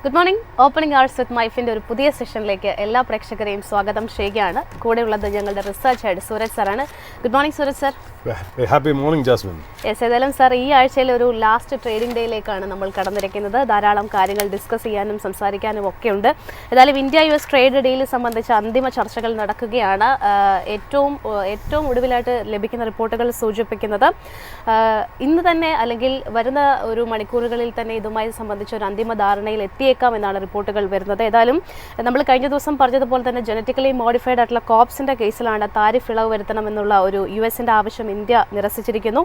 Good morning. Opening hours with MyFin ഒരു പുതിയ സെഷനിലേക്ക് എല്ലാ പ്രേക്ഷകരെയും സ്വാഗതം ചെയ്യുകയാണ്. കൂടെയുള്ളത് ഞങ്ങളുടെ റിസർച്ച് ഹെഡ് സൂരജ് സാറാണ്. Good morning Suraj sir. Happy morning Jasmine. Yes, ഏതായാലും സാർ ഈ ആഴ്ചയിലെ ഒരു ലാസ്റ്റ് ട്രേഡിംഗ് ഡേയിലേക്കാണ് നമ്മൾ കടന്നിരിക്കുന്നത്. ധാരാളം കാര്യങ്ങൾ ഡിസ്കസ് ചെയ്യാനും സംസാരിക്കാനും ഒക്കെ ഉണ്ട്. ഏതായാലും ഇന്ത്യ US ട്രേഡ് ഡീൽ സംബന്ധിച്ച അന്തിമ ചർച്ചകൾ നടക്കുകയാണ്. ഏറ്റവും ഒടുവിലായിട്ട് ലഭിക്കുന്ന റിപ്പോർട്ടുകൾ സൂചിപ്പിക്കുന്നത് ഇന്ന് തന്നെ അല്ലെങ്കിൽ വരുന്ന ഒരു മണിക്കൂറുകളിൽ തന്നെ ഇതുമായി സംബന്ധിച്ച ഒരു അന്തിമ ധാരണയിൽ എത്തിയേക്കാം എന്നാണ് റിപ്പോർട്ടുകൾ വരുന്നത്. ഏതായാലും നമ്മൾ കഴിഞ്ഞ ദിവസം പറഞ്ഞതുപോലെ തന്നെ ജനറ്റിക്കലി മോഡിഫൈഡ് ആയിട്ടുള്ള കോപ്സിന്റെ കേസിലാണ് താരിഫ് ഇളവ് വരുത്തണമെന്നുള്ള ഒരു US-ന്റെ ആവശ്യം ഇന്ത്യ നിരസിച്ചിരിക്കുന്നു.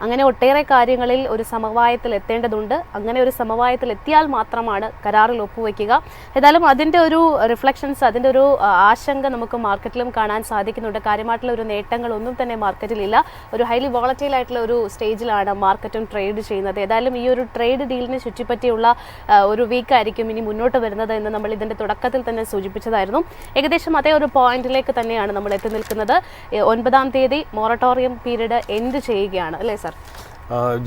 അങ്ങനെ ഒട്ടേറെ കാര്യങ്ങളിൽ ഒരു സമവായത്തിൽ എത്തേണ്ടതുണ്ട്. അങ്ങനെ ഒരു സമവായത്തിൽ എത്തിയാൽ മാത്രമാണ് കരാറിൽ ഒപ്പുവെക്കുക. ഏതായാലും അതിൻ്റെ ഒരു റിഫ്ലക്ഷൻസ്, അതിൻ്റെ ഒരു ആശങ്ക നമുക്ക് മാർക്കറ്റിലും കാണാൻ സാധിക്കുന്നുണ്ട്. കാര്യമായിട്ടുള്ള ഒരു നേട്ടങ്ങളൊന്നും തന്നെ മാർക്കറ്റിലില്ല. ഒരു ഹൈലി വോളറ്റൈൽ ആയിട്ടുള്ള ഒരു സ്റ്റേജിലാണ് മാർക്കറ്റും ട്രേഡ് ചെയ്യുന്നത്. ഏതായാലും ഈ ഒരു ട്രേഡ് ഡീലിനെ ചുറ്റിപ്പറ്റിയുള്ള ഒരു വീക്കായിരിക്കും ഇനി മുന്നോട്ട് വരുന്നത് എന്ന് നമ്മൾ ഇതിൻ്റെ തുടക്കത്തിൽ തന്നെ സൂചിപ്പിച്ചതായിരുന്നു. ഏകദേശം അതേ ഒരു പോയിന്റിലേക്ക് തന്നെയാണ് നമ്മൾ എത്തി നിൽക്കുന്നത്. 9-ാം തീയതി മൊറട്ടോറിയം പീരീഡ് എൻഡ് ചെയ്യുകയാണ് അല്ലേ സാർ?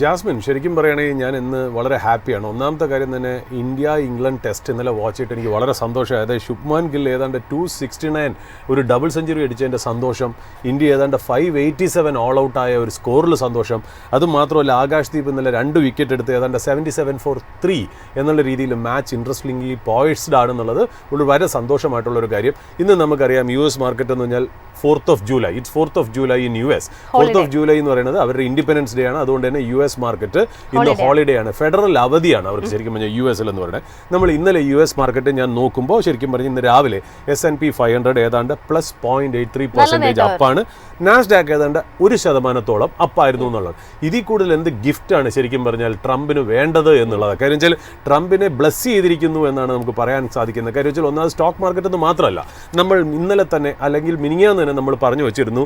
ജാസ്മിൻ, ശരിക്കും പറയുകയാണെങ്കിൽ ഞാൻ ഇന്ന് വളരെ ഹാപ്പിയാണ്. ഒന്നാമത്തെ കാര്യം തന്നെ ഇന്ത്യ ഇംഗ്ലണ്ട് ടെസ്റ്റ് ഇന്നലെ വാച്ച് ചെയ്തിട്ട് എനിക്ക് വളരെ സന്തോഷമായി. അതായത് ശുഭ്മാൻ ഗിൽ ഏതാണ്ട് 269 ഒരു ഡബിൾ സെഞ്ചുറി അടിച്ചതിൻ്റെ സന്തോഷം, ഇന്ത്യ ഏതാണ്ട് 587 ഓൾ ഔട്ടായ ഒരു സ്കോറിൽ സന്തോഷം. അതുമാത്രമല്ല ആകാശ്ദീപ് ഇന്നലെ 2 വിക്കറ്റ് എടുത്ത് ഏതാണ്ട് 77 for 3 എന്നുള്ള രീതിയിൽ മാച്ച് ഇൻട്രസ്റ്റിംഗ്ലി പോയിസ്ഡ് ആണെന്നുള്ളത് ഒരു വളരെ സന്തോഷമായിട്ടുള്ളൊരു കാര്യം. ഇന്ന് നമുക്കറിയാം US മാർക്കറ്റ് എന്ന് പറഞ്ഞാൽ 4th of July. It's 4th of July in US. 4th of July എന്ന് പറയുന്നത് അവരുടെ ഇൻഡിപെൻഡൻസ് ഡേ ആണ്. അതുകൊണ്ട് തന്നെ US മാർക്കറ്റ് ഇന്ന് ഹോളിഡേ ആണ്, ഫെഡറൽ അവധിയാണ് അവർക്ക് ശരിക്കും പറഞ്ഞാൽ US-ൽ എന്ന് പറയുന്നത്. നമ്മൾ ഇന്നലെ US മാർക്കറ്റ് ഞാൻ നോക്കുമ്പോൾ ശരിക്കും പറഞ്ഞാൽ ഇന്ന് രാവിലെ S&P 500 ഏതാണ്ട് +0.83% അപ്പാണ്. നാസ്ഡാക്ക് ഏതാണ്ട് 1% അപ്പായിരുന്നു എന്നുള്ളത്. ഇതിൽ കൂടുതൽ എന്ത് ഗിഫ്റ്റാണ് ശരിക്കും പറഞ്ഞാൽ ട്രംപിന് വേണ്ടത് എന്നുള്ളത്. കാര്യം വെച്ചാൽ ട്രംപിനെ ബ്ലസ് ചെയ്തിരിക്കുന്നു എന്നാണ് നമുക്ക് പറയാൻ സാധിക്കുന്നത്. കാര്യം വെച്ചാൽ ഒന്നാമത് സ്റ്റോക്ക് മാർക്കറ്റ് എന്ന് മാത്രമല്ല, നമ്മൾ ഇന്നലെ തന്നെ അല്ലെങ്കിൽ മിനിഞ്ഞാന്ന് തന്നെ നമ്മൾ പറഞ്ഞു വെച്ചിരുന്നു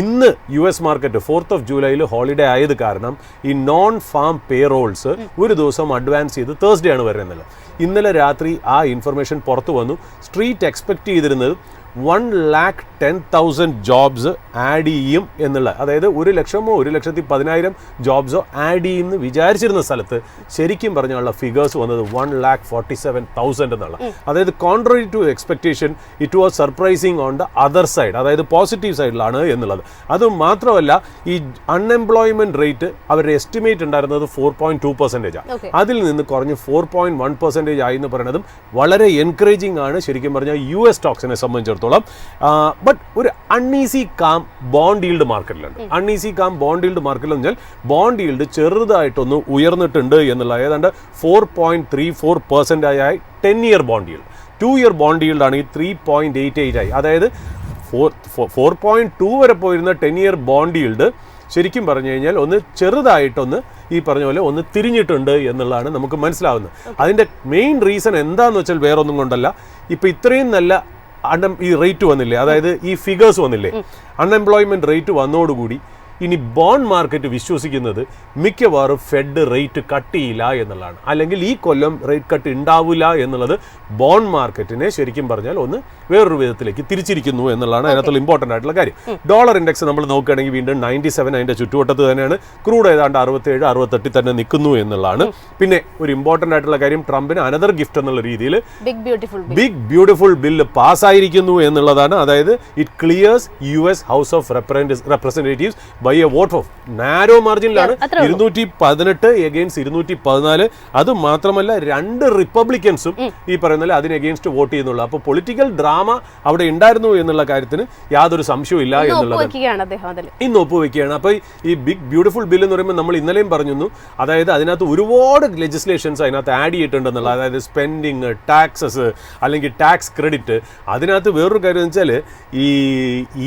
ഇന്ന് US market 4th of July holiday ആയത് കാരണം ഈ നോൺ ഫാം പേറോൾസ് ഒരു ദിവസം അഡ്വാൻസ് ചെയ്ത് Thursday ആണ് വരുന്നത്. ഇന്നലെ രാത്രി ആ ഇൻഫർമേഷൻ പുറത്തു വന്നു. സ്ട്രീറ്റ് എക്സ്പെക്ട് ചെയ്തിരുന്നത് 1,10,000 ജോബ്സ് ആഡ് ചെയ്യും എന്നുള്ള, അതായത് 1,00,000 1,10,000 ജോബ്സോ ആഡ് ചെയ്യുമെന്ന് വിചാരിച്ചിരുന്ന സ്ഥലത്ത് ശരിക്കും പറഞ്ഞുള്ള ഫിഗേഴ്സ് വന്നത് 1,47,000 എന്നുള്ള. അതായത് contrary to expectation it was surprising on the other side, അതായത് പോസിറ്റീവ് സൈഡിലാണ് എന്നുള്ളത്. അതുമാത്രമല്ല ഈ അൺഎംപ്ലോയ്മെന്റ് റേറ്റ് അവരുടെ എസ്റ്റിമേറ്റ് ഉണ്ടായിരുന്നത് 4.2%. അതിൽ നിന്ന് കുറഞ്ഞ് 4.1% ആയി എന്ന് പറയുന്നതും വളരെ എൻകറേജിംഗ് ആണ് ശരിക്കും പറഞ്ഞാൽ US സ്റ്റോക്സിനെ സംബന്ധിച്ചിടത്തോളം. ബട്ട് ഒരു അൺഈസി കാം ബോണ്ട് ഈൽഡ് മാർക്കറ്റിലുണ്ട്. അൺഈസി കാം ബോണ്ട് ഈൽഡ് മാർക്കറ്റിൽ എന്ന് വെച്ചാൽ ബോണ്ട് ഈൽഡ് ചെറുതായിട്ടൊന്ന് ഉയർന്നിട്ടുണ്ട് എന്നുള്ള ഏതാണ്ട് 4.34% ആയി 10-year bond yield. 2-year bond yield ആണെങ്കിൽ 3.88 ആയി. അതായത് 4.2 വരെ പോയിരുന്ന 10-year ബോണ്ട് ഈൽഡ് ശരിക്കും പറഞ്ഞു കഴിഞ്ഞാൽ ഒന്ന് ചെറുതായിട്ടൊന്ന് ഈ പറഞ്ഞ പോലെ ഒന്ന് തിരിഞ്ഞിട്ടുണ്ട് എന്നുള്ളതാണ് നമുക്ക് മനസ്സിലാവുന്നത്. അതിൻ്റെ മെയിൻ റീസൺ എന്താണെന്ന് വെച്ചാൽ വേറൊന്നും കൊണ്ടല്ല, ഇപ്പം ഇത്രയും നല്ല ഈ റേറ്റ് വന്നില്ലേ, അതായത് ഈ ഫിഗേഴ്സ് വന്നില്ലേ, അൺഎംപ്ലോയ്മെന്റ് റേറ്റ് വന്നോടുകൂടി ഇനി ബോണ്ട് മാർക്കറ്റ് വിശ്വസിക്കുന്നത് മിക്കവാറും ഫെഡ് റേറ്റ് കട്ട് ചെയ്യില്ല എന്നുള്ളതാണ്. അല്ലെങ്കിൽ ഈ കൊല്ലം റേറ്റ് കട്ട് ഉണ്ടാവില്ല എന്നുള്ളത് ബോണ്ട് മാർക്കറ്റിനെ ശരിക്കും പറഞ്ഞാൽ ഒന്ന് വേറൊരു വിധത്തിലേക്ക് തിരിച്ചിരിക്കുന്നു എന്നുള്ളതാണ് അതിനകത്തുള്ള ഇമ്പോർട്ടൻ്റ് ആയിട്ടുള്ള കാര്യം. ഡോളർ ഇൻഡെക്സ് നമ്മൾ നോക്കുകയാണെങ്കിൽ വീണ്ടും 97 അതിൻ്റെ ചുറ്റുവട്ടത്ത് തന്നെയാണ്. ക്രൂഡ് ഏതാണ്ട് 67-68 തന്നെ നിൽക്കുന്നു എന്നുള്ളതാണ്. പിന്നെ ഒരു ഇമ്പോർട്ടൻ്റ് ആയിട്ടുള്ള കാര്യം, ട്രംപിന് അനദർ ഗിഫ്റ്റ് എന്നുള്ള രീതിയിൽ ബിഗ് ബ്യൂട്ടിഫുൾ ബില്ല് പാസ്സായിരിക്കുന്നു എന്നുള്ളതാണ്. അതായത് it clears US house of representatives by a vote of narrow മാർജിനിലാണ് 218 എഗെയിൻസ്റ്റ് 214. അത് മാത്രമല്ല 2 റിപ്പബ്ലിക്കൻസും ഈ പറയുന്ന അതിന് എഗെയിൻസ്റ്റ് വോട്ട് ചെയ്യുന്നുള്ളൂ. അപ്പോൾ പൊളിറ്റിക്കൽ ഡ്രാമ അവിടെ ഉണ്ടായിരുന്നു എന്നുള്ള കാര്യത്തിന് യാതൊരു സംശയവും ഇല്ല എന്നുള്ളത് ഇന്ന് ഒപ്പുവെക്കുകയാണ്. അപ്പോൾ ഈ ബിഗ് ബ്യൂട്ടിഫുൾ ബിൽ എന്ന് പറയുമ്പോൾ നമ്മൾ ഇന്നലെയും പറഞ്ഞു, അതായത് അതിനകത്ത് ഒരുപാട് ലെജിസ്ലേഷൻസ് അതിനകത്ത് ആഡ് ചെയ്തിട്ടുണ്ടെന്നുള്ള, അതായത് സ്പെൻഡിങ്, ടാക്സസ് അല്ലെങ്കിൽ ടാക്സ് ക്രെഡിറ്റ്. അതിനകത്ത് വേറൊരു കാര്യം എന്ന് വെച്ചാൽ ഈ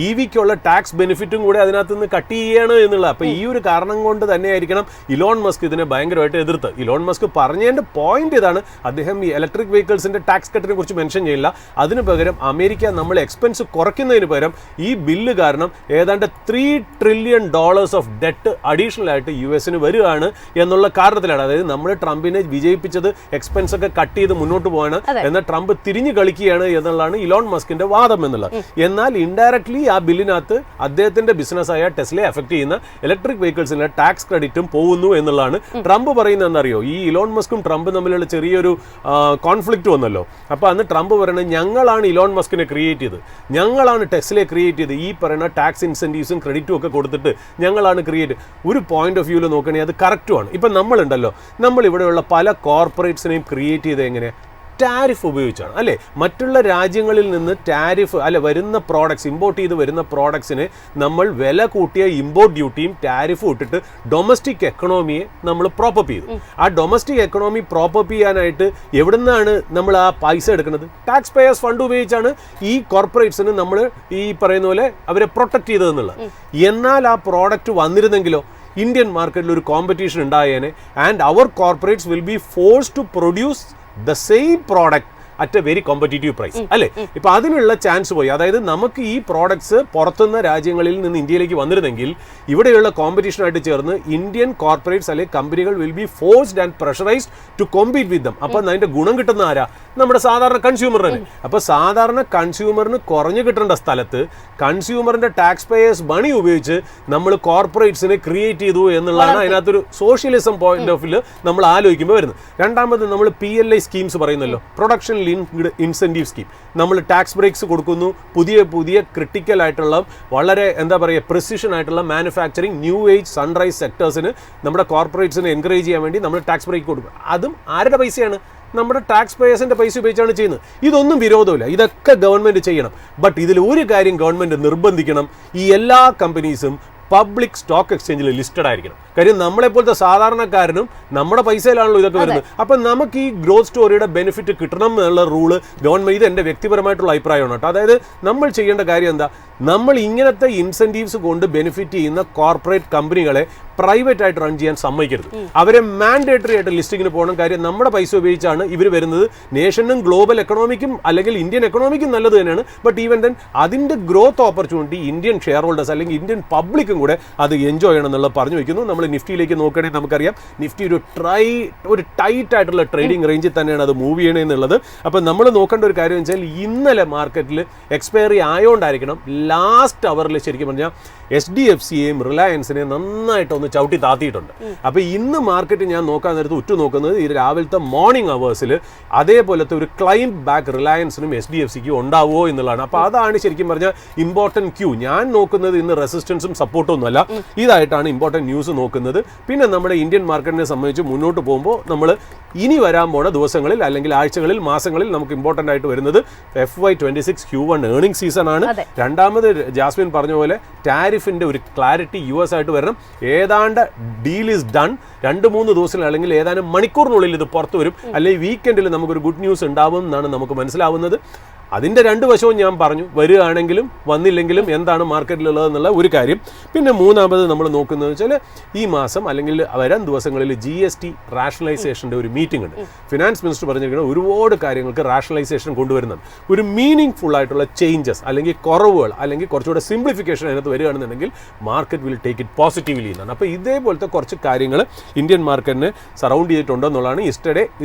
EVക്കുള്ള ടാക്സ് ബെനിഫിറ്റും കൂടെ അതിനകത്ത് നിന്ന് കട്ട് ചെയ്യാണ് എന്നുള്ളത്. അപ്പോൾ ഈ ഒരു കാരണം കൊണ്ട് തന്നെയായിരിക്കണം ഇലോൺ മസ്ക് ഇതിനെ ഭയങ്കരമായിട്ട് എതിർത്ത്. ഇലോൺ മസ്ക് പറഞ്ഞതിൻ്റെ പോയിന്റ് ഇതാണ്, അദ്ദേഹം ഈ ഇലക്ട്രിക് വെഹിക്കിൾസിന്റെ ടാക്സ് കട്ടിനെ കുറിച്ച് മെൻഷൻ ചെയ്യില്ല. അതിന് പകരം അമേരിക്ക നമ്മൾ എക്സ്പെൻസ് കുറയ്ക്കുന്നതിന് പകരം ഈ ബില്ല് കാരണം ഏതാണ്ട് $3 trillion ഓഫ് ഡെറ്റ് അഡീഷണൽ ആയിട്ട് US-ന് വരികയാണ് എന്നുള്ള കാരണത്തിലാണ്. അതായത് നമ്മൾ ട്രംപിനെ വിജയിപ്പിച്ചത് എക്സ്പെൻസ് ഒക്കെ കട്ട് ചെയ്ത് മുന്നോട്ട് പോകാണ്, എന്നാൽ ട്രംപ് തിരിഞ്ഞു കളിക്കുകയാണ് എന്നുള്ളതാണ് ഇലോൺ മസ്കിന്റെ വാദം എന്നുള്ളത്. എന്നാൽ ഇൻഡയറക്ട്ലി ആ ബില്ലിനകത്ത് അദ്ദേഹത്തിന്റെ ബിസിനസ്സായ ടെസ്ലയെ എഫക്ട് ചെയ്യുന്ന ഇലക്ട്രിക് വെഹിക്കിൾസിന്റെ ടാക്സ് ക്രെഡിറ്റും പോകുന്നു എന്നുള്ളതാണ് ട്രംപ് പറയുന്നത്. എന്നറിയോ, ഈ ഇലോൺ മസ്കും ട്രംപും തമ്മിലുള്ള ചെറിയൊരു കോൺഫ്ലിക്റ്റ് വന്നല്ലോ. അപ്പോൾ അന്ന് ട്രംപ് പറയുന്നത് ഞങ്ങളാണ് ഇലോൺ മസ്കിനെ ക്രിയേറ്റ് ചെയ്തത്, ഞങ്ങളാണ് ടെസ്ലയെ ക്രിയേറ്റ് ചെയ്ത്, ഈ പറയുന്ന ടാക്സ് ഇൻസെൻറ്റീവ്സും ക്രെഡിറ്റും ഒക്കെ കൊടുത്തിട്ട് ഞങ്ങളാണ് ക്രിയേറ്റ്. ഒരു പോയിന്റ് ഓഫ് വ്യൂവിൽ നോക്കുകയാണെങ്കിൽ അത് കറക്റ്റുമാണ്. ഇപ്പം നമ്മളുണ്ടല്ലോ, നമ്മൾ ഇവിടെയുള്ള പല കോർപ്പറേറ്റ്സിനെയും ക്രിയേറ്റ് ചെയ്ത് എങ്ങനെ ടാരിഫ് ഉപയോഗിച്ചാണ് അല്ലേ. മറ്റുള്ള രാജ്യങ്ങളിൽ നിന്ന് ടാരിഫ് വരുന്ന പ്രോഡക്ട്സ്, ഇമ്പോർട്ട് ചെയ്ത് വരുന്ന പ്രോഡക്ട്സിനെ നമ്മൾ വില കൂട്ടിയ ഇമ്പോർട്ട് ഡ്യൂട്ടിയും ടാരിഫും ഇട്ടിട്ട് ഡൊമസ്റ്റിക് എക്കണോമിയെ നമ്മൾ പ്രോപ്പപ്പ് ചെയ്തു. ആ ഡൊമസ്റ്റിക് എക്കണോമി പ്രോപ്പപ്പ് ചെയ്യാനായിട്ട് എവിടെ നിന്നാണ് നമ്മൾ ആ പൈസ എടുക്കുന്നത്? ടാക്സ് പേയേഴ്സ് ഫണ്ട് ഉപയോഗിച്ചാണ് ഈ കോർപ്പറേറ്റ്സിന് നമ്മൾ ഈ പറയുന്ന പോലെ അവരെ പ്രൊട്ടക്ട് ചെയ്തതെന്നുള്ളത്. എന്നാൽ ആ പ്രോഡക്റ്റ് വന്നിരുന്നെങ്കിലോ ഇന്ത്യൻ മാർക്കറ്റിൽ ഒരു കോമ്പറ്റീഷൻ ഉണ്ടായേനെ, ആൻഡ് അവർ corporates will be forced to produce the same product at a very competitive price അല്ലേ. ഇപ്പൊ അതിനുള്ള ചാൻസ് പോയി. അതായത് നമുക്ക് ഈ പ്രോഡക്ട്സ് പുറത്തുനിന്ന് രാജ്യങ്ങളിൽ നിന്ന് ഇന്ത്യയിലേക്ക് വന്നിരുന്നെങ്കിൽ ഇവിടെയുള്ള കോമ്പറ്റീഷനായിട്ട് ചേർന്ന് ഇന്ത്യൻ കോർപ്പറേറ്റ്സ് അല്ലെങ്കിൽ കമ്പനികൾ will be forced and pressurised to compete with them. അപ്പൊ അതിന്റെ ഗുണം കിട്ടുന്ന ആരാ? നമ്മുടെ സാധാരണ കൺസ്യൂമറിന്. അപ്പൊ സാധാരണ കൺസ്യൂമറിന് കുറഞ്ഞു കിട്ടേണ്ട സ്ഥലത്ത് കൺസ്യൂമറിന്റെ ടാക്സ് പേയേഴ്സ് മണി ഉപയോഗിച്ച് നമ്മൾ കോർപ്പറേറ്റ്സിനെ ക്രിയേറ്റ് ചെയ്തു എന്നുള്ളതാണ് അതിനകത്തൊരു സോഷ്യലിസം പോയിന്റ് ഓഫ് വ്യൂ നമ്മൾ ആലോചിക്കുമ്പോൾ വരുന്നത്. രണ്ടാമത് നമ്മൾ PLI സ്കീംസ് പറയുന്നല്ലോ, പ്രൊഡക്ഷൻ ഇൻസെൻറ്റീവ് സ്കീം. നമ്മൾ ടാക്സ് ബ്രേക്സ് കൊടുക്കുന്നു, പുതിയ ക്രിട്ടിക്കൽ ആയിട്ടുള്ള വളരെ എന്താ പറയുക പ്രിസിഷൻ ആയിട്ടുള്ള മാനുഫാക്ചറിങ് ന്യൂ ഏജ് സൺറൈസ് സെക്ടേഴ്സിന് നമ്മുടെ കോർപ്പറേറ്റ്സിനെ എൻകറേജ് ചെയ്യാൻ വേണ്ടി നമ്മൾ ടാക്സ് ബ്രേക്ക് കൊടുക്കും. അതും ആരുടെ പൈസയാണ്? നമ്മുടെ ടാക്സ് പേയേഴ്സിന്റെ പൈസ ഉപയോഗിച്ചാണ് ചെയ്യുന്നത്. ഇതൊന്നും വിരോധമില്ല, ഇതൊക്കെ ഗവൺമെന്റ് ചെയ്യണം. ബട്ട് ഇതിൽ ഒരു കാര്യം ഗവൺമെന്റ് നിർബന്ധിക്കണം, ഈ എല്ലാ കമ്പനീസും പബ്ലിക് സ്റ്റോക്ക് എക്സ്ചേഞ്ചിൽ ലിസ്റ്റഡ് ആയിരിക്കണം. കാര്യം നമ്മളെപ്പോലത്തെ സാധാരണക്കാരനും നമ്മുടെ പൈസയിലാണല്ലോ ഇതൊക്കെ വരുന്നത്. അപ്പം നമുക്ക് ഈ ഗ്രോത്ത് സ്റ്റോറിയുടെ ബെനിഫിറ്റ് കിട്ടണം എന്നുള്ള റൂള് ഗവൺമെന്റ്, ഇത് എൻ്റെ വ്യക്തിപരമായിട്ടുള്ള അഭിപ്രായമാണ് കേട്ടോ. അതായത് നമ്മൾ ചെയ്യേണ്ട കാര്യം എന്താ, നമ്മൾ ഇങ്ങനത്തെ ഇൻസെൻറ്റീവ്സ് കൊണ്ട് ബെനിഫിറ്റ് ചെയ്യുന്ന കോർപ്പറേറ്റ് കമ്പനികളെ പ്രൈവറ്റ് ആയിട്ട് റൺ ചെയ്യാൻ സമ്മതിക്കരുത്. അവരെ മാൻഡേറ്ററി ആയിട്ട് ലിസ്റ്റിങ്ങിന് പോകണം. കാര്യം നമ്മുടെ പൈസ ഉപയോഗിച്ചാണ് ഇവർ വരുന്നത്. നേഷനും ഗ്ലോബൽ എക്കണോമിക്കും അല്ലെങ്കിൽ ഇന്ത്യൻ എക്കണോമിക്കും നല്ലത് തന്നെയാണ്. ബട്ട് ഈവൻ ദെൻ അതിൻ്റെ growth opportunity Indian share holders അല്ലെങ്കിൽ ഇന്ത്യൻ പബ്ലിക്കും കൂടെ അത് എൻജോയ് ചെയ്യണം എന്നുള്ളത് പറഞ്ഞു വയ്ക്കുന്നു. നമ്മൾ നിഫ്റ്റിയിലേക്ക് നോക്കുകയാണെങ്കിൽ നമുക്കറിയാം നിഫ്റ്റി ഒരു ടൈറ്റ് ആയിട്ടുള്ള ട്രേഡിംഗ് റേഞ്ചിൽ തന്നെയാണ് അത് മൂവ് ചെയ്യണേ എന്നുള്ളത്. അപ്പം നമ്മൾ നോക്കേണ്ട ഒരു കാര്യം വെച്ചാൽ ഇന്നലെ മാർക്കറ്റിൽ എക്സ്പയറി ആയതുകൊണ്ടായിരിക്കണം ലാസ്റ്റ് അവറിൽ ശരിക്കും പറഞ്ഞാൽ HDFCയെയും റിലയൻസിനെയും നന്നായിട്ടൊന്ന് ചവിട്ടി താത്തിയിട്ടുണ്ട്. അപ്പോൾ ഇന്ന് മാർക്കറ്റ് ഞാൻ നോക്കാൻ നേരത്ത് ഉറ്റുനോക്കുന്നത് ഈ രാവിലത്തെ മോർണിംഗ് അവേഴ്സിൽ അതേപോലത്തെ ഒരു ക്ലൈംബ് ബാക്ക് റിലയൻസിനും HDFCക്കും ഉണ്ടാവുമോ എന്നുള്ളതാണ്. അപ്പോൾ അതാണ് ശരിക്കും പറഞ്ഞാൽ ഇമ്പോർട്ടൻറ്റ് ക്യൂ. ഞാൻ നോക്കുന്നത് ഇന്ന് റെസിസ്റ്റൻസും സപ്പോർട്ടും ഒന്നുമല്ല, ഇതായിട്ടാണ് ഇമ്പോർട്ടൻറ്റ് ന്യൂസ് നോക്കുന്നത്. പിന്നെ നമ്മുടെ ഇന്ത്യൻ മാർക്കറ്റിനെ സംബന്ധിച്ച് മുന്നോട്ട് പോകുമ്പോൾ നമ്മൾ ഇനി വരാൻ പോണ ദിവസങ്ങളിൽ അല്ലെങ്കിൽ ആഴ്ചകളിൽ മാസങ്ങളിൽ നമുക്ക് ഇമ്പോർട്ടൻ്റ് ആയിട്ട് വരുന്നത് FY26 Q1 ഏർണിംഗ് സീസൺ ആണ്. രണ്ടാമത് ജാസ്മിൻ പറഞ്ഞ പോലെ ടാരിഫിൻ്റെ ഒരു ക്ലാരിറ്റി US ആയിട്ട് വരണം. ഏതാണ്ട് ഡീൽ ഈസ് ഡൺ. 2-3 ദിവസത്തിൽ അല്ലെങ്കിൽ ഏതാനും മണിക്കൂറിനുള്ളിൽ ഇത് പുറത്തു വരും. അല്ലെങ്കിൽ വീക്കെൻഡിൽ നമുക്കൊരു ഗുഡ് ന്യൂസ് ഉണ്ടാവും എന്നാണ് നമുക്ക് മനസ്സിലാവുന്നത്. അതിൻ്റെ രണ്ട് വശവും ഞാൻ പറഞ്ഞു, വരികയാണെങ്കിലും വന്നില്ലെങ്കിലും എന്താണ് മാർക്കറ്റിലുള്ളതെന്നുള്ള ഒരു കാര്യം. പിന്നെ മൂന്നാമത് നമ്മൾ നോക്കുന്നത് വെച്ചാൽ ഈ മാസം അല്ലെങ്കിൽ വരും ദിവസങ്ങളിൽ GST റാഷണലൈസേഷൻ്റെ ഒരു മീറ്റിംഗ് ഉണ്ട്. ഫിനാൻസ് മിനിസ്റ്റർ പറഞ്ഞിരിക്കുന്നത് ഒരുപാട് കാര്യങ്ങൾക്ക് റാഷണലൈസേഷൻ കൊണ്ടുവരുന്നുണ്ട്. ഒരു മീനിങ് ഫുൾ ആയിട്ടുള്ള ചേഞ്ചസ് അല്ലെങ്കിൽ കുറവുകൾ അല്ലെങ്കിൽ കുറച്ചുകൂടെ സിംപ്ലിഫിക്കേഷൻ അതിനകത്ത് വരികയാണെന്നുണ്ടെങ്കിൽ market will take it positively എന്നാണ്. അപ്പോൾ ഇതേപോലത്തെ കുറച്ച് കാര്യങ്ങൾ ഇന്ത്യൻ മാർക്കറ്റിനെ സറൗണ്ട് ചെയ്തിട്ടുണ്ടോ എന്നുള്ളതാണ്.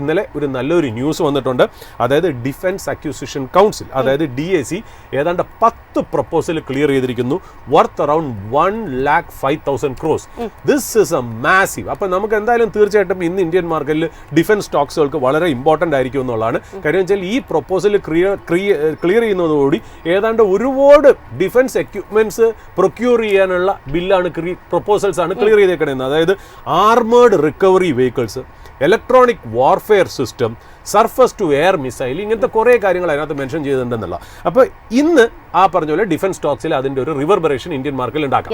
ഇന്നലെ ഒരു നല്ലൊരു ന്യൂസ് വന്നിട്ടുണ്ട്. അതായത് ഡിഫൻസ് അക്യൂസിഷൻ കൗൺസിൽ അതായത് DAC ഏതാണ്ട് 10 പ്രപ്പോസൽ ക്ലിയർ ചെയ്തിരിക്കുന്നു, worth around 1,05,000 crores. This is A massive. അപ്പം നമുക്ക് എന്തായാലും തീർച്ചയായിട്ടും ഇന്ന് ഇന്ത്യൻ മാർക്കറ്റിൽ ഡിഫൻസ് സ്റ്റോക്സുകൾക്ക് വളരെ ഇമ്പോർട്ടൻ്റ് ആയിരിക്കും എന്നുള്ളതാണ്. കാര്യം വെച്ചാൽ ഈ പ്രപ്പോസൽ ക്ലിയർ ചെയ്യുന്നതോടുകൂടി ഏതാണ്ട് ഒരുപാട് ഡിഫൻസ് എക്യുപ്മെന്റ്സ് പ്രൊക്യൂർ ചെയ്യാനുള്ള ബില്ലാണ് പ്രപ്പോസൽസ് ആണ് ക്ലിയർ ചെയ്തേക്കണത്. അതായത് armoured recovery vehicles, electronic warfare system, surface to air missile, ഇങ്ങനത്തെ കുറേ കാര്യങ്ങൾ അതിനകത്ത് മെൻഷൻ ചെയ്തിട്ടുണ്ടെന്നുള്ള. അപ്പോൾ ഇന്ന് ആ പറഞ്ഞ പോലെ ഡിഫൻസ് സ്റ്റോക്സിൽ അതിൻ്റെ ഒരു റിവർബറേഷൻ ഇന്ത്യൻ മാർക്കറ്റിൽ ഉണ്ടാക്കാം.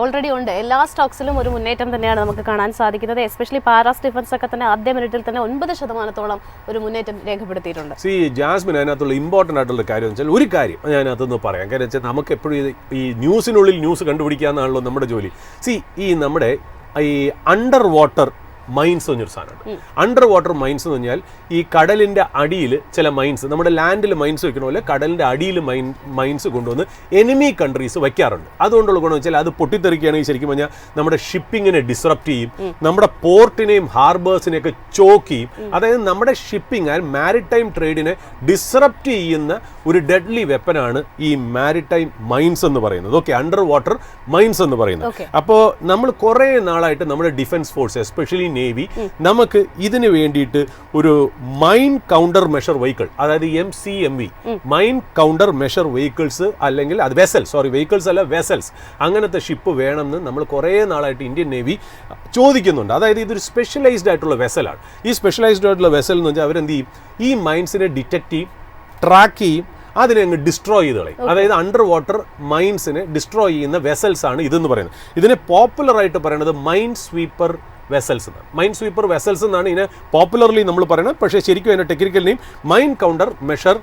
ഓൾറെഡി ഉണ്ട്. എല്ലാ സ്റ്റോക്സിലും ഒരു മുന്നേറ്റം തന്നെയാണ് നമുക്ക് കാണാൻ സാധിക്കുന്നത്. എസ്പെഷ്യലി പാരാസ് ഡിഫൻസ് ഒക്കെ തന്നെ ആദ്യ മിനിറ്റിൽ തന്നെ 9% ഒരു മുന്നേറ്റം രേഖപ്പെടുത്തിയിട്ടുണ്ട്. ജാസ്മിൻ അതിനകത്തുള്ള ഇമ്പോർട്ടൻ്റ് ആയിട്ടുള്ള കാര്യം എന്ന് വെച്ചാൽ ഒരു കാര്യം ഞാൻ അതിനകത്തൊന്ന് പറയാം. കാര്യം വെച്ചാൽ നമുക്ക് എപ്പോഴും ഈ ന്യൂസിനുള്ളിൽ ന്യൂസ് കണ്ടുപിടിക്കുക എന്നാണല്ലോ നമ്മുടെ ജോലി. ഈ നമ്മുടെ ഈ അണ്ടർ വാട്ടർ മൈൻസ് എന്നൊരു സാധനമുണ്ട്. അണ്ടർ വാട്ടർ മൈൻസ് എന്ന് പറഞ്ഞാൽ ഈ കടലിൻ്റെ അടിയിൽ ചില മൈൻസ്, നമ്മുടെ ലാൻഡിൽ മൈൻസ് വെക്കണ പോലെ കടലിൻ്റെ അടിയിൽ മൈൻസ് കൊണ്ടുവന്ന് എനിമി കൺട്രീസ് വയ്ക്കാറുണ്ട്. അതുകൊണ്ടുള്ള ഗുണം വെച്ചാൽ അത് പൊട്ടിത്തെറിക്കുകയാണെങ്കിൽ ശരിക്കും പറഞ്ഞാൽ നമ്മുടെ ഷിപ്പിങ്ങിനെ ഡിസ്റപ്റ്റ് ചെയ്യും, നമ്മുടെ പോർട്ടിനെയും ഹാർബേഴ്സിനെയൊക്കെ ചോക്ക് ചെയ്യും. അതായത് നമ്മുടെ ഷിപ്പിംഗ് ആൻഡ് മാരിടൈം ട്രേഡിനെ ഡിസ്റപ്റ്റ് ചെയ്യുന്ന ഒരു ഡെഡ്ലി വെപ്പനാണ് ഈ മാരിടൈം മൈൻസ് എന്ന് പറയുന്നത്. ഓക്കെ, അണ്ടർ വാട്ടർ മൈൻസ് എന്ന് പറയുന്നത്. അപ്പോൾ നമ്മൾ കുറേ നാളായിട്ട് നമ്മുടെ ഡിഫൻസ് ഫോഴ്സ്, എസ്പെഷ്യലി നേവി, നമുക്ക് ഇതിന് വേണ്ടിയിട്ട് ഒരു മൈൻ കൗണ്ടർ മെഷർ വെഹിക്കിൾ, അതായത് MCMV, mine counter measure vehicles, അല്ലെങ്കിൽ അത് വെഹിക്കിൾസ് അല്ല വെസൽസ്, അങ്ങനത്തെ ഷിപ്പ് വേണമെന്ന് നമ്മൾ കുറേ നാളായിട്ട് ഇന്ത്യൻ നേവി ചോദിക്കുന്നുണ്ട്. അതായത് ഇതൊരു സ്പെഷ്യലൈസ്ഡ് ആയിട്ടുള്ള വെസലാണ്. ഈ സ്പെഷ്യലൈസ്ഡ് ആയിട്ടുള്ള വെസൽ എന്ന് വെച്ചാൽ അവരെന്ത് ചെയ്യും, ഈ മൈൻസിനെ ഡിറ്റക്ട് ചെയ്യും, ട്രാക്ക് ചെയ്യും, അതിനെ അങ്ങ് ഡിസ്ട്രോയ് ചെയ്ത് കളയും. അതായത് അണ്ടർ വാട്ടർ മൈൻസിനെ ഡിസ്ട്രോയ് ചെയ്യുന്ന വെസൽസ് ആണ് ഇതെന്ന് പറയുന്നത്. ഇതിനെ പോപ്പുലറായിട്ട് പറയുന്നത് മൈൻ സ്വീപ്പർ വെസൽസ് എന്നാണ്. മൈൻ സ്വീപ്പർ വെസൽസ് എന്നാണ് ഇതിനെ പോപ്പുലർലി നമ്മൾ പറയുന്നത്. പക്ഷേ ശരിക്കും അതിൻ്റെ technical name mine counter measure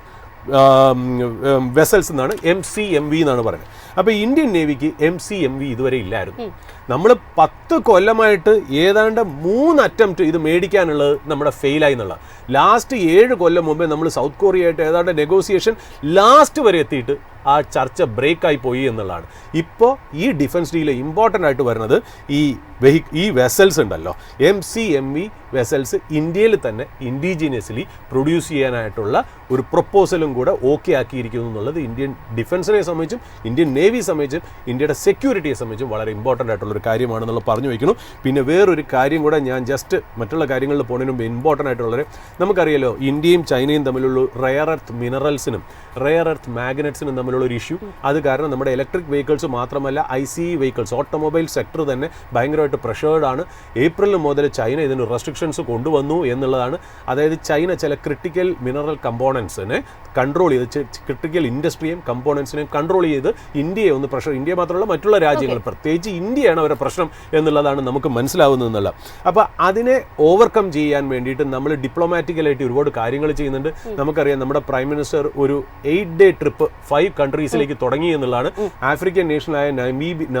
vessels എന്നാണ്, MCMV എന്നാണ് പറയുന്നത്. അപ്പോൾ ഇന്ത്യൻ നേവിക്ക് MCMV ഇതുവരെ ഇല്ലായിരുന്നു. നമ്മൾ 10 കൊല്ലമായിട്ട് ഏതാണ്ട് 3 അറ്റംപ്റ്റ് ഇത് മേടിക്കാനുള്ളത് നമ്മുടെ ഫെയിലായി എന്നുള്ള. ലാസ്റ്റ് 7 കൊല്ലം മുമ്പേ നമ്മൾ സൗത്ത് കൊറിയയായിട്ട് ഏതാണ്ട് നെഗോസിയേഷൻ ലാസ്റ്റ് വരെ എത്തിയിട്ട് ആ ചർച്ച ബ്രേക്കായി പോയി എന്നുള്ളതാണ്. ഇപ്പോൾ ഈ ഡിഫൻസ് ഡീൽ ഇമ്പോർട്ടൻ്റ് ആയിട്ട് വരുന്നത് ഈ വെസൽസ് ഉണ്ടല്ലോ, MCMV വെസൽസ് ഇന്ത്യയിൽ തന്നെ ഇൻഡിജീനിയസ്ലി പ്രൊഡ്യൂസ് ചെയ്യാനായിട്ടുള്ള ഒരു പ്രൊപ്പോസലും കൂടെ ഓക്കെ ആക്കിയിരിക്കുന്നു എന്നുള്ളത് ഇന്ത്യൻ ഡിഫൻസിനെ സംബന്ധിച്ചും ഇന്ത്യൻ നേവിയെ സംബന്ധിച്ചും ഇന്ത്യയുടെ സെക്യൂരിറ്റിയെ സംബന്ധിച്ചും വളരെ ഇമ്പോർട്ടൻ്റ് ആയിട്ടുള്ളൊരു കാര്യമാണെന്നുള്ള പറഞ്ഞു വയ്ക്കുന്നു. പിന്നെ വേറൊരു കാര്യം കൂടെ ഞാൻ ജസ്റ്റ് മറ്റുള്ള കാര്യങ്ങളിൽ പോകുന്നതിന് മുമ്പ് ഇമ്പോർട്ടൻ്റ് ആയിട്ടുള്ളത്, നമുക്കറിയാലോ ഇന്ത്യയും ചൈനയും തമ്മിലുള്ള റെയർ എർത്ത് മിനറൽസിനും റെയർ എർത്ത് മാഗ്നറ്റ്സിനും തമ്മിലുള്ള ഒരു ഇഷ്യൂ. അത് കാരണം നമ്മുടെ ഇലക്ട്രിക് വെഹിക്കിൾസ് മാത്രമല്ല ICE വെഹിക്കിൾസ്, ഓട്ടോമൊബൈൽ സെക്ടർ തന്നെ ഭയങ്കരമായിട്ട് പ്രഷേർഡ് ആണ്. ഏപ്രിൽ മുതൽ ചൈന ഇതിന് റെസ്ട്രിക്ഷൻസ് കൊണ്ടുവന്നു എന്നുള്ളതാണ്. അതായത് ചൈന ചില ക്രിട്ടിക്കൽ മിനറൽ കമ്പോണൻസിനെ കൺട്രോൾ ചെയ്ത്, ക്രിട്ടിക്കൽ ഇൻഡസ്ട്രിയും കമ്പോണൻസിനെയും കൺട്രോൾ ചെയ്ത് ഇന്ത്യയെ ഒന്ന് പ്രഷർ, ഇന്ത്യ മാത്രമല്ല മറ്റുള്ള രാജ്യങ്ങൾ, പ്രത്യേകിച്ച് ഇന്ത്യയാണ് അവരുടെ പ്രശ്നം എന്നുള്ളതാണ് നമുക്ക് മനസ്സിലാവുന്നത് എന്നുള്ള. അപ്പോൾ അതിനെ ഓവർകം ചെയ്യാൻ വേണ്ടിയിട്ട് നമ്മൾ ഡിപ്ലോമാറ്റിക്കലായിട്ട് ഒരുപാട് കാര്യങ്ങൾ ചെയ്യുന്നുണ്ട്. നമുക്കറിയാം നമ്മുടെ പ്രൈം മിനിസ്റ്റർ ഒരു 8-day ട്രിപ്പ് 5 കൺട്രീസിലേക്ക് തുടങ്ങി എന്നുള്ളതാണ്. ആഫ്രിക്കൻ നേഷനായ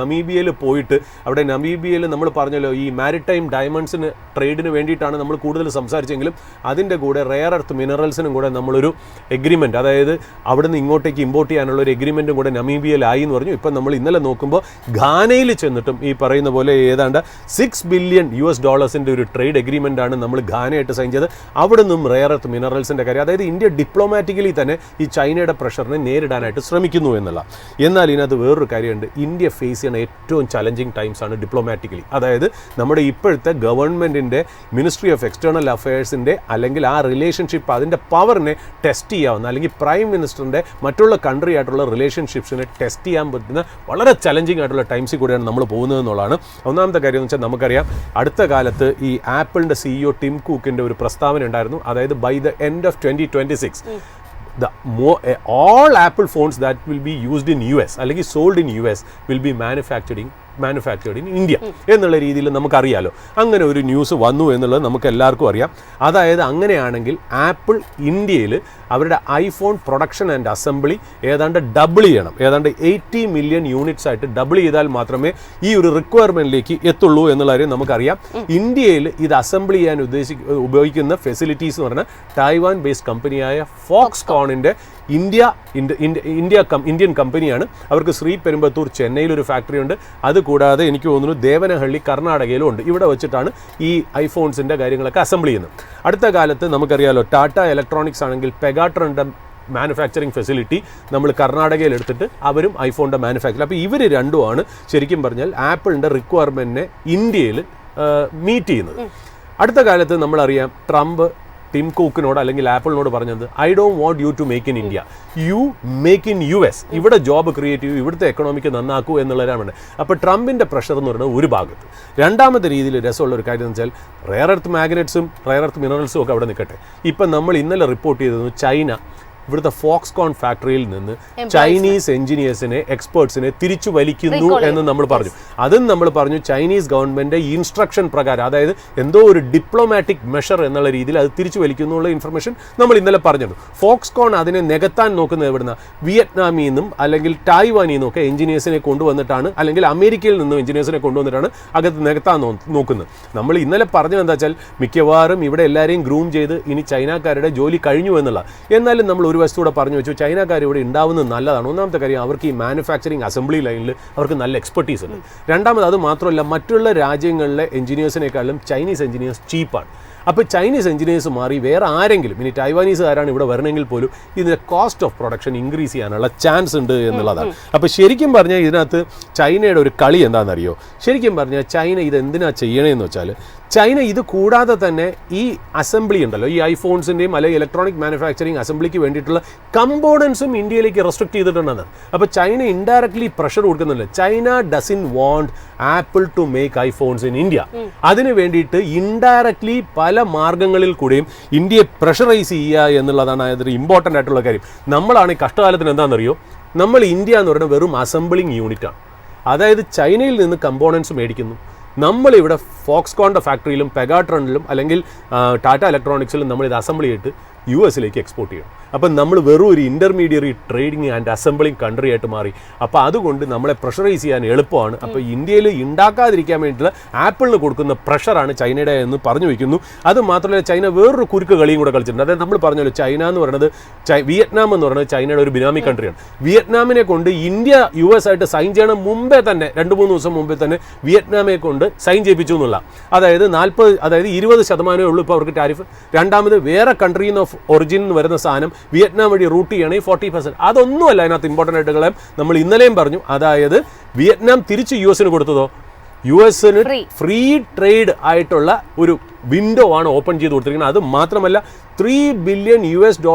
നമീബിയയിൽ പോയിട്ട്, അവിടെ നമീബിയയിൽ നമ്മൾ പറഞ്ഞല്ലോ ഈ മാരിടൈം ഡയമണ്ട്സിന് ട്രേഡിന് വേണ്ടിയിട്ടാണ് നമ്മൾ കൂടുതൽ സംസാരിച്ചെങ്കിലും അതിൻ്റെ കൂടെ റെയർ എർത്ത് മിനറൽസിനും കൂടെ നമ്മളൊരു എഗ്രിമെൻറ്റ്, അതായത് അവിടെ നിന്ന് ഇങ്ങോട്ടേക്ക് ഇമ്പോർട്ട് ചെയ്യാനുള്ള ഒരു എഗ്രിമെൻറ്റും കൂടെ നമീബിയയിലായി എന്ന് പറഞ്ഞു. ഇപ്പം നമ്മൾ ഇന്നലെ നോക്കുമ്പോൾ ഘാനയിൽ ചെന്നിട്ടും ഈ പറയുന്ന പോലെ ഏതാണ്ട് $6 ബില്യൺ ഒരു ട്രേഡ് എഗ്രിമെൻ്റ് ആണ് നമ്മൾ ഘാനയായിട്ട് സൈൻ ചെയ്ത്. അവിടെ നിന്നും റെയർ എർത്ത് മിനറൽസിൻ്റെ കാര്യം, അതായത് ഇന്ത്യ ഡിപ്ലോമാറ്റിക്കലി തന്നെ ഈ ചൈനയുടെ പ്രഷറിനെ നേരിടാനായിട്ട് ശ്രമിക്കുന്നു എന്നുള്ള. എന്നാൽ ഇതിനകത്ത് വേറൊരു കാര്യമുണ്ട്, ഇന്ത്യ ഫേസ് ചെയ്യുന്ന ഏറ്റവും ചലഞ്ചിങ് ടൈംസ് ആണ് ഡിപ്ലോമാറ്റിക്കലി. അതായത് നമ്മുടെ ഇപ്പോഴത്തെ ഗവൺമെൻറ്റിൻ്റെ മിനിസ്ട്രി ഓഫ് എക്സ്റ്റേണൽ അഫയേഴ്സിൻ്റെ അല്ലെങ്കിൽ ആ റിലേഷൻഷിപ്പ്, അതിൻ്റെ പവറിനെ ടെസ്റ്റ് ചെയ്യാവുന്ന, അല്ലെങ്കിൽ പ്രൈം മിനിസ്റ്ററിൻ്റെ മറ്റുള്ള കൺട്രി ആയിട്ടുള്ള റിലേഷൻഷിപ്സിനെ ടെസ്റ്റ് ചെയ്യാൻ പറ്റുന്ന വളരെ ചലഞ്ചിങ് ആയിട്ടുള്ള ടൈംസിൽ കൂടെയാണ് നമ്മൾ പോകുന്നത് എന്നുള്ളതാണ്. ഒന്നാമത്തെ കാര്യം എന്ന് വെച്ചാൽ നമുക്കറിയാം അടുത്ത കാലത്ത് ഈ ആപ്പിളിൻ്റെ CEO ടിം കുക്കിൻ്റെ ഒരു പ്രസ്താവന ഉണ്ടായിരുന്നു. അതായത് by the end of 2026 all Apple phones that will be used in US അല്ലെങ്കിൽ sold in US will be manufactured in India എന്നുള്ള രീതിയിൽ നമുക്കറിയാലോ. അങ്ങനെ ഒരു ന്യൂസ് വന്നു എന്നുള്ളത് നമുക്ക് എല്ലാവർക്കും അറിയാം. അതായത് അങ്ങനെയാണെങ്കിൽ ആപ്പിൾ ഇന്ത്യയിൽ അവരുടെ ഐഫോൺ പ്രൊഡക്ഷൻ ആൻഡ് അസംബ്ലി ഏതാണ്ട് ഡബിൾ ചെയ്യണം. ഏതാണ്ട് 80 മില്യൺ യൂണിറ്റ്സ് ആയിട്ട് ഡബിൾ ചെയ്താൽ മാത്രമേ ഈ ഒരു റിക്വയർമെൻറ്റിലേക്ക് എത്തുള്ളൂ എന്നുള്ള കാര്യം നമുക്കറിയാം. ഇന്ത്യയിൽ ഇത് അസംബിൾ ചെയ്യാൻ ഉപയോഗിക്കുന്ന ഫെസിലിറ്റീസ് എന്ന് പറഞ്ഞാൽ തായ്വാൻ ബേസ്ഡ് കമ്പനിയായ ഫോക്സ്കോണിൻ്റെ ഇന്ത്യൻ കമ്പനിയാണ്. അവർക്ക് ശ്രീപെരുമ്പത്തൂർ ചെന്നൈയിലൊരു ഫാക്ടറി ഉണ്ട്. അതുകൂടാതെ എനിക്ക് തോന്നുന്നു ദേവനഹള്ളി കർണാടകയിലും ഉണ്ട്. ഇവിടെ വെച്ചിട്ടാണ് ഈ ഐഫോൺസിൻ്റെ കാര്യങ്ങളൊക്കെ അസംബിൾ ചെയ്യുന്നത്. അടുത്ത കാലത്ത് നമുക്കറിയാലോ ടാറ്റ ഇലക്ട്രോണിക്സ് ആണെങ്കിൽ പെഗാട്രോണിൻ്റെ മാനുഫാക്ചറിങ് ഫെസിലിറ്റി നമ്മൾ കർണാടകയിൽ എടുത്തിട്ട് അവരും ഐഫോണിൻ്റെ മാനുഫാക്ചർ. അപ്പോൾ ഇവർ രണ്ടുമാണ് ശരിക്കും പറഞ്ഞാൽ ആപ്പിളിൻ്റെ റിക്വയർമെൻറ്റിനെ ഇന്ത്യയിൽ മീറ്റ് ചെയ്യുന്നത്. അടുത്ത കാലത്ത് നമ്മളറിയാം ട്രംപ് ടിം കുക്കിനോട് അല്ലെങ്കിൽ ആപ്പിളിനോട് പറഞ്ഞത് I don't want you to make in India, you make in US. ഇവിടെ ജോബ് ക്രിയേറ്റ് ചെയ്യൂ, ഇവിടുത്തെ എക്കണോമിക്ക് നന്നാക്കൂ എന്നുള്ളതാണ്. അപ്പോൾ ട്രംപിൻ്റെ പ്രഷർ എന്ന് പറയുന്നത് ഒരു ഭാഗത്ത്. രണ്ടാമത്തെ രീതിയിൽ രസമുള്ള ഒരു കാര്യം എന്ന് വെച്ചാൽ റെയർ എർത്ത് മാഗ്നറ്റ്സും റെയർ എർത്ത് മിനറൽസും ഒക്കെ അവിടെ നിൽക്കട്ടെ. ഇപ്പം നമ്മൾ ഇന്നലെ റിപ്പോർട്ട് ചെയ്തത് ചൈന ഇവിടുത്തെ ഫോക്സ്കോൺ ഫാക്ടറിയിൽ നിന്ന് ചൈനീസ് എഞ്ചിനീയേഴ്സിനെ എക്സ്പേർട്സിനെ തിരിച്ചു വലിക്കുന്നു എന്ന് നമ്മൾ പറഞ്ഞു. അതും നമ്മൾ പറഞ്ഞു ചൈനീസ് ഗവൺമെന്റ് ഇൻസ്ട്രക്ഷൻ പ്രകാരം, അതായത് എന്തോ ഒരു ഡിപ്ലോമാറ്റിക് മെഷർ എന്നുള്ള രീതിയിൽ അത് തിരിച്ചു വലിക്കുന്നുള്ള ഇൻഫർമേഷൻ നമ്മൾ ഇന്നലെ പറഞ്ഞിരുന്നു. ഫോക്സ്കോൺ അതിനെ നികത്താൻ നോക്കുന്നത് എവിടുന്ന, വിയറ്റ്നാമിൽ നിന്നും അല്ലെങ്കിൽ ടായ്വാനിൽ നിന്നും ഒക്കെ എഞ്ചിനീയേഴ്സിനെ കൊണ്ടുവന്നിട്ടാണ്, അല്ലെങ്കിൽ അമേരിക്കയിൽ നിന്നും എഞ്ചിനീയേഴ്സിനെ കൊണ്ടുവന്നിട്ടാണ് അകത്ത് നികത്താൻ നോക്കുന്നത്. നമ്മൾ ഇന്നലെ പറഞ്ഞത് എന്താ വെച്ചാൽ മിക്കവാറും ഇവിടെ എല്ലാവരെയും ഗ്രൂം ചെയ്ത് ഇനി ചൈനക്കാരുടെ ജോലി കഴിഞ്ഞു എന്നുള്ള. എന്നാലും നമ്മൾ ഒരു വസ്തുകൂടെ പറഞ്ഞു വെച്ചു, ചൈനക്കാർ ഇവിടെ ഉണ്ടാവുന്നത് നല്ലതാണ്. ഒന്നാമത്തെ കാര്യം, അവർക്ക് ഈ മാനുഫാക്ചറിങ് അസംബ്ലി ലൈനിൽ അവർക്ക് നല്ല എക്സ്പെർട്ടീസ് ഉണ്ട്. രണ്ടാമത് അത് മാത്രമല്ല, മറ്റുള്ള രാജ്യങ്ങളിലെ എഞ്ചിനീയേഴ്സിനേക്കാളും ചൈനീസ് എഞ്ചിനീയേഴ്സ് ചീപ്പാണ്. അപ്പോൾ ചൈനീസ് എഞ്ചിനീയേഴ്സ് മാറി വേറെ ആരെങ്കിലും, ഇനി ടൈവാനീസുകാരാണ് ഇവിടെ വരണമെങ്കിൽ പോലും ഇതിൻ്റെ കോസ്റ്റ് ഓഫ് പ്രൊഡക്ഷൻ ഇൻക്രീസ് ചെയ്യാനുള്ള ചാൻസ് ഉണ്ട് എന്നുള്ളതാണ്. അപ്പോൾ ശരിക്കും പറഞ്ഞാൽ ഇതിനകത്ത് ചൈനയുടെ ഒരു കളി എന്താണെന്നറിയോ? ശരിക്കും പറഞ്ഞാൽ ചൈന ഇത് എന്തിനാ ചെയ്യണമെന്ന് വെച്ചാൽ, ചൈന ഇത് കൂടാതെ തന്നെ ഈ അസംബ്ലി ഉണ്ടല്ലോ, ഈ ഐഫോൺസിൻ്റെയും അല്ലെങ്കിൽ ഇലക്ട്രോണിക് മാനുഫാക്ചറിങ് അസംബ്ലിക്ക് വേണ്ടിയിട്ടുള്ള കമ്പോണൻസും ഇന്ത്യയിലേക്ക് റെസ്ട്രിക്ട് ചെയ്തിട്ടുണ്ടെന്ന്. അപ്പോൾ ചൈന ഇൻഡയറക്ട്ലി പ്രഷർ കൊടുക്കുന്നില്ല. China doesn't want Apple to make iPhones in India. അതിന് വേണ്ടിയിട്ട് ഇൻഡയറക്ട്ലി പല മാർഗങ്ങളിൽ കൂടെയും ഇന്ത്യയെ പ്രഷറൈസ് ചെയ്യുക എന്നുള്ളതാണ് അതൊരു ഇമ്പോർട്ടൻ്റ് ആയിട്ടുള്ള കാര്യം. നമ്മളാണ് ഈ കഷ്ടകാലത്തിന് എന്താണെന്നറിയോ, നമ്മൾ ഇന്ത്യ എന്ന് പറയുന്നത് വെറും അസംബ്ലിങ് യൂണിറ്റാണ്. അതായത് ചൈനയിൽ നിന്ന് കമ്പോണൻസ് മേടിക്കുന്നു, നമ്മളിവിടെ ഫോക്സ്കോണിൻ്റെ ഫാക്ടറിയിലും പെഗാട്രോണിലും അല്ലെങ്കിൽ ടാറ്റ ഇലക്ട്രോണിക്സിലും നമ്മളിത് അസംബിൾ ചെയ്തിട്ട് US-ലേക്ക് എക്സ്പോർട്ട് ചെയ്യണം. അപ്പം നമ്മൾ വെറും ഒരു intermediary trading and assembling country ആയിട്ട് മാറി. അപ്പോൾ അതുകൊണ്ട് നമ്മളെ പ്രഷറൈസ് ചെയ്യാൻ എളുപ്പമാണ്. അപ്പോൾ ഇന്ത്യയിൽ ഉണ്ടാക്കാതിരിക്കാൻ വേണ്ടിയിട്ടുള്ള ആപ്പിളിന് കൊടുക്കുന്ന പ്രഷറാണ് ചൈനയുടെ എന്ന് പറഞ്ഞു വയ്ക്കുന്നു. അത് മാത്രമല്ല, ചൈന വേറൊരു കുരുക്ക് കളിയും കൂടെ കളിച്ചിട്ടുണ്ട്. അതായത് നമ്മൾ പറഞ്ഞല്ലോ, ചൈന എന്ന് പറയുന്നത് വിയറ്റ്നാം എന്ന് പറയുന്നത് ചൈനയുടെ ഒരു ബിനാമി കൺട്രിയാണ്. വിയറ്റ്നാമിനെ കൊണ്ട് ഇന്ത്യ US ആയിട്ട് സൈൻ ചെയ്യണം മുമ്പേ തന്നെ, 2-3 ദിവസം മുമ്പേ തന്നെ വിയറ്റ്നാമെ കൊണ്ട് സൈൻ ചെയ്യിപ്പിച്ചു എന്നുള്ള. അതായത് 20% ഉള്ളൂ ഇപ്പോൾ അവർക്ക് ടാരിഫ്. രണ്ടാമത് വേറെ കൺട്രിയിൽ നിന്ന് ഒറിജിൻ വരുന്ന സാധനം വിയറ്റ്നാം വഴി റൂട്ട് ചെയ്യണമെങ്കിൽ 40%. അതൊന്നുമല്ല അതിനകത്ത് ഇമ്പോർട്ടൻ്റ് ആയിട്ടുള്ള. നമ്മൾ ഇന്നലെയും പറഞ്ഞു, അതായത് വിയറ്റ്നാം തിരിച്ച് US-ന് കൊടുത്തതോ, US-ന് ഫ്രീ ട്രേഡ് ആയിട്ടുള്ള ഒരു വിൻഡോ ആണ് ഓപ്പൺ ചെയ്ത് കൊടുത്തിരിക്കുന്നത്. അത് മാത്രമല്ല $3 ബില്യൺ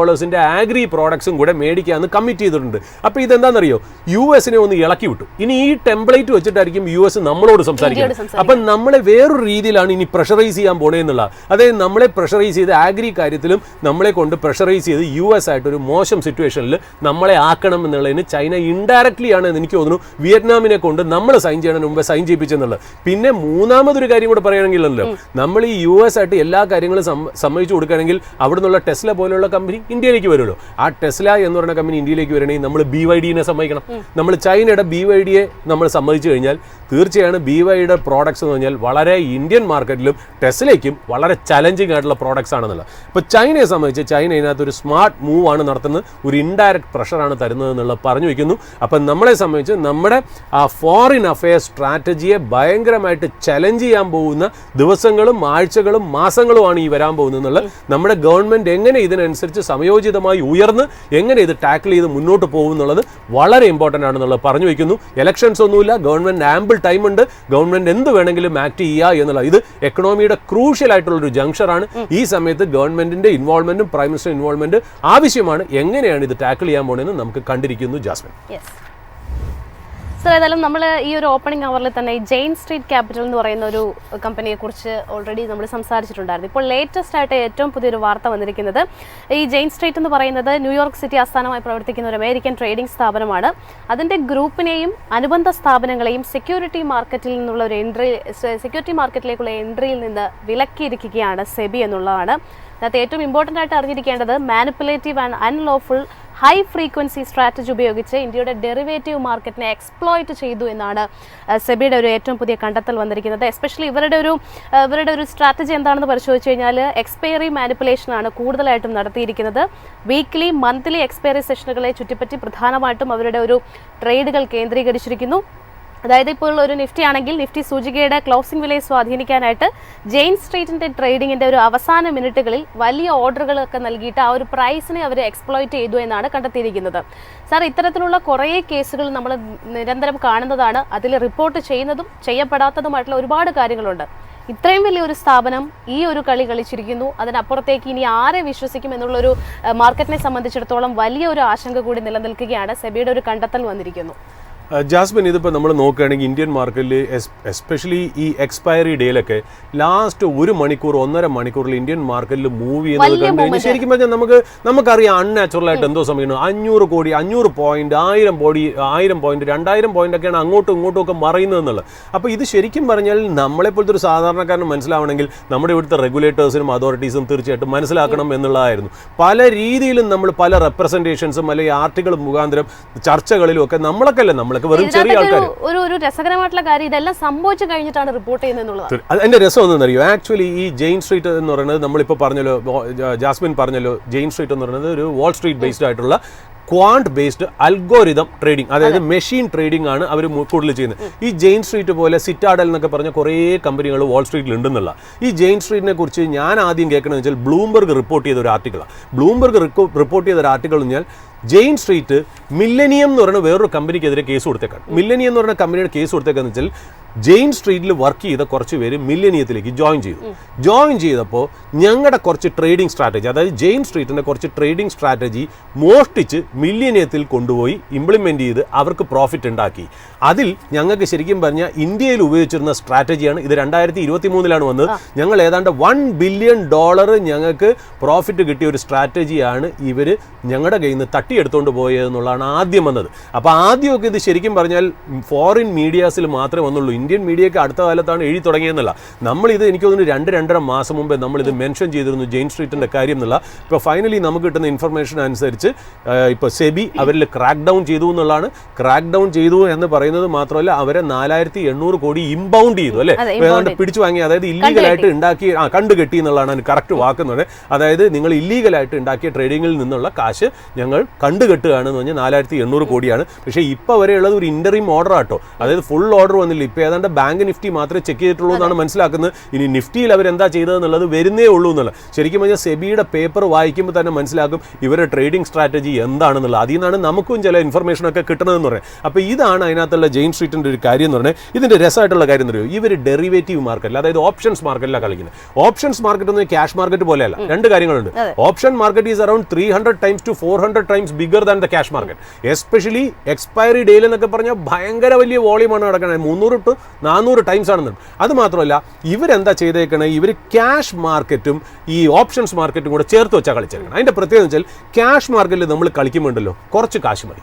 ആഗ്രി പ്രോഡക്ട്സും കൂടെ മേടിക്കാമെന്ന് കമ്മിറ്റ് ചെയ്തിട്ടുണ്ട്. അപ്പോൾ ഇതെന്താണെന്നറിയോ, US-നെ ഒന്ന് ഇളക്കി വിട്ടു. ഇനി ഈ ടെംപ്ലേറ്റ് വെച്ചിട്ടായിരിക്കും US നമ്മളോട് സംസാരിക്കുന്നത്. അപ്പം നമ്മളെ വേറൊരു രീതിയിലാണ് ഇനി പ്രഷറൈസ് ചെയ്യാൻ പോണേ എന്നുള്ള. അതായത് നമ്മളെ പ്രഷറൈസ് ചെയ്ത് ആഗ്രി കാര്യത്തിലും നമ്മളെ കൊണ്ട് പ്രഷറൈസ് ചെയ്ത് US ആയിട്ടൊരു മോശം സിറ്റുവേഷനിൽ നമ്മളെ ആക്കണം എന്നുള്ളതിന് ചൈന ഇൻഡയറക്ട്ലി ആണ് എന്ന് എനിക്ക് തോന്നുന്നു വിയറ്റ്നാമിനെ കൊണ്ട് നമ്മൾ സൈൻ ചെയ്യണതിന് മുമ്പേ സൈൻ ചെയ്യിപ്പിച്ചെന്നുള്ളത്. പിന്നെ മൂന്നാമതൊരു കാര്യം കൂടെ പറയുകയാണെങ്കിലല്ലോ, നമ്മൾ ഈ US ആയിട്ട് എല്ലാ കാര്യങ്ങളും സമ്മതിച്ചു കൊടുക്കുകയാണെങ്കിൽ അവിടെ നിന്നുള്ള ടെസ്ല പോലെയുള്ള കമ്പനി ഇന്ത്യയിലേക്ക് വരുമല്ലോ. ആ ടെസ്ല എന്ന് പറയുന്ന കമ്പനി ഇന്ത്യയിലേക്ക് വരണമെങ്കിൽ നമ്മൾ BYD-നെ സമ്മതിക്കണം. നമ്മൾ ചൈനയുടെ BYD-യെ നമ്മൾ സമ്മതിച്ചു കഴിഞ്ഞാൽ തീർച്ചയായും BYD-യുടെ പ്രോഡക്ട്സ് എന്ന് പറഞ്ഞാൽ വളരെ ഇന്ത്യൻ മാർക്കറ്റിലും ടെസ്ലയ്ക്കും വളരെ ചലഞ്ചിങ് ആയിട്ടുള്ള പ്രോഡക്ട്സ് ആണെന്നുള്ള. അപ്പോൾ ചൈനയെ സംബന്ധിച്ച് ചൈന ഇതിനകത്തൊരു സ്മാർട്ട് മൂവ് ആണ് നടത്തുന്നത്, ഒരു ഇൻഡയറക്റ്റ് പ്രഷറാണ് തരുന്നത് എന്നുള്ളത് പറഞ്ഞു വയ്ക്കുന്നു. അപ്പം നമ്മളെ സംബന്ധിച്ച് നമ്മുടെ ആ ഫോറിൻ അഫെയർസ് സ്ട്രാറ്റജിയെ ഭയങ്കരമായിട്ട് ചലഞ്ച് ചെയ്യാൻ പോകുന്ന ദിവസങ്ങളും ആഴ്ചകളും മാസങ്ങളുമാണ് ഈ വരാൻ പോകുന്നത് എന്നുള്ളത്. നമ്മുടെ ഗവൺമെൻറ് എങ്ങനെ ഇതിനനുസരിച്ച് സമയോചിതമായി ഉയർന്ന് എങ്ങനെ ഇത് ടാക്കിൾ ചെയ്ത് മുന്നോട്ട് പോകും എന്നുള്ളത് വളരെ ഇമ്പോർട്ടൻ്റ് ആണെന്നുള്ളത് പറഞ്ഞു വയ്ക്കുന്നു. ഇലക്ഷൻസ് ഒന്നുമില്ല, ഗവൺമെൻറ് ആമ്പിൾ ടൈം ഉണ്ട്, ഗവൺമെൻറ് എന്ത് വേണമെങ്കിലും ആക്ട് ചെയ്യുക എന്നുള്ളത്. ഇത് എക്കണോമിയുടെ ക്രൂഷ്യൽ ആയിട്ടുള്ളൊരു ജംഗ്ഷനാണ്. ഈ സമയത്ത് ഗവൺമെൻറ്റിൻ്റെ ഇൻവോൾവ്മെൻറ്റും പ്രൈം മിനിസ്റ്റർ ഇൻവോൾവ്മെൻറ്റ് ആവശ്യമാണ്. എങ്ങനെയാണ് ഇത് ടാക്കിൾ ചെയ്യാൻ പോകുന്നതെന്ന് നമുക്ക് കണ്ടിരിക്കുന്നു. ജാസ്മിൻ. സർ, ഏതായാലും നമ്മൾ ഈ ഒരു ഓപ്പണിംഗ് അവറിൽ തന്നെ ജെയിൻ സ്ട്രീറ്റ് ക്യാപിറ്റൽ എന്ന് പറയുന്ന ഒരു കമ്പനിയെ കുറിച്ച് ഓൾറെഡി നമ്മൾ സംസാരിച്ചിട്ടുണ്ടായിരുന്നു. ഇപ്പോൾ ലേറ്റസ്റ്റ് ആയിട്ട് ഏറ്റവും പുതിയൊരു വാർത്ത വന്നിരിക്കുന്നത്, ഈ ജെയിൻ സ്ട്രീറ്റ് എന്ന് പറയുന്നത് ന്യൂയോർക്ക് സിറ്റി ആസ്ഥാനമായി പ്രവർത്തിക്കുന്ന ഒരു അമേരിക്കൻ ട്രേഡിംഗ് സ്ഥാപനമാണ്. അതിൻ്റെ ഗ്രൂപ്പിനെയും അനുബന്ധ സ്ഥാപനങ്ങളെയും സെക്യൂരിറ്റി മാർക്കറ്റിലേക്കുള്ള എൻട്രിയിൽ നിന്ന് വിലക്കിയിരിക്കുകയാണ് സെബി എന്നുള്ളതാണ്. അതിനകത്ത് ഏറ്റവും ഇമ്പോർട്ടൻ്റ് ആയിട്ട് അറിഞ്ഞിരിക്കേണ്ടത്, manipulative and unlawful high frequency strategy ഉപയോഗിച്ച് ഇന്ത്യയുടെ ഡെറിവേറ്റീവ് മാർക്കറ്റിനെ എക്സ്പ്ലോയിറ്റ് ചെയ്തു എന്നാണ് സെബിയുടെ ഒരു ഏറ്റവും പുതിയ കണ്ടെത്തൽ വന്നിരിക്കുന്നത്. എസ്പെഷ്യലി ഇവരുടെ ഒരു സ്ട്രാറ്റജി എന്താണെന്ന് പരിശോധിച്ച് കഴിഞ്ഞാൽ, എക്സ്പയറി മാനിപ്പുലേഷനാണ് കൂടുതലായിട്ടും നടത്തിയിരിക്കുന്നത്. വീക്ക്ലി മന്ത്ലി എക്സ്പയറി സെഷനുകളെ ചുറ്റിപ്പറ്റി പ്രധാനമായിട്ടും അവരുടെ ഒരു ട്രേഡുകൾ കേന്ദ്രീകരിച്ചിരിക്കുന്നു. അതായത് ഇപ്പോൾ ഒരു നിഫ്റ്റി ആണെങ്കിൽ നിഫ്റ്റി സൂചികയുടെ ക്ലോസിംഗ് വിലയെ സ്വാധീനിക്കാനായിട്ട് ജെയിൻ സ്ട്രീറ്റിൻ്റെ ട്രേഡിങ്ങിൻ്റെ ഒരു അവസാന മിനിറ്റുകളിൽ വലിയ ഓർഡറുകളൊക്കെ നൽകിയിട്ട് ആ ഒരു പ്രൈസിനെ അവർ എക്സ്പ്ലോയിറ്റ് ചെയ്തു എന്നാണ് കണ്ടെത്തിയിരിക്കുന്നത്. സാർ, ഇത്തരത്തിലുള്ള കുറേ കേസുകൾ നമ്മൾ നിരന്തരം കാണുന്നതാണ്. അതിൽ റിപ്പോർട്ട് ചെയ്യുന്നതും ചെയ്യപ്പെടാത്തതുമായിട്ടുള്ള ഒരുപാട് കാര്യങ്ങളുണ്ട്. ഇത്രയും വലിയൊരു സ്ഥാപനം ഈ ഒരു കളി കളിച്ചിരിക്കുന്നു. അതിനപ്പുറത്തേക്ക് ഇനി ആരെ വിശ്വസിക്കും എന്നുള്ളൊരു മാർക്കറ്റിനെ സംബന്ധിച്ചിടത്തോളം വലിയ ഒരു ആശങ്ക കൂടി നിലനിൽക്കുകയാണ്. സെബിയുടെ ഒരു കണ്ടെത്തൽ വന്നിരിക്കുന്നു. ജാസ്മിൻ, ഇതിപ്പോൾ നമ്മൾ നോക്കുകയാണെങ്കിൽ ഇന്ത്യൻ മാർക്കറ്റിൽ എസ്പെഷ്യലി ഈ എക്സ്പയറി ഡേയിലൊക്കെ ലാസ്റ്റ് 1 മണിക്കൂർ 1.5 മണിക്കൂറിൽ ഇന്ത്യൻ മാർക്കറ്റിൽ മൂവ് ചെയ്യുന്നത് കണ്ടു കഴിഞ്ഞാൽ ശരിക്കും പറഞ്ഞാൽ നമുക്കറിയാം അൺനാച്ചുറൽ ആയിട്ട് എന്തോ സമയമാണ് 500 കോടി 500 പോയിന്റ് 1000 പോയിന്റ് 2000 പോയിന്റ് ഒക്കെയാണ് അങ്ങോട്ടും ഇങ്ങോട്ടും ഒക്കെ മറയുന്നത് എന്നുള്ളത്. അപ്പോൾ ഇത് ശരിക്കും പറഞ്ഞാൽ നമ്മളെപ്പോലത്തെ ഒരു സാധാരണക്കാരന് മനസ്സിലാവണമെങ്കിൽ നമ്മുടെ ഇവിടുത്തെ റെഗുലേറ്റേഴ്സിനും അതോറിറ്റീസും തീർച്ചയായിട്ടും മനസ്സിലാക്കണം എന്നുള്ളതായിരുന്നു. പല രീതിയിലും നമ്മൾ പല റെപ്രസെൻറ്റേഷൻസും അല്ലെങ്കിൽ ആർട്ടിക്കിൾ മുഖാന്തരം ചർച്ചകളിലും ഒക്കെ നമ്മളൊക്കെ വെറും ചെറിയ ആൾക്കാർ ഒരു രസകരമായിട്ടുള്ള കാര്യം ഇതെല്ലാം സംഭവിച്ചു കഴിഞ്ഞിട്ടാണ് റിപ്പോർട്ട് ചെയ്യുന്നത്. അതിന്റെ രസം ഒന്നെന്നറിയോ, ആക്ച്വലി ഈ ജെയിൻ സ്ട്രീറ്റ് എന്ന് പറയുന്നത് നമ്മളിപ്പോൾ പറഞ്ഞല്ലോ, ജാസ്മിൻ പറഞ്ഞല്ലോ, ജെയിൻ സ്ട്രീറ്റ് എന്ന് പറയുന്നത് ഒരു വാൾ സ്ട്രീറ്റ് ബേസ്ഡ് ആയിട്ടുള്ള ക്വാണ്ട് ബേസ്ഡ് അൽഗോരിതം ട്രേഡിംഗ്, അതായത് മെഷീൻ ട്രേഡിംഗ് ആണ് അവർ കൂടുതൽ ചെയ്യുന്നത്. ഈ ജെയിൻ സ്ട്രീറ്റ് പോലെ സിറ്റാഡൽ എന്നൊക്കെ പറഞ്ഞ കുറേ കമ്പനികൾ വാൾ സ്ട്രീറ്റിൽ ഉണ്ടെന്നുള്ള ഈ ജെയിൻ സ്ട്രീറ്റിനെ കുറിച്ച് ഞാൻ ആദ്യം കേൾക്കണമെന്ന് വെച്ചാൽ ബ്ലൂംബർഗ് റിപ്പോർട്ട് ചെയ്ത ഒരു ആർട്ടിക്കിളാണ്. ബ്ലൂംബർഗ് റിപ്പോർട്ട് ചെയ്ത ഒരു ആർട്ടിക്കിൾ എന്ന് പറഞ്ഞാൽ ജെയിൻ സ്ട്രീറ്റ് മില്ലനിയം എന്ന് പറയുന്ന വേറൊരു കമ്പനിക്കെതിരെ കേസ് കൊടുത്തേക്കാണ്. മില്ലനിയം എന്ന് പറയുന്ന കമ്പനിയുടെ കേസ് കൊടുത്തേക്കാന്ന് വെച്ചാൽ ജെയിൻ സ്ട്രീറ്റിൽ വർക്ക് ചെയ്ത കുറച്ച് പേര് മില്ലനിയത്തിലേക്ക് ജോയിൻ ചെയ്തപ്പോൾ ഞങ്ങളുടെ കുറച്ച് ട്രേഡിംഗ് സ്ട്രാറ്റജി, അതായത് ജെയിൻ സ്ട്രീറ്റിൻ്റെ കുറച്ച് ട്രേഡിംഗ് സ്ട്രാറ്റജി മോഷ്ടിച്ച് മില്യനിയത്തിൽ കൊണ്ടുപോയി ഇംപ്ലിമെൻ്റ് ചെയ്ത് അവർക്ക് പ്രോഫിറ്റ് ഉണ്ടാക്കി. അതിൽ ഞങ്ങൾക്ക് ശരിക്കും പറഞ്ഞാൽ ഇന്ത്യയിൽ ഉപയോഗിച്ചിരുന്ന സ്ട്രാറ്റജിയാണ് ഇത്. 2023 വന്നത്. ഞങ്ങൾ ഏതാണ്ട് $1 ബില്യൺ ഞങ്ങൾക്ക് പ്രോഫിറ്റ് കിട്ടിയ ഒരു സ്ട്രാറ്റജിയാണ് ഇവർ ഞങ്ങളുടെ കയ്യിൽ നിന്ന് തട്ടിയെടുത്തുകൊണ്ട് പോയതെന്നുള്ളതാണ് ആദ്യം വന്നത്. അപ്പോൾ ആദ്യമൊക്കെ ഇത് ശരിക്കും പറഞ്ഞാൽ ഫോറിൻ മീഡിയാസിൽ മാത്രമേ വന്നുള്ളൂ. ഇന്ത്യൻ മീഡിയയ്ക്ക് അടുത്ത കാലത്താണ് എഴുതി തുടങ്ങിയെന്നുള്ള. നമ്മളിത് എനിക്ക് തോന്നുന്നു 2-2.5 മാസം മുമ്പേ നമ്മളിത് മെൻഷൻ ചെയ്തിരുന്നു ജെയിൻ സ്ട്രീറ്റിൻ്റെ കാര്യം എന്നുള്ള. ഇപ്പോൾ ഫൈനലി നമുക്ക് കിട്ടുന്ന ഇൻഫർമേഷൻ അനുസരിച്ച് ഇപ്പോൾ സെബി അവരിൽ ക്രാക്ക് ഡൗൺ ചെയ്തു എന്നുള്ളതാണ്. ക്രാക്ക് ഡൗൺ ചെയ്തു എന്ന് പറയുന്നത് മാത്രമല്ല, അവരെ 4,800 കോടി ഇമ്പൗണ്ട് ചെയ്തു, അല്ലേ, ഏതാണ്ട് പിടിച്ചു വാങ്ങി. അതായത് ഇല്ലീഗലായിട്ട് ഉണ്ടാക്കി കണ്ടുകെട്ടി എന്നുള്ളതാണ് അതിന് കറക്റ്റ് വാക്കുന്നത്. അതായത് നിങ്ങൾ ഇല്ലീഗലായിട്ട് ഉണ്ടാക്കിയ ട്രേഡിങ്ങിൽ നിന്നുള്ള കാശ് ഞങ്ങൾ കണ്ടുകെട്ടുകയാണെന്ന് പറഞ്ഞാൽ 4,800 കോടിയാണ്. പക്ഷേ ഇപ്പോൾ വരെയുള്ളത് ഒരു ഇൻ്ററിം ഓർഡർ ആട്ടോ, അതായത് ഫുൾ ഓർഡർ വന്നില്ല. ഇപ്പോൾ ഏതാണ്ട് ബാങ്ക് നിഫ്റ്റി മാത്രമേ ചെക്ക് ചെയ്തിട്ടുള്ളൂ എന്നാണ് മനസ്സിലാക്കുന്നത്. ഇനി നിഫ്റ്റിയിൽ അവരെന്താ ചെയ്തതെന്നുള്ളത് വരുന്നേ ഉള്ളൂ എന്നുള്ളത്. ശരിക്കും പറഞ്ഞാൽ സെബിയുടെ പേപ്പർ വായിക്കുമ്പോൾ തന്നെ മനസ്സിലാക്കും ഇവരുടെ ട്രേഡിംഗ് സ്ട്രാറ്റജി എന്താണെന്നുള്ളത്. അതിൽ നിന്നാണ് നമുക്കും ചില ഇൻഫർമേഷനൊക്കെ കിട്ടണമെന്ന് പറയാം. അപ്പോൾ ഇതാണ് അതിനകത്തുള്ള ജെയിൻ സ്ട്രീറ്റിൻ്റെ ഒരു കാര്യം എന്ന് പറഞ്ഞാൽ. ഇതിൻ്റെ രസമായിട്ടുള്ള കാര്യം എന്ന് പറയുമോ, ഇവർ ഡെറിവേറ്റീവ് മാർക്കറ്റിൽ, അതായത് ഓപ്ഷൻസ് മാർക്കറ്റിലാണ് കളിക്കുന്നത്. ഓപ്ഷൻസ് മാർക്കറ്റ് ഒന്നും ക്യാഷ് മാർക്കറ്റ് പോലെയല്ല. രണ്ട് കാര്യങ്ങളുണ്ട്. Option market is around 300 times to 400 times bigger than the cash market. Especially expiry ഡേയിൽ എന്നൊക്കെ പറഞ്ഞാൽ ഭയങ്കര വലിയ വോളിയമാണ് നടക്കുന്നത്. 300 to 400 times ആണെന്ന്. അത് മാത്രമല്ല ഇവരെന്താ ചെയ്തേക്കണേ, ഇവർ ക്യാഷ് മാർക്കറ്റും ഈ ഓപ്ഷൻസ് മാർക്കറ്റും കൂടെ ചേർത്ത് വെച്ചാൽ കളിച്ചേക്കണം. അതിൻ്റെ പ്രത്യേകത വെച്ചാൽ ക്യാഷ് മാർക്കറ്റിൽ നമ്മൾ കളിക്കുമ്പോണ്ടല്ലോ കുറച്ച് കാശ് മതി.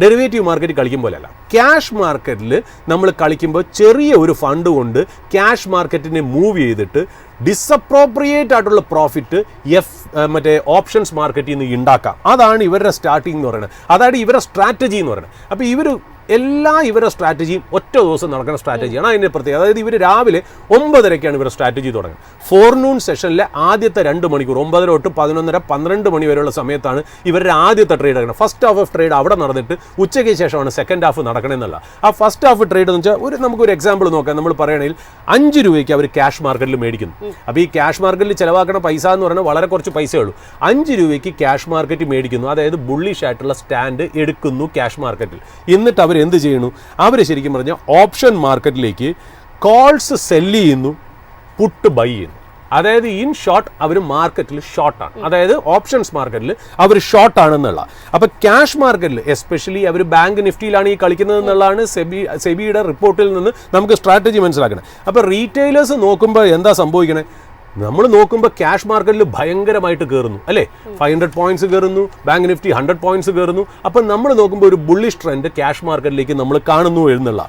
ഡെറിവേറ്റീവ് മാർക്കറ്റ് കളിക്കും പോലെയല്ല. ക്യാഷ് മാർക്കറ്റിൽ നമ്മൾ കളിക്കുമ്പോൾ ചെറിയ ഒരു ഫണ്ട് കൊണ്ട് ക്യാഷ് മാർക്കറ്റിനെ മൂവ് ചെയ്തിട്ട് ഡിസപ്രോപ്രിയേറ്റ് ആയിട്ടുള്ള പ്രോഫിറ്റ് മറ്റേ ഓപ്ഷൻസ് മാർക്കറ്റിൽ നിന്ന് ഉണ്ടാക്കാം. അതാണ് ഇവരുടെ സ്റ്റാർട്ടിംഗ് എന്ന് പറയുന്നത്. അതാണ് ഇവരുടെ സ്ട്രാറ്റജി എന്ന് പറയുന്നത്. അപ്പോൾ ഇവരുടെ സ്ട്രാറ്റജിയും ഒറ്റ ദിവസം നടക്കുന്ന സ്ട്രാറ്റജിയാണ്. അതിൻ്റെ പ്രത്യേകത അതായത് ഇവർ രാവിലെ 9:30 ഇവരുടെ സ്ട്രാറ്റജി തുടങ്ങുന്നത്. ഫോർനൂൺ സെഷനിലെ ആദ്യത്തെ 2 മണിക്കൂർ 9 തൊട്ട് 11:30 12 മണി വരെയുള്ള സമയത്താണ് ഇവരുടെ ആദ്യത്തെ ട്രേഡ് നടക്കുന്നത്. ഫസ്റ്റ് ഹാഫ് ഓഫ് ട്രേഡ് അവിടെ നടന്നിട്ട് ഉച്ചയ്ക്ക് ശേഷമാണ് സെക്കൻഡ് ഹാഫ് നടക്കണമെന്നല്ല. ആ ഫസ്റ്റ് ഹാഫ് ട്രേഡ് എന്ന് വെച്ചാൽ നമുക്കൊരു എക്സാമ്പിൾ നോക്കാം. നമ്മൾ പറയുകയാണെങ്കിൽ 5 രൂപയ്ക്ക് അവർ ക്യാഷ് മാർക്കറ്റിൽ മേടിക്കുന്നു. അപ്പോൾ ഈ ക്യാഷ് മാർക്കറ്റിൽ ചിലവാക്കുന്ന പൈസ എന്ന് പറയുന്നത് വളരെ കുറച്ച് പൈസയേ ഉള്ളൂ. 5 രൂപയ്ക്ക് ക്യാഷ് മാർക്കറ്റ് മേടിക്കുന്നു. അതായത് ബുള്ളിഷ് ആയിട്ടുള്ള സ്റ്റാൻഡ് എടുക്കുന്നു ക്യാഷ് മാർക്കറ്റിൽ. എന്നിട്ട് അവർ എന്ത് ചെയ്യുന്നു, അവർ ശരിക്കും പറഞ്ഞാൽ ഓപ്ഷൻ മാർക്കറ്റിലേക്ക് കോൾസ് സെല്ല് ചെയ്യുന്നു, പുട്ട് ബൈ ചെയ്യുന്നു. അതായത് ഇൻ ഷോർട്ട് അവർ മാർക്കറ്റിൽ ഷോർട്ടാണ്, അതായത് ഓപ്ഷൻസ് മാർക്കറ്റിൽ അവർ ഷോർട്ടാണെന്നുള്ള. അപ്പോൾ ക്യാഷ് മാർക്കറ്റിൽ എസ്പെഷ്യലി അവർ ബാങ്ക് നിഫ്റ്റിയിലാണ് ഈ കളിക്കുന്നത് എന്നുള്ളതാണ് സെബിയുടെ റിപ്പോർട്ടിൽ നിന്ന് നമുക്ക് സ്ട്രാറ്റജി മനസ്സിലാക്കണം. അപ്പോൾ റീറ്റെയിലേഴ്സ് നോക്കുമ്പോൾ എന്താ സംഭവിക്കണേ, നമ്മൾ നോക്കുമ്പോൾ ക്യാഷ് മാർക്കറ്റിൽ ഭയങ്കരമായിട്ട് കയറുന്നു, അല്ലേ, 500 points കയറുന്നു, ബാങ്ക് നിഫ്റ്റി 100 points കയറുന്നു. അപ്പം നമ്മൾ നോക്കുമ്പോൾ ഒരു ബുള്ളിഷ് ട്രെൻഡ് ക്യാഷ് മാർക്കറ്റിലേക്ക് നമ്മൾ കാണുന്നു എന്നുള്ള.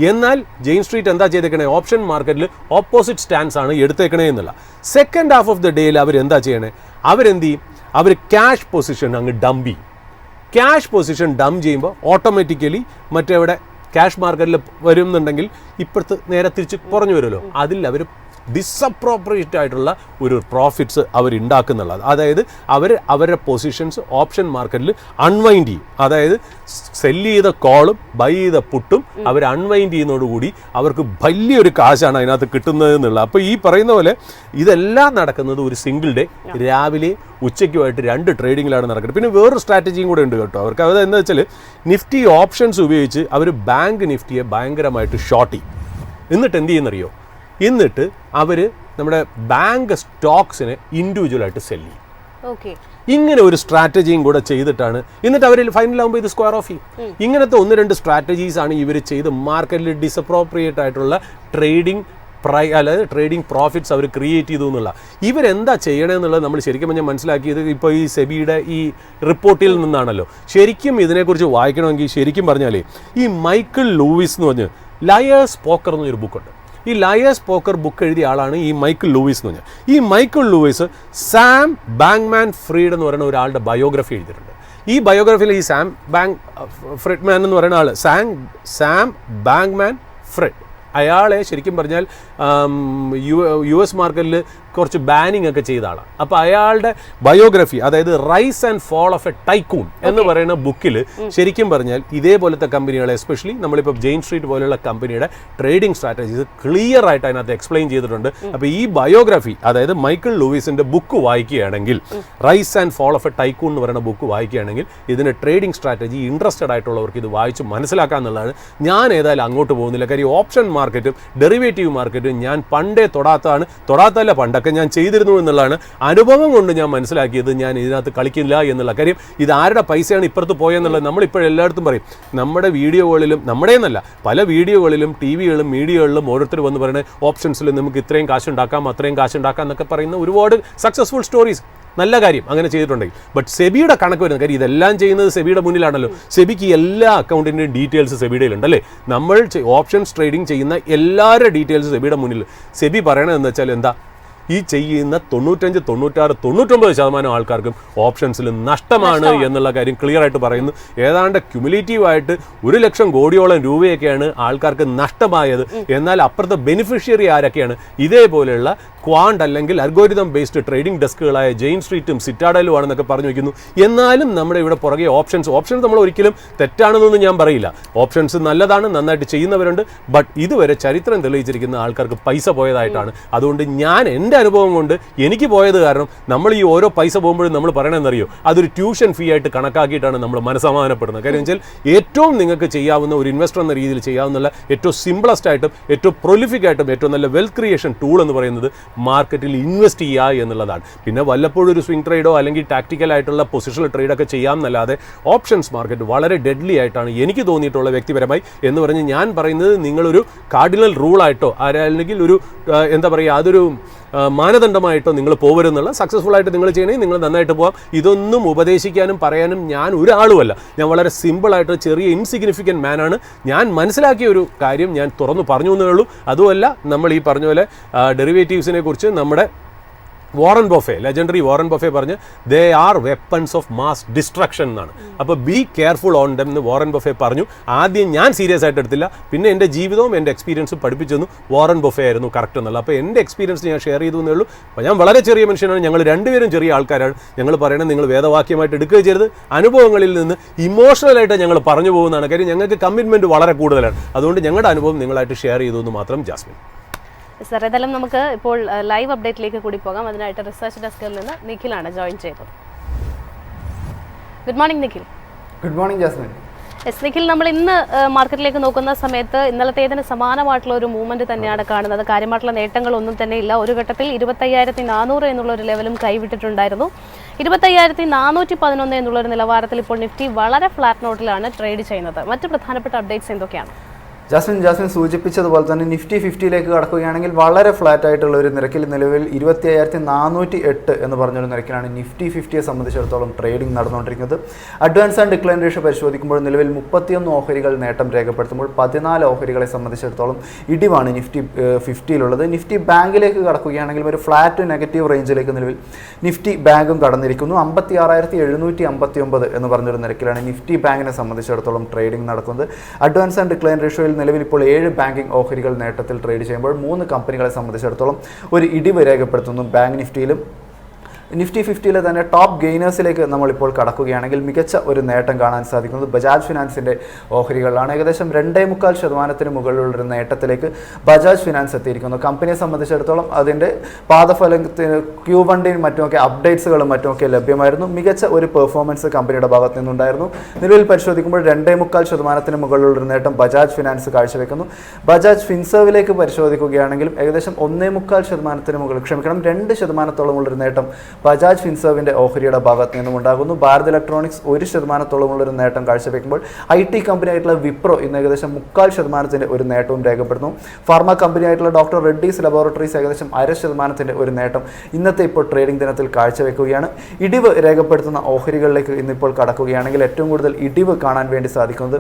എന്നാൽ ജെയിൻ സ്ട്രീറ്റ് എന്താ ചെയ്തേക്കണേ, ഓപ്ഷൻ മാർക്കറ്റിൽ ഓപ്പോസിറ്റ് സ്റ്റാൻസ് ആണ് എടുത്തേക്കണേ എന്നുള്ള. സെക്കൻഡ് ഹാഫ് ഓഫ് ദ ഡേയിൽ അവർ എന്താ ചെയ്യണേ, അവരെന്ത് ചെയ്യും, അവർ ക്യാഷ് പൊസിഷൻ അങ്ങ് ഡംപ് ചെയ്യും. ക്യാഷ് പൊസിഷൻ ഡംപ് ചെയ്യുമ്പോൾ ഓട്ടോമാറ്റിക്കലി മറ്റേവിടെ ക്യാഷ് മാർക്കറ്റിൽ വരുന്നുണ്ടെങ്കിൽ ഇപ്പുറത്ത് നേരെ തിരിച്ച് കുറഞ്ഞു വരുമല്ലോ, അതിൽ അവർ ഡിസപ്രോപ്രിയേറ്റ് ആയിട്ടുള്ള ഒരു പ്രോഫിറ്റ്സ് അവർ ഉണ്ടാക്കുന്നുള്ളത്. അതായത് അവരുടെ പൊസിഷൻസ് ഓപ്ഷൻ മാർക്കറ്റിൽ അൺവൈൻഡ് ചെയ്യും. അതായത് സെല്ല് ചെയ്ത കോളും ബൈ ചെയ്ത പുട്ടും അവർ അൺവൈൻഡ് ചെയ്യുന്നതോടുകൂടി അവർക്ക് വലിയൊരു കാശാണ് അതിനകത്ത് കിട്ടുന്നത് എന്നുള്ളത്. അപ്പോൾ ഈ പറയുന്ന പോലെ ഇതെല്ലാം നടക്കുന്നത് ഒരു സിംഗിൾ ഡേ രാവിലെ ഉച്ചയ്ക്കുമായിട്ട് 2 ട്രേഡിങ്ങിലാണ് നടക്കുന്നത്. പിന്നെ വേറൊരു സ്ട്രാറ്റജിയും കൂടെ ഉണ്ട് കേട്ടോ അവർക്ക്. അത് എന്താ വെച്ചാൽ നിഫ്റ്റി ഓപ്ഷൻസ് ഉപയോഗിച്ച് അവർ ബാങ്ക് നിഫ്റ്റിയെ ഭയങ്കരമായിട്ട് ഷോർട്ട് ചെയ്യും. എന്നിട്ട് എന്ത് ചെയ്യുന്നറിയോ, എന്നിട്ട് അവർ നമ്മുടെ ബാങ്ക് സ്റ്റോക്സിനെ ഇൻഡിവിജ്വലായിട്ട് സെല്ല് ചെയ്യും. ഇങ്ങനെ ഒരു സ്ട്രാറ്റജിയും കൂടെ ചെയ്തിട്ടാണ് എന്നിട്ട് അവർ ഫൈനലാകുമ്പോൾ ഇത് സ്ക്വയർ ഓഫ് ചെയ്യും. ഇങ്ങനത്തെ 1-2 സ്ട്രാറ്റജീസാണ് ഇവർ ചെയ്ത് മാർക്കറ്റിൽ ഡിസപ്രോപ്രിയേറ്റ് ആയിട്ടുള്ള ട്രേഡിംഗ് അതായത് ട്രേഡിംഗ് പ്രോഫിറ്റ്സ് അവർ ക്രിയേറ്റ് ചെയ്തു എന്നുള്ള. ഇവരെന്താ ചെയ്യണമെന്നുള്ളത് നമ്മൾ ശരിക്കും പറഞ്ഞാൽ മനസ്സിലാക്കിയത് ഇപ്പോൾ ഈ സെബിയുടെ ഈ റിപ്പോർട്ടിൽ നിന്നാണല്ലോ. ശരിക്കും ഇതിനെക്കുറിച്ച് വായിക്കണമെങ്കിൽ ശരിക്കും പറഞ്ഞാലേ ഈ മൈക്കിൾ ലൂയിസ് എന്ന് പറഞ്ഞ് ലയേഴ്സ് പോക്കർ എന്നൊരു ബുക്കുണ്ട്. ഈ ലയേഴ്സ് പോക്കർ ബുക്ക് എഴുതിയ ആളാണ് ഈ മൈക്കിൾ ലൂയിസ് എന്ന് പറഞ്ഞാൽ. ഈ Michael Luis Sam Bankman freed എന്ന് പറയുന്ന ഒരാളുടെ ബയോഗ്രഫി എഴുതിയിട്ടുണ്ട്. ഈ ബയോഗ്രഫിയിൽ ഈ സാം ഫ്രിഡ്മാൻ എന്ന് പറയുന്ന ആൾ സാം ബാങ്ക്മാൻ ഫ്രിഡ്, അയാളെ ശരിക്കും പറഞ്ഞാൽ US മാർക്കറ്റിൽ കുറച്ച് ബാനിങ് ഒക്കെ ചെയ്ത ആളാണ്. അപ്പോൾ അയാളുടെ ബയോഗ്രഫി, അതായത് rise and fall of a tycoon എന്ന് പറയുന്ന ബുക്കിൽ ശരിക്കും പറഞ്ഞാൽ ഇതേപോലത്തെ കമ്പനികളെ, എസ്പെഷ്യലി നമ്മളിപ്പോൾ ജെയിൻ സ്ട്രീറ്റ് പോലെയുള്ള കമ്പനിയുടെ ട്രേഡിംഗ് സ്ട്രാറ്റജീസ് ക്ലിയർ ആയിട്ട് അതിനകത്ത് എക്സ്പ്ലെയിൻ ചെയ്തിട്ടുണ്ട്. അപ്പോൾ ഈ ബയോഗ്രഫി, അതായത് മൈക്കിൾ ലൂയിസിൻ്റെ ബുക്ക് വായിക്കുകയാണെങ്കിൽ, rise and fall of a tycoon എന്ന് പറയുന്ന ബുക്ക് വായിക്കുകയാണെങ്കിൽ ഇതിൻ്റെ ട്രേഡിംഗ് സ്ട്രാറ്റജി ഇൻട്രസ്റ്റഡ് ആയിട്ടുള്ളവർക്ക് ഇത് വായിച്ച് മനസ്സിലാക്കാമെന്നുള്ളതാണ്. ഞാൻ ഏതായാലും അങ്ങോട്ട് പോകുന്നില്ല. കാര്യം ഓപ്ഷൻ മാർക്കറ്റും ഡെറിവേറ്റീവ് മാർക്കറ്റും ഞാൻ പണ്ടേ തൊടാത്തല്ല പണ്ടൊക്കെ ഞാൻ ചെയ്തിരുന്നു എന്നുള്ളതാണ്. അനുഭവം കൊണ്ട് ഞാൻ മനസ്സിലാക്കിയത് ഞാൻ ഇതിനകത്ത് കളിക്കില്ല എന്നുള്ള കാര്യം. ഇത് ആരുടെ പൈസയാണ് ഇപ്പുറത്ത് പോയെന്നുള്ളത് നമ്മളിപ്പോഴെല്ലായിടത്തും പറയും. നമ്മുടെ വീഡിയോകളിലും, നമ്മുടേന്നല്ല പല വീഡിയോകളിലും TV-കളിലും മീഡിയകളിലും ഓരോരുത്തർ വന്ന് പറയുന്നത് ഓപ്ഷൻസിൽ നമുക്ക് ഇത്രയും കാശുണ്ടാക്കാം അത്രയും കാശുണ്ടാക്കാം എന്നൊക്കെ പറയുന്ന ഒരുപാട് സക്സസ്ഫുൾ സ്റ്റോറീസ്. നല്ല കാര്യം അങ്ങനെ ചെയ്തിട്ടുണ്ടെങ്കിൽ. ബട്ട് സെബിയുടെ കണക്ക് വരുന്നത്, കാര്യം ഇതെല്ലാം ചെയ്യുന്നത് സെബിയുടെ മുന്നിലാണല്ലോ. സെബിക്ക് എല്ലാ അക്കൗണ്ടിൻ്റെയും ഡീറ്റെയിൽസ് സെബിയുടെ ഉണ്ടല്ലേ. നമ്മൾ ഓപ്ഷൻസ് ട്രേഡിംഗ് ചെയ്യുന്ന എല്ലാവരുടെ ഡീറ്റെയിൽസ് സെബിയുടെ മുന്നിൽ. സെബി പറയണതെന്ന് വെച്ചാൽ എന്താ, ഈ ചെയ്യുന്ന 95, 96, 99% ആൾക്കാർക്കും ഓപ്ഷൻസിൽ നഷ്ടമാണ് എന്നുള്ള കാര്യം ക്ലിയർ ആയിട്ട് പറയുന്നു. ഏതാണ്ട് ക്യുമുലേറ്റീവായിട്ട് 1 ലക്ഷം കോടിയോളം രൂപയൊക്കെയാണ് ആൾക്കാർക്ക് നഷ്ടമായത്. എന്നാൽ അപ്പുറത്തെ ബെനിഫിഷ്യറി ആരൊക്കെയാണ്? ഇതേപോലെയുള്ള ക്വാണ്ട് അല്ലെങ്കിൽ അൽഗോരിതം ബേസ്ഡ് ട്രേഡിംഗ് ഡെസ്കുകളായ ജെയിൻ സ്ട്രീറ്റും സിറ്റാഡലും ആണെന്നൊക്കെ പറഞ്ഞു വയ്ക്കുന്നു. എന്നാലും നമ്മുടെ ഇവിടെ പുറകെ ഓപ്ഷൻസ് നമ്മൾ ഒരിക്കലും തെറ്റാണെന്നൊന്നും ഞാൻ പറയില്ല. ഓപ്ഷൻസ് നല്ലതാണ്, നന്നായിട്ട് ചെയ്യുന്നവരുണ്ട്. ബട്ട് ഇതുവരെ ചരിത്രം തെളിയിച്ചിരിക്കുന്ന ആൾക്കാർക്ക് പൈസ പോയതായിട്ടാണ്. അതുകൊണ്ട് ഞാൻ എൻ്റെ അനുഭവം കൊണ്ട് എനിക്ക് പോയത് കാരണം നമ്മൾ ഈ ഓരോ പൈസ പോകുമ്പോഴും നമ്മൾ പറയണമെന്നറിയോ, അതൊരു ട്യൂഷൻ ഫീ ആയിട്ട് കണക്കാക്കിയിട്ടാണ് നമ്മൾ മനസ്സമാധാനപ്പെടുന്നത്. കാര്യം വെച്ചാൽ ഏറ്റവും നിങ്ങൾക്ക് ചെയ്യാവുന്ന ഒരു ഇൻവെസ്റ്റർ എന്ന രീതിയിൽ ചെയ്യാവുന്ന ഏറ്റവും സിംപ്ലസ്റ്റ് ആയിട്ടും ഏറ്റവും പ്രൊലിഫിക് ആയിട്ടും ഏറ്റവും നല്ല വെൽത്ത് ക്രിയേഷൻ ടൂൾ എന്ന് പറയുന്നത് മാർക്കറ്റിൽ ഇൻവെസ്റ്റ് ചെയ്യുക എന്നുള്ളതാണ്. പിന്നെ വല്ലപ്പോഴും ഒരു സ്വിംഗ് ട്രേഡോ അല്ലെങ്കിൽ ടാക്ടിക്കൽ ആയിട്ടുള്ള പൊസിഷണൽ ട്രേഡൊക്കെ ചെയ്യാമെന്നല്ലാതെ ഓപ്ഷൻസ് മാർക്കറ്റ് വളരെ ഡെഡ്ലി ആയിട്ടാണ് എനിക്ക് തോന്നിയിട്ടുള്ള വ്യക്തിപരമായി. എന്ന് പറഞ്ഞ് ഞാൻ പറയുന്നത് നിങ്ങളൊരു കാർഡിനൽ റൂളായിട്ടോ അല്ലെങ്കിൽ ഒരു എന്താ പറയുക, അതൊരു മാനദണ്ഡമായിട്ടോ നിങ്ങൾ പോകരുന്നുള്ള, സക്സസ്ഫുൾ ആയിട്ട് നിങ്ങൾ ചെയ്യണമെങ്കിൽ നിങ്ങൾ നന്നായിട്ട് പോകാം. ഇതൊന്നും ഉപദേശിക്കാനും പറയാനും ഞാൻ ഒരാളുമല്ല. ഞാൻ വളരെ സിമ്പിളായിട്ട് ചെറിയ ഇൻസിഗ്നിഫിക്കൻറ്റ് മാനാണ്. ഞാൻ മനസ്സിലാക്കിയ ഒരു കാര്യം ഞാൻ തുറന്നു പറഞ്ഞു എന്നേ ഉള്ളൂ. അതുമല്ല, നമ്മൾ ഈ പറഞ്ഞ പോലെ ഡെറിവേറ്റീവ്സിനെ കുറിച്ച് നമ്മുടെ Warren Buffett, legendary Warren Buffett പറഞ്ഞ് they are weapons of mass destruction എന്നാണ്. അപ്പോൾ ബി കെയർഫുൾ ഓൺ ദം എന്ന് വാറൻ ബഫെ പറഞ്ഞു. ആദ്യം ഞാൻ സീരിയസ് ആയിട്ട് എടുത്തില്ല, പിന്നെ എൻ്റെ ജീവിതവും എൻ്റെ എക്സ്പീരിയൻസും പഠിപ്പിച്ചു തന്നു വാറൻ ബഫെ ആയിരുന്നു കറക്റ്റ് എന്നുള്ള. അപ്പോൾ എൻ്റെ എക്സ്പീരിയൻസ് ഞാൻ ഷെയർ ചെയ്തു എന്നേ ഉള്ളൂ. അപ്പോൾ ഞാൻ വളരെ ചെറിയ മനുഷ്യനാണ്, ഞങ്ങൾ രണ്ടുപേരും ചെറിയ ആൾക്കാരാണ്. ഞങ്ങൾ പറയണത് നിങ്ങൾ വേദവാക്യമായിട്ട് എടുക്കുകയും ചെയ്യരുത്. അനുഭവങ്ങളിൽ നിന്ന് ഇമോഷണലായിട്ട് ഞങ്ങൾ പറഞ്ഞു പോകുന്നതാണ്. കാര്യം ഞങ്ങൾക്ക് കമ്മിറ്റ്മെൻറ്റ് വളരെ കൂടുതലാണ്. അതുകൊണ്ട് ഞങ്ങളുടെ അനുഭവം നിങ്ങളായിട്ട് ഷെയർ ചെയ്തു എന്ന് മാത്രം. ജാസ്മിൻ സാർ, ഏതായാലും നമുക്ക് ഇപ്പോൾ ലൈവ് അപ്ഡേറ്റിലേക്ക് കൂടി പോകാം. അതിനായിട്ട് റിസർച്ച് ഡെസ്കിൽ നിന്ന് നിഖിലാണ് ജോയിൻ ചെയ്തത്. Good morning Nikhil. Good morning Jasmine. Nikhil, നമ്മൾ ഇന്ന് മാർക്കറ്റിലേക്ക് നോക്കുന്ന സമയത്ത് ഇന്നലത്തേതിന് സമാനമായിട്ടുള്ള ഒരു മൂവ്മെന്റ് തന്നെയാണ് കാണുന്നത്. കാര്യമായിട്ടുള്ള നേട്ടങ്ങളൊന്നും തന്നെ ഇല്ല. ഒരു ഘട്ടത്തിൽ 25,400 എന്നുള്ള ഒരു ലെവലും കൈവിട്ടിട്ടുണ്ടായിരുന്നു. 25,411 എന്നുള്ള ഒരു നിലവാരത്തിൽ ഇപ്പോൾ നിഫ്റ്റി വളരെ ഫ്ലാറ്റ് നോട്ടിലാണ് ട്രേഡ് ചെയ്യുന്നത്. മറ്റ് പ്രധാനപ്പെട്ട അപ്ഡേറ്റ്സ് എന്തൊക്കെയാണ്? ജാസ്മിൻ സൂചിപ്പിച്ചതുപോലെ തന്നെ നിഫ്റ്റി 50ലേക്ക് കടക്കുകയാണെങ്കിൽ വളരെ ഫ്ലാറ്റ് ആയിട്ടുള്ള ഒരു നിരക്കിൽ നിലവിൽ 25,408 എന്ന് പറഞ്ഞൊരു നിരക്കിലാണ് നിഫ്റ്റി 50യെ സംബന്ധിച്ചിടത്തോളം ട്രേഡിംഗ് നടന്നുകൊണ്ടിരിക്കുന്നത്. അഡ്വാൻസ് ആൻഡ് ഡിക്ലൈൻ റേഷ്യോ പരിശോധിക്കുമ്പോൾ നിലവിൽ 31 ഓഹരികൾ നേട്ടം രേഖപ്പെടുത്തുമ്പോൾ 14 ഓഹരികളെ സംബന്ധിച്ചിടത്തോളം ഇടിവാണ് നിഫ്റ്റി 50യിലുള്ളത്. നിഫ്റ്റി ബാങ്കിലേക്ക് കടക്കുകയാണെങ്കിൽ ഒരു ഫ്ലാറ്റ് നെഗറ്റീവ് റേഞ്ചിലേക്ക് നിലവിൽ നിഫ്റ്റി ബാങ്കും കടന്നിരിക്കുന്നു. 56,759 എന്ന് പറഞ്ഞൊരു നിരക്കിലാണ് നിഫ്റ്റി ബാങ്കിനെ സംബന്ധിച്ചിടത്തോളം ട്രേഡിംഗ് നടക്കുന്നത്. അഡ്വാൻസ് ആൻഡ് ഡിക്ലൈൻ റേഷ്യോയിൽ നിലവിൽ ഇപ്പോൾ 7 ബാങ്കിംഗ് ഓഹരികൾ നേട്ടത്തിൽ ട്രേഡ് ചെയ്യുമ്പോൾ 3 കമ്പനികളെ സംബന്ധിച്ചിടത്തോളം ഒരു ഇടിവ് രേഖപ്പെടുത്തുന്നു. ബാങ്ക് നിഫ്റ്റിയിലും നിഫ്റ്റി 50യിലെ തന്നെ ടോപ്പ് ഗെയിനേഴ്സിലേക്ക് നമ്മളിപ്പോൾ കടക്കുകയാണെങ്കിൽ മികച്ച ഒരു നേട്ടം കാണാൻ സാധിക്കുന്നത് ബജാജ് ഫിനാൻസിൻ്റെ ഓഹരികളിലാണ്. ഏകദേശം 2.25% മുകളിലുള്ളൊരു നേട്ടത്തിലേക്ക് ബജാജ് ഫിനാൻസ് എത്തിയിരിക്കുന്നു. കമ്പനിയെ സംബന്ധിച്ചിടത്തോളം അതിൻ്റെ പാദഫലത്തിന് Q1ൻ്റെയും മറ്റുമൊക്കെ അപ്ഡേറ്റ്സുകളും മറ്റുമൊക്കെ ലഭ്യമായിരുന്നു. മികച്ച ഒരു പെർഫോമൻസ് കമ്പനിയുടെ ഭാഗത്ത് നിന്നുണ്ടായിരുന്നു. നിലവിൽ പരിശോധിക്കുമ്പോൾ 2.25% മുകളിലുള്ളൊരു നേട്ടം ബജാജ് ഫിനാൻസ് കാഴ്ചവെക്കുന്നു. ബജാജ് ഫിൻസർവിലേക്ക് പരിശോധിക്കുകയാണെങ്കിലും ഏകദേശം 1.25% മുകളിൽ 2% ഉള്ളൊരു നേട്ടം ബജാജ് ഫിൻസർവിൻ്റെ ഓഹരിയുടെ ഭാഗത്ത് നിന്നും ഉണ്ടാകുന്നു. ഭാരത് ഇലക്ട്രോണിക്സ് 1% ഒരു നേട്ടം കാഴ്ചവെക്കുമ്പോൾ IT കമ്പനിയായിട്ടുള്ള വിപ്രോ ഇന്ന് ഏകദേശം 0.25% ഒരു നേട്ടവും രേഖപ്പെടുന്നു. ഫാർമ കമ്പനിയായിട്ടുള്ള ഡോക്ടർ റെഡ്ഡീസ് ലബോറട്ടറീസ് ഏകദേശം 0.5% ഒരു നേട്ടം ഇന്നത്തെ ഇപ്പോൾ ട്രേഡിംഗ് ദിനത്തിൽ കാഴ്ചവെക്കുകയാണ്. ഇടിവ് രേഖപ്പെടുത്തുന്ന ഓഹരികളിലേക്ക് ഇന്നിപ്പോൾ കടക്കുകയാണെങ്കിൽ ഏറ്റവും കൂടുതൽ ഇടിവ് കാണാൻ വേണ്ടി സാധിക്കുന്നത്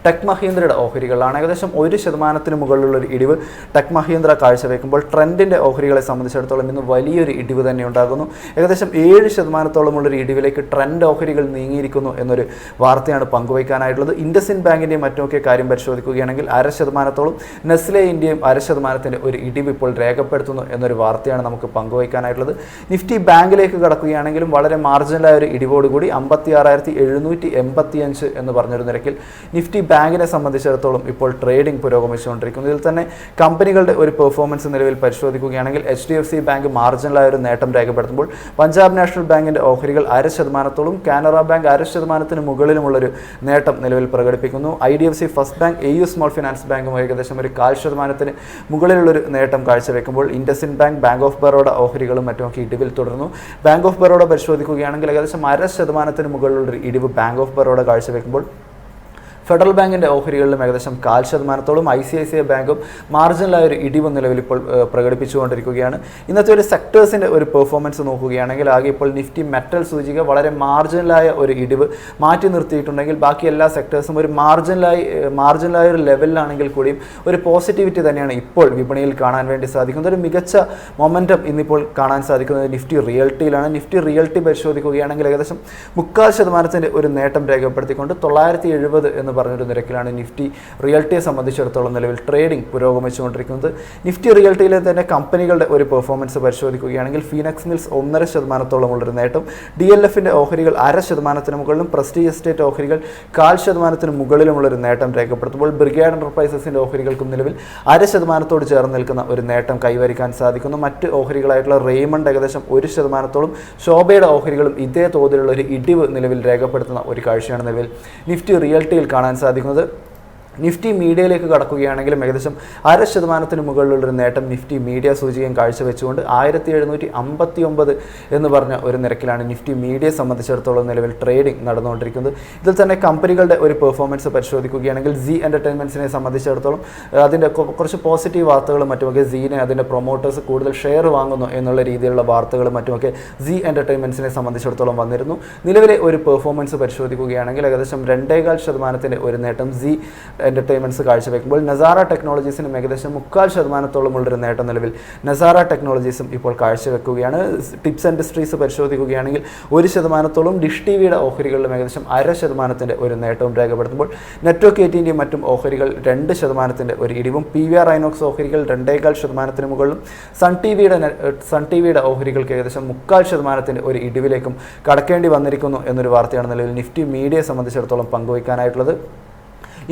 ടെക് മഹീന്ദ്രയുടെ ഓഹരികളാണ്. ഏകദേശം 1% മുകളിലുള്ള ഒരു ഇടിവ് ടെക് മഹീന്ദ്ര കാഴ്ചവെക്കുമ്പോൾ ട്രെൻഡിൻ്റെ ഓഹരികളെ സംബന്ധിച്ചിടത്തോളം ഇന്ന് വലിയൊരു ഇടിവ് തന്നെ ഉണ്ടാകുന്നു. ഏകദേശം 7%ഉള്ളൊരു ഇടിവിലേക്ക് ട്രെൻഡ് ഓഹരികൾ നീങ്ങിയിരിക്കുന്നു എന്നൊരു വാർത്തയാണ് പങ്കുവയ്ക്കാനായിട്ടുള്ളത്. ഇൻഡസിൻ ബാങ്കിൻ്റെയും മറ്റുമൊക്കെ കാര്യം പരിശോധിക്കുകയാണെങ്കിൽ 0.5%, നെസ്ലെ ഇന്ത്യയും 0.5% ഒരു ഇടിവ് ഇപ്പോൾ രേഖപ്പെടുത്തുന്നു എന്നൊരു വാർത്തയാണ് നമുക്ക് പങ്കുവയ്ക്കാനായിട്ടുള്ളത്. നിഫ്റ്റി ബാങ്കിലേക്ക് കടക്കുകയാണെങ്കിലും വളരെ മാർജിനലായ ഒരു ഇടിവോടുകൂടി 56,785 എന്ന് പറഞ്ഞൊരു നിരക്കിൽ നിഫ്റ്റി ബാങ്കിനെ സംബന്ധിച്ചിടത്തോളം ഇപ്പോൾ ട്രേഡിംഗ് പുരോഗമിച്ചുകൊണ്ടിരിക്കുന്നു. ഇതിൽ തന്നെ കമ്പനികളുടെ ഒരു പെർഫോമൻസ് നിലവിൽ പരിശോധിക്കുകയാണെങ്കിൽ HDFC ബാങ്ക് മാർജിനലായ ഒരു നേട്ടം രേഖപ്പെടുത്തുമ്പോൾ പഞ്ചാബ് നാഷണൽ ബാങ്കിൻ്റെ ഓഹരികൾ 0.5%, കാനറ ബാങ്ക് 0.5% മുകളിലുമുള്ളൊരു നേട്ടം നിലവിൽ പ്രകടിപ്പിക്കുന്നു. IDFC first bank, AU small finance ബാങ്കും ഏകദേശം ഒരു 0.5% മുകളിലുള്ളൊരു നേട്ടം കാഴ്ചവെക്കുമ്പോൾ IndusInd bank, bank of Baroda ഓഹരികളും മറ്റുമൊക്കെ ഇടിവിൽ തുടർന്നു. ബാങ്ക് ഓഫ് ബറോഡ പരിശോധിക്കുകയാണെങ്കിൽ ഏകദേശം 0.5% മുകളിലുള്ളൊരു ഇടിവ് ബാങ്ക് ഓഫ് ബറോഡ കാഴ്ചവെക്കുമ്പോൾ ഫെഡറൽ ബാങ്കിൻ്റെ ഓഹരികളിലും ഏകദേശം 0.5%, ICICI ബാങ്കും മാർജിനലായ ഒരു ഇടിവ് നിലവിൽ ഇപ്പോൾ പ്രകടിപ്പിച്ചുകൊണ്ടിരിക്കുകയാണ്. ഇന്നത്തെ ഒരു സെക്ടേഴ്സിൻ്റെ ഒരു പെർഫോമൻസ് നോക്കുകയാണെങ്കിൽ ആകെ ഇപ്പോൾ നിഫ്റ്റി മെറ്റൽ സൂചിക വളരെ മാർജിനലായ ഒരു ഇടിവ് മാറ്റി നിർത്തിയിട്ടുണ്ടെങ്കിൽ ബാക്കി എല്ലാ സെക്ടേഴ്സും ഒരു മാർജിനലായ ഒരു ലെവലിലാണെങ്കിൽ കൂടിയും ഒരു പോസിറ്റിവിറ്റി തന്നെയാണ് ഇപ്പോൾ വിപണിയിൽ കാണാൻ വേണ്ടി സാധിക്കുന്നത്. ഒരു മികച്ച മൊമെൻറ്റം ഇന്നിപ്പോൾ കാണാൻ സാധിക്കുന്നത് നിഫ്റ്റി റിയൽറ്റിയിലാണ്. നിഫ്റ്റി റിയൽറ്റി പരിശോധിക്കുകയാണെങ്കിൽ ഏകദേശം 0.25% ഒരു നേട്ടം രേഖപ്പെടുത്തിക്കൊണ്ട് 970 എന്ന് പറഞ്ഞൊരു നിരക്കിലാണ് നിഫ്റ്റി റിയൽറ്റിയെ സംബന്ധിച്ചിടത്തോളം നിലവിൽ ട്രേഡിംഗ് പുരോഗമിച്ചുകൊണ്ടിരിക്കുന്നത്. നിഫ്റ്റി റിയൽറ്റിയിലെ തന്നെ കമ്പനികളുടെ ഒരു പെർഫോമൻസ് പരിശോധിക്കുകയാണെങ്കിൽ ഫീനക്സ് മിൽസ് 1.5%ഉള്ളൊരു നേട്ടം, DLFിൻ്റെ ഓഹരികൾ 0.5% മുകളിലും പ്രസ്റ്റീജ് എസ്റ്റേറ്റ് ഓഹരികൾ 0.5% മുകളിലുമുള്ളൊരു നേട്ടം രേഖപ്പെടുത്തുമ്പോൾ ബ്രിഗേഡ് എൻ്റർപ്രൈസസിൻ്റെ ഓഹരികൾക്കും നിലവിൽ 0.5%ഓട് ചേർന്ന് നിൽക്കുന്ന ഒരു നേട്ടം കൈവരിക്കാൻ സാധിക്കുന്നു. മറ്റ് ഓഹരികളായിട്ടുള്ള റെയ്മണ്ട് ഏകദേശം 1%, ശോഭയുടെ ഓഹരികളും ഇതേ തോതിലുള്ള ഒരു ഇടിവ് നിലവിൽ രേഖപ്പെടുത്തുന്ന ഒരു കാഴ്ചയാണ് നിലവിൽ നിഫ്റ്റി റിയൽറ്റിയിൽ കാണാൻ സാധിക്കുന്നത്. നിഫ്റ്റി മീഡിയയിലേക്ക് കടക്കുകയാണെങ്കിലും ഏകദേശം 0.5% മുകളിലുള്ളൊരു നേട്ടം നിഫ്റ്റി മീഡിയ സൂചികയും കാഴ്ചവെച്ചുകൊണ്ട് 1759 എന്ന് പറഞ്ഞ ഒരു നിരക്കിലാണ് നിഫ്റ്റി മീഡിയയെ സംബന്ധിച്ചിടത്തോളം നിലവിൽ ട്രേഡിംഗ് നടന്നുകൊണ്ടിരിക്കുന്നത്. ഇതിൽ തന്നെ കമ്പനികളുടെ ഒരു പെർഫോമൻസ് പരിശോധിക്കുകയാണെങ്കിൽ സി എൻ്റർടൈൻമെൻറ്റ്സിനെ സംബന്ധിച്ചിടത്തോളം അതിൻ്റെ കുറച്ച് പോസിറ്റീവ് വാർത്തകളും മറ്റുമൊക്കെ സീനെ അതിൻ്റെ പ്രൊമോട്ടേഴ്സ് കൂടുതൽ ഷെയർ വാങ്ങുന്നു എന്നുള്ള രീതിയിലുള്ള വാർത്തകളും മറ്റുമൊക്കെ സി എൻ്റർടൈൻമെൻറ്റ്സിനെ സംബന്ധിച്ചിടത്തോളം വന്നിരുന്നു. നിലവിലെ ഒരു പെർഫോമൻസ് പരിശോധിക്കുകയാണെങ്കിൽ ഏകദേശം 2.25% ഒരു നേട്ടം സി എൻ്റർടൈൻമെൻറ്റ്സ് കാഴ്ചവെക്കുമ്പോൾ നസാറ ടെക്നോളജീസിനും ഏകദേശം 0.25%ഉള്ളൊരു നേട്ടം നിലവിൽ നസാറ ടെക്നോളജീസും ഇപ്പോൾ കാഴ്ചവെക്കുകയാണ്. ടിപ്സ് ഇൻഡസ്ട്രീസ് പരിശോധിക്കുകയാണെങ്കിൽ 1%, ഡിഷ് ടിവിയുടെ ഓഹരികളിലും ഏകദേശം 0.5% ഒരു നേട്ടവും രേഖപ്പെടുത്തുമ്പോൾ നെറ്റ്വർക്ക് 18 മറ്റും ഓഹരികൾ 2% ഒരു ഇടിവും, PVR ഐനോക്സ് ഓഹരികൾ 2.25% മുകളിലും സൺ ടിവിയുടെ ഓഹരികൾക്ക് ഏകദേശം 0.25% ഒരു ഇടിവിലേക്കും കടക്കേണ്ടി വന്നിരിക്കുന്നു എന്നൊരു വാർത്തയാണ് നിലവിൽ നിഫ്റ്റി മീഡിയയെ സംബന്ധിച്ചിടത്തോളം പങ്കുവയ്ക്കാനായിട്ടുള്ളത്.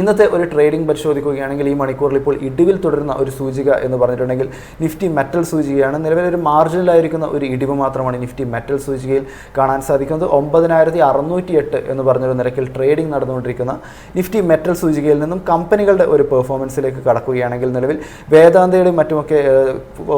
ഇന്നത്തെ ഒരു ട്രേഡിംഗ് പരിശോധിക്കുകയാണെങ്കിൽ ഈ മണിക്കൂറിൽ ഇപ്പോൾ ഇടിവിൽ തുടരുന്ന ഒരു സൂചിക എന്ന് പറഞ്ഞിട്ടുണ്ടെങ്കിൽ നിഫ്റ്റി മെറ്റൽ സൂചികയാണ്. നിലവിലൊരു മാർജിനലായിരിക്കുന്ന ഒരു ഇടിവ് മാത്രമാണ് നിഫ്റ്റി മെറ്റൽ സൂചികയിൽ കാണാൻ സാധിക്കുന്നത്. 9608 എന്ന് പറഞ്ഞൊരു നിരക്കിൽ ട്രേഡിംഗ് നടന്നുകൊണ്ടിരിക്കുന്ന നിഫ്റ്റി മെറ്റൽ സൂചികയിൽ നിന്നും കമ്പനികളുടെ ഒരു പെർഫോമൻസിലേക്ക് കടക്കുകയാണെങ്കിൽ നിലവിൽ വേദാന്തയുടെയും മറ്റുമൊക്കെ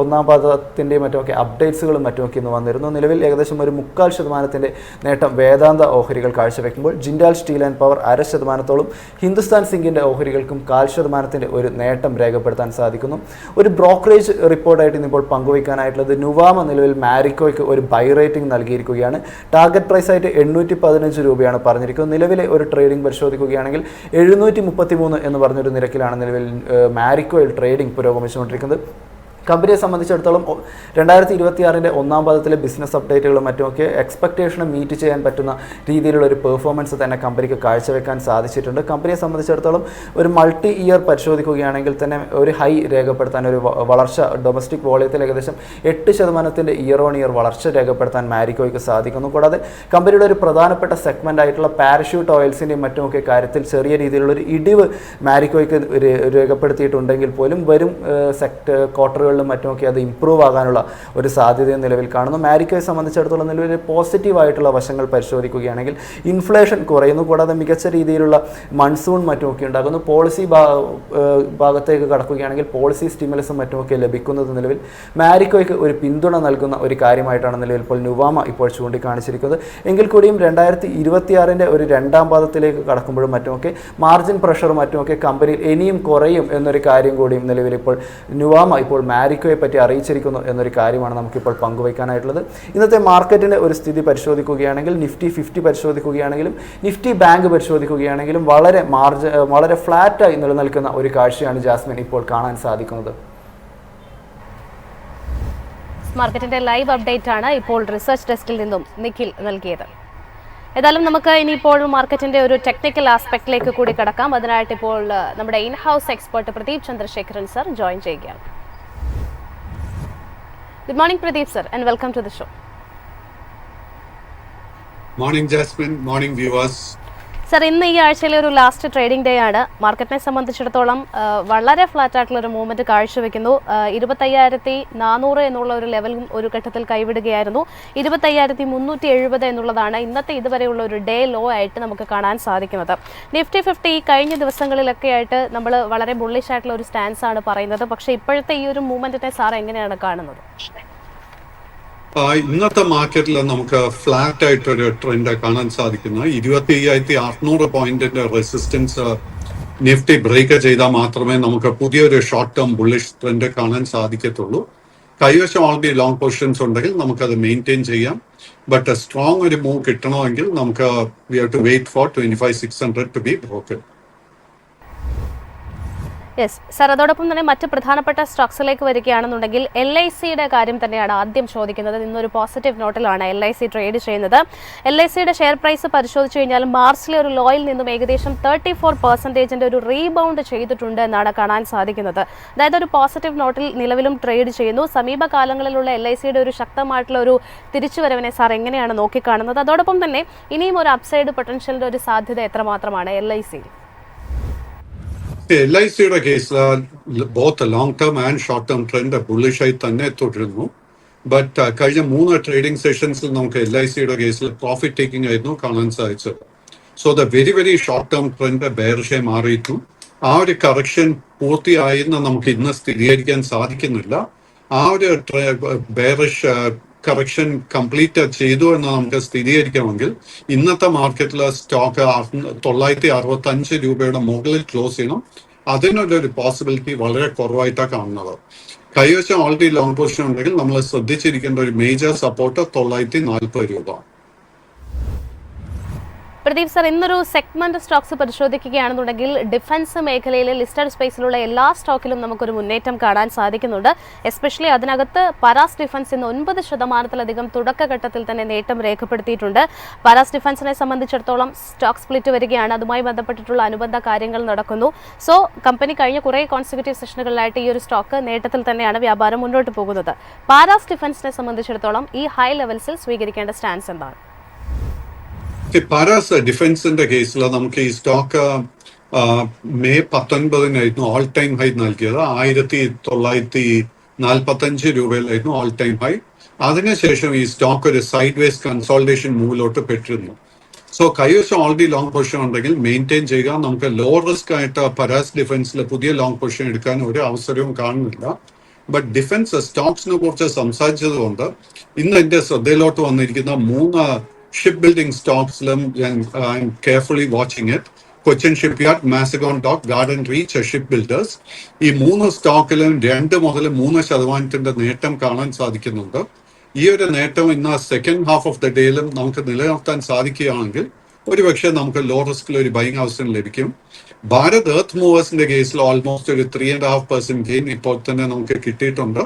ഒന്നാം പാദത്തിൻ്റെയും മറ്റുമൊക്കെ അപ്ഡേറ്റ്സുകളും മറ്റുമൊക്കെ ഇന്ന് വന്നിരുന്നു. നിലവിൽ ഏകദേശം ഒരു 0.25% നേട്ടം വേദാന്ത ഓഹരികൾ കാഴ്ചവെക്കുമ്പോൾ Jindal steel and power 0.5%, Hindustan സിംഗിൻ്റെ ഓഹരികൾക്കും 0.25% ഒരു നേട്ടം രേഖപ്പെടുത്താൻ സാധിക്കുന്നു. ഒരു ബ്രോക്കറേജ് റിപ്പോർട്ടായിട്ട് ഇന്നിപ്പോൾ പങ്കുവയ്ക്കാനായിട്ടുള്ളത് നുവാമ നിലവിൽ മാരിക്കോയ്ക്ക് ഒരു ബൈ റേറ്റിംഗ് നൽകിയിരിക്കുകയാണ്. ടാർഗറ്റ് പ്രൈസ് ആയിട്ട് 815 രൂപയാണ് പറഞ്ഞിരിക്കുന്നത്. നിലവിലെ ഒരു ട്രേഡിംഗ് പരിശോധിക്കുകയാണെങ്കിൽ 733 എന്ന് പറഞ്ഞൊരു നിരക്കിലാണ് നിലവിൽ മാരിക്കോയിൽ ട്രേഡിംഗ് പുരോഗമിച്ചുകൊണ്ടിരിക്കുന്നത്. കമ്പനിയെ സംബന്ധിച്ചിടത്തോളം 2026 ഒന്നാം പാദത്തിലെ ബിസിനസ് അപ്ഡേറ്റുകളും മറ്റുമൊക്കെ എക്സ്പെക്ടേഷനെ മീറ്റ് ചെയ്യാൻ പറ്റുന്ന രീതിയിലുള്ള ഒരു പെർഫോമൻസ് തന്നെ കമ്പനിക്ക് കാഴ്ചവെക്കാൻ സാധിച്ചിട്ടുണ്ട്. കമ്പനിയെ സംബന്ധിച്ചിടത്തോളം ഒരു മൾട്ടി ഇയർ പരിശോധിക്കുകയാണെങ്കിൽ തന്നെ ഒരു ഹൈ രേഖപ്പെടുത്താൻ, ഒരു വളർച്ച ഡൊമസ്റ്റിക് വോളിയത്തിൽ ഏകദേശം 8% ഇയർ ഓൺ ഇയർ വളർച്ച രേഖപ്പെടുത്താൻ മാരിക്കോയ്ക്ക് സാധിക്കുന്നു. കൂടാതെ കമ്പനിയുടെ ഒരു പ്രധാനപ്പെട്ട സെഗ്മെൻ്റ് ആയിട്ടുള്ള പാരഷ്യൂട്ട് ഓയിൽസിൻ്റെയും മറ്റുമൊക്കെ കാര്യത്തിൽ ചെറിയ രീതിയിലുള്ളൊരു ഇടിവ് മാരിക്കോയ്ക്ക് രേഖപ്പെടുത്തിയിട്ടുണ്ടെങ്കിൽ പോലും വരും ക്വാർട്ടറുകൾ ക്വാർട്ടറുകളിലും മറ്റുമൊക്കെ അത് ഇമ്പ്രൂവ് ആകാനുള്ള ഒരു സാധ്യതയും നിലവിൽ കാണുന്നു. മാരിക്കോയെ സംബന്ധിച്ചിടത്തോളം നിലവിൽ പോസിറ്റീവായിട്ടുള്ള വശങ്ങൾ പരിശോധിക്കുകയാണെങ്കിൽ ഇൻഫ്ലേഷൻ കുറയുന്നു, കൂടാതെ മികച്ച രീതിയിലുള്ള മൺസൂൺ മറ്റുമൊക്കെ ഉണ്ടാകുന്നു. പോളിസി ഭാഗത്തേക്ക് കടക്കുകയാണെങ്കിൽ പോളിസി സ്റ്റിമുലസും മറ്റുമൊക്കെ ലഭിക്കുന്നത് നിലവിൽ മാരിക്കോയ്ക്ക് ഒരു പിന്തുണ നൽകുന്ന ഒരു കാര്യമായിട്ടാണ് നിലവിൽ ഇപ്പോൾ നുവാമ ഇപ്പോൾ ചൂണ്ടിക്കാണിച്ചിരിക്കുന്നത്. എങ്കിൽ കൂടിയും 2026 ഒരു രണ്ടാം പാദത്തിലേക്ക് കടക്കുമ്പോഴും മറ്റുമൊക്കെ മാർജിൻ പ്രഷറും മറ്റുമൊക്കെ കമ്പനിയിൽ ഇനിയും കുറയും എന്നൊരു കാര്യം കൂടിയും നിലവിൽ ഇപ്പോൾ നുവാമ ഇപ്പോൾ മാരിക്കോയെ പറ്റി അറിയിച്ചിരിക്കുന്നു എന്നൊരു കാര്യമാണ് നമുക്കിപ്പോൾ പങ്കുവയ്ക്കാനായിട്ടുള്ളത്. ഇന്നത്തെ മാർക്കറ്റിൻ്റെ ഒരു സ്ഥിതി പരിശോധിക്കുകയാണെങ്കിൽ നിഫ്റ്റി 50 പരിശോധിക്കുകയാണെങ്കിലും നിഫ്റ്റി ബാങ്ക് പരിശോധിക്കുകയാണെങ്കിലും വളരെ ഫ്ലാറ്റായി നിലനിൽക്കുന്ന ഒരു കാഴ്ചയാണ് ജാസ്മിൻ ഇപ്പോൾ കാണാൻ സാധിക്കുന്നത്. മാർക്കറ്റിന്റെ ലൈവ് അപ്ഡേറ്റ് ആണ് ഇപ്പോൾ റിസർച്ച് ഡെസ്കിൽ നിന്നും നിഖിൽ നൽകിയത്. ഏതായാലും നമുക്ക് ഇനിയിപ്പോൾ മാർക്കറ്റിന്റെ ഒരു ടെക്നിക്കൽ ആസ്പെക്റ്റിലേക്ക് കൂടി കടക്കാം. അതിനായിട്ട് ഇപ്പോൾ നമ്മുടെ in house expert Pradeep Chandrasekharan sir join ചെയ്യുകയാണ്. Good morning Pradeep sir and welcome to the show. Morning Jasmine, morning viewers. Sir, ഇന്ന് ഈ ആഴ്ചയിലെ ഒരു ലാസ്റ്റ് ട്രേഡിംഗ് ഡേ ആണ്. മാർക്കറ്റിനെ സംബന്ധിച്ചിടത്തോളം വളരെ ഫ്ലാറ്റ് ആയിട്ടുള്ള ഒരു മൂവ്മെന്റ് കാഴ്ചവെക്കുന്നു. 25,400 എന്നുള്ള ഒരു ലെവലും ഒരു ഘട്ടത്തിൽ കൈവിടുകയായിരുന്നു. 25,370 എന്നുള്ളതാണ് ഇന്നത്തെ ഇതുവരെയുള്ള ഒരു ഡേ ലോ ആയിട്ട് നമുക്ക് കാണാൻ സാധിക്കുന്നത്. നിഫ്റ്റി 50 കഴിഞ്ഞ ദിവസങ്ങളിലൊക്കെ ആയിട്ട് നമ്മൾ വളരെ ബുള്ളിഷ് ആയിട്ടുള്ള ഒരു സ്റ്റാൻസ് ആണ് പറയുന്നത്. പക്ഷേ ഇപ്പോഴത്തെ ഈ ഒരു മൂവ്മെന്റിനെ സാർ എങ്ങനെയാണ് കാണുന്നത്? ഇന്നത്തെ മാർക്കറ്റിൽ നമുക്ക് ഫ്ലാറ്റ് ആയിട്ടൊരു ട്രെൻഡ് കാണാൻ സാധിക്കുന്നു. 25,600 പോയിന്റിന്റെ റെസിസ്റ്റൻസ് നിഫ്റ്റി ബ്രേക്ക് ചെയ്താൽ മാത്രമേ നമുക്ക് പുതിയൊരു ഷോർട്ട് ടേം ബുള്ളിഷ് ട്രെൻഡ് കാണാൻ സാധിക്കത്തുള്ളൂ. കൈവശം ഓൾറെഡി ലോങ് പൊസിഷൻസ് ഉണ്ടെങ്കിൽ നമുക്കത് മെയിൻറ്റെയിൻ ചെയ്യാം. ബട്ട് സ്ട്രോങ് ഒരു മൂവ് കിട്ടണമെങ്കിൽ നമുക്ക് we have to wait for 25,600 to be broken. Yes sir, അതോടൊപ്പം തന്നെ മറ്റ് പ്രധാനപ്പെട്ട സ്റ്റോക്സിലേക്ക് വരികയാണെന്നുണ്ടെങ്കിൽ LICയുടെ കാര്യം തന്നെയാണ് ആദ്യം ചോദിക്കുന്നത്. ഇന്നൊരു പോസിറ്റീവ് നോട്ടിലാണ് LIC ട്രേഡ് ചെയ്യുന്നത്. LICയുടെ ഷെയർ പ്രൈസ് പരിശോധിച്ചു കഴിഞ്ഞാൽ മാർച്ചിലെ ഒരു ലോയിൽ നിന്നും ഏകദേശം 34% ഒരു റീബൗണ്ട് ചെയ്തിട്ടുണ്ട് എന്നാണ് കാണാൻ സാധിക്കുന്നത്. അതായത് ഒരു പോസിറ്റീവ് നോട്ടിൽ നിലവിലും ട്രേഡ് ചെയ്യുന്നു. സമീപകാലങ്ങളിലുള്ള LICയുടെ ഒരു ശക്തമായിട്ടുള്ള ഒരു തിരിച്ചുവരവിനെ സാർ എങ്ങനെയാണ് നോക്കിക്കാണുന്നത്? അതോടൊപ്പം തന്നെ ഇനിയും ഒരു അപ്സൈഡ് പൊട്ടൻഷ്യലിന്റെ ഒരു സാധ്യത എത്രമാത്രമാണ് LICയിൽ? LICയുടെ കേസിൽ both long term and short term trend ബുള്ളിഷായി തന്നെ തുടരുന്നു. ബട്ട് കഴിഞ്ഞ 3 ട്രേഡിംഗ് സെഷൻസിൽ നമുക്ക് LICയുടെ കേസിൽ പ്രോഫിറ്റ് ടേക്കിംഗ് ആയിരുന്നു കാണാൻ സാധിച്ചത്. So the very short term trend ബെയറിഷായി മാറിയിട്ടു. ആ ഒരു കറക്ഷൻ പൂർത്തിയായെന്ന് നമുക്ക് ഇന്ന് സ്ഥിരീകരിക്കാൻ സാധിക്കുന്നില്ല. ആ ഒരു ബെയറിഷ് കറക്ഷൻ കംപ്ലീറ്റ് ചെയ്തു എന്ന് നമുക്ക് സ്ഥിരീകരിക്കണമെങ്കിൽ ഇന്നത്തെ മാർക്കറ്റിലെ സ്റ്റോക്ക് 965 രൂപയുടെ മുകളിൽ ക്ലോസ് ചെയ്യണം. അതിനൊരു പോസിബിലിറ്റി വളരെ കുറവായിട്ടാണ് കാണുന്നത്. കൈവശം ഓൾറെഡി ലോങ് പൊസിഷൻ ഉണ്ടെങ്കിൽ നമ്മൾ ശ്രദ്ധിച്ചിരിക്കേണ്ട ഒരു മേജർ സപ്പോർട്ട് 940 രൂപ. പ്രദീപ് സർ, ഇന്നൊരു സെഗ്മെന്റ് സ്റ്റോക്സ് പരിശോധിക്കുകയാണെന്നുണ്ടെങ്കിൽ ഡിഫൻസ് മേഖലയിലെ ലിസ്റ്റഡ് സ്പേസിലുള്ള എല്ലാ സ്റ്റോക്കിലും നമുക്കൊരു മുന്നേറ്റം കാണാൻ സാധിക്കുന്നുണ്ട്. എസ്പെഷ്യലി അതിനകത്ത് പരാസ് ഡിഫൻസ് ഇന്ന് 9%-ലധികം തുടക്കഘട്ടത്തിൽ തന്നെ നേട്ടം രേഖപ്പെടുത്തിയിട്ടുണ്ട്. പരാസ് ഡിഫൻസിനെ സംബന്ധിച്ചിടത്തോളം സ്റ്റോക്ക് സ്പ്ലിറ്റ് വരികയാണ്. അതുമായി ബന്ധപ്പെട്ടിട്ടുള്ള അനുബന്ധ കാര്യങ്ങൾ നടക്കുന്നു. സോ കമ്പനി കഴിഞ്ഞ കുറേ കോൺസിക്യൂട്ടീവ് സെഷനുകളിലായിട്ട് ഈ ഒരു സ്റ്റോക്ക് നേട്ടത്തിൽ തന്നെയാണ് വ്യാപാരം മുന്നോട്ട് പോകുന്നത്. പരാസ് ഡിഫൻസിനെ സംബന്ധിച്ചിടത്തോളം ഈ ഹൈ ലെവൽസിൽ സ്വീകരിക്കേണ്ട സ്റ്റാൻസ് എന്താണ്? പരാസ് ഡിഫൻസിന്റെ കേസിൽ നമുക്ക് ഈ stock May 19 all time high നൽകിയത്. 1945 രൂപയിലായിരുന്നു ഓൾ ടൈം ഹൈ. അതിനുശേഷം ഈ സ്റ്റോക്ക് ഒരു സൈഡ് വേസ് കൺസോൾട്ടേഷൻ മൂവിലോട്ട് പെട്ടിരുന്നു. സോ കൈവശം ഓൾറെഡി ലോങ് പൊസിഷൻ ഉണ്ടെങ്കിൽ മെയിൻറ്റെയിൻ ചെയ്യുക. നമുക്ക് ലോ റിസ്ക് ആയിട്ട് പരാസ് ഡിഫൻസിൽ പുതിയ ലോങ് പൊസിഷൻ എടുക്കാൻ ഒരു അവസരവും കാണുന്നില്ല. ബട്ട് ഡിഫൻസ് സ്റ്റോക്സിനെ കുറിച്ച് സംസാരിച്ചതുകൊണ്ട് ഇന്ന് എന്റെ ശ്രദ്ധയിലോട്ട് വന്നിരിക്കുന്ന 3 ഷിപ്പ് ബിൽഡിംഗ് സ്റ്റോക്സിലും ഞാൻ carefully watching it. Cochin shipyard, Mazagon dock, garden reach, ship builders. ഈ 3 സ്റ്റോക്കിലും 2 മുതൽ 3% നേട്ടം കാണാൻ സാധിക്കുന്നുണ്ട്. ഈ ഒരു നേട്ടം ഇന്ന് സെക്കൻഡ് ഹാഫ് ഓഫ് ദ ഡേയിലും നമുക്ക് നിലനിർത്താൻ സാധിക്കുകയാണെങ്കിൽ ഒരുപക്ഷെ നമുക്ക് ലോ റിസ്കിൽ ഒരു ബൈങ് അവസരം ലഭിക്കും. ഭാരത് എർത്ത് മൂവേഴ്സിന്റെ കേസിൽ ഓൾമോസ്റ്റ് ഒരു 3.5% ഗെയിൻ ഇപ്പോൾ തന്നെ നമുക്ക് കിട്ടിയിട്ടുണ്ട്.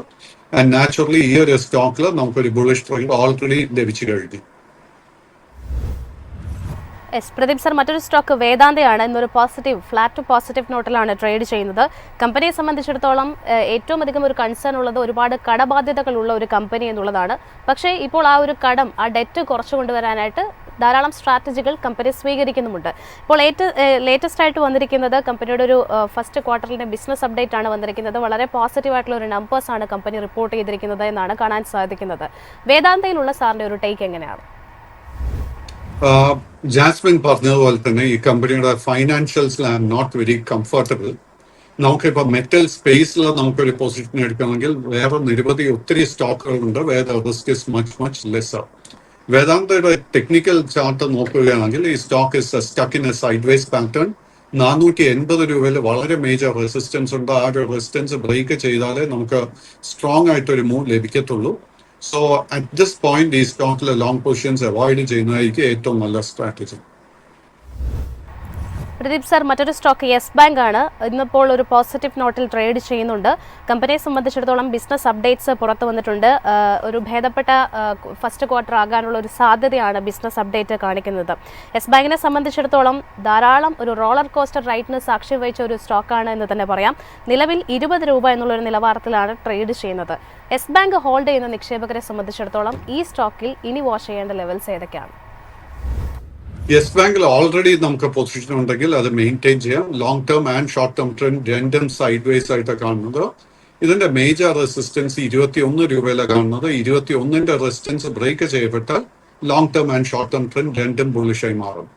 ആൻഡ് നാച്ചുറലി ഈ ഒരു സ്റ്റോക്കിൽ നമുക്കൊരു ബുള്ളിഷ് ട്രെൻഡ് ഓൾറെഡി ലഭിച്ചു കഴിഞ്ഞു. പ്രദീപ് സർ, മറ്റൊരു സ്റ്റോക്ക് വേദാന്തയാണ്. ഇന്നൊരു ഫ്ലാറ്റ് ടു പോസിറ്റീവ് നോട്ടിലാണ് ട്രേഡ് ചെയ്യുന്നത്. കമ്പനിയെ സംബന്ധിച്ചിടത്തോളം ഏറ്റവും അധികം ഒരു കൺസേൺ ഉള്ളത് ഒരുപാട് കടബാധ്യതകളുള്ള ഒരു കമ്പനി എന്നുള്ളതാണ്. പക്ഷേ ഇപ്പോൾ ആ ഒരു ഡെറ്റ് കുറച്ചു കൊണ്ടുവരാനായിട്ട് ധാരാളം സ്ട്രാറ്റജികൾ കമ്പനി സ്വീകരിക്കുന്നുമുണ്ട്. ഇപ്പോൾ ലേറ്റസ്റ്റ് ആയിട്ട് വന്നിരിക്കുന്നത് കമ്പനിയുടെ ഒരു ഫസ്റ്റ് ക്വാർട്ടറിന്റെ ബിസിനസ് അപ്ഡേറ്റ് ആണ് വന്നിരിക്കുന്നത്. വളരെ പോസിറ്റീവായിട്ടുള്ള ഒരു നമ്പേഴ്സ് ആണ് കമ്പനി റിപ്പോർട്ട് ചെയ്തിരിക്കുന്നത് എന്നാണ് കാണാൻ സാധിക്കുന്നത്. വേദാന്തയിലുള്ള സാറിന്റെ ഒരു ടേക്ക് എങ്ങനെയാണ്? ജാസ്മിൻ പറഞ്ഞതുപോലെ തന്നെ ഈ കമ്പനിയുടെ ഫൈനാൻഷ്യൽസിൽ I am not very comfortable. നമുക്കിപ്പോൾ മെറ്റൽ സ്പേസിൽ നമുക്കൊരു പൊസിഷൻ എടുക്കണമെങ്കിൽ വേറെ നിരവധി ഒത്തിരി സ്റ്റോക്കുകളുണ്ട്. വേദ റിസ്ക് ഇസ് മച്ച് ലെസ്സർ. വേദാന്തയുടെ ടെക്നിക്കൽ ചാർട്ട് നോക്കുകയാണെങ്കിൽ ഈ stock is stuck in a sideways pattern. 480 രൂപയിൽ വളരെ മേജർ റെസിസ്റ്റൻസ് ഉണ്ട്. ആ ഒരു റെസിസ്റ്റൻസ് ബ്രേക്ക് ചെയ്താലേ നമുക്ക് സ്ട്രോങ് ആയിട്ടൊരു മൂവ് ലഭിക്കത്തുള്ളൂ. സോ അറ്റ് ദിസ് പോയിന്റ് ഈ സ്റ്റോക്കിലെ ലോങ് പൊസിഷൻസ് അവോയ്ഡ് ചെയ്യുന്നതായിരിക്കും ഏറ്റവും നല്ല സ്ട്രാറ്റജി. പ്രദീപ് സാർ, മറ്റൊരു സ്റ്റോക്ക് യെസ് ബാങ്ക് ആണ്. ഇന്നിപ്പോൾ ഒരു പോസിറ്റീവ് നോട്ടിൽ ട്രേഡ് ചെയ്യുന്നുണ്ട്. കമ്പനിയെ സംബന്ധിച്ചിടത്തോളം ബിസിനസ് അപ്ഡേറ്റ്സ് പുറത്തു വന്നിട്ടുണ്ട്. ഒരു ഭേദപ്പെട്ട ഫസ്റ്റ് ക്വാർട്ടർ ആകാനുള്ള ഒരു സാധ്യതയാണ് ബിസിനസ് അപ്ഡേറ്റ് കാണിക്കുന്നത്. യെസ് ബാങ്കിനെ സംബന്ധിച്ചിടത്തോളം ധാരാളം ഒരു റോളർ കോസ്റ്റർ റൈറ്റിന് സാക്ഷ്യം വഹിച്ച ഒരു സ്റ്റോക്കാണ് എന്ന് തന്നെ പറയാം. നിലവിൽ 20 രൂപ എന്നുള്ളൊരു നിലവാരത്തിലാണ് ട്രേഡ് ചെയ്യുന്നത്. യെസ് ബാങ്ക് ഹോൾഡ് ചെയ്യുന്ന നിക്ഷേപകരെ സംബന്ധിച്ചിടത്തോളം ഈ സ്റ്റോക്കിൽ ഇനി വാച്ച് ചെയ്യേണ്ട ലെവൽസ് ഏതൊക്കെയാണ്? യെസ് ബാങ്കിൽ ഓൾറെഡി നമുക്ക് പൊസിഷൻ ഉണ്ടെങ്കിൽ അത് മെയിൻറ്റെയിൻ ചെയ്യാം. Long term and short term trend രണ്ടും സൈഡ് വേസ് ആയിട്ട് കാണുന്നത്. ഇതിന്റെ മേജർ റെസിസ്റ്റൻസ് 21 രൂപയിലാണ് കാണുന്നത്. 21ന്റെ റെസിസ്റ്റൻസ് ബ്രേക്ക് ചെയ്യപ്പെട്ടാൽ long term and short term trend രണ്ടും ബുള്ളിഷായി മാറും.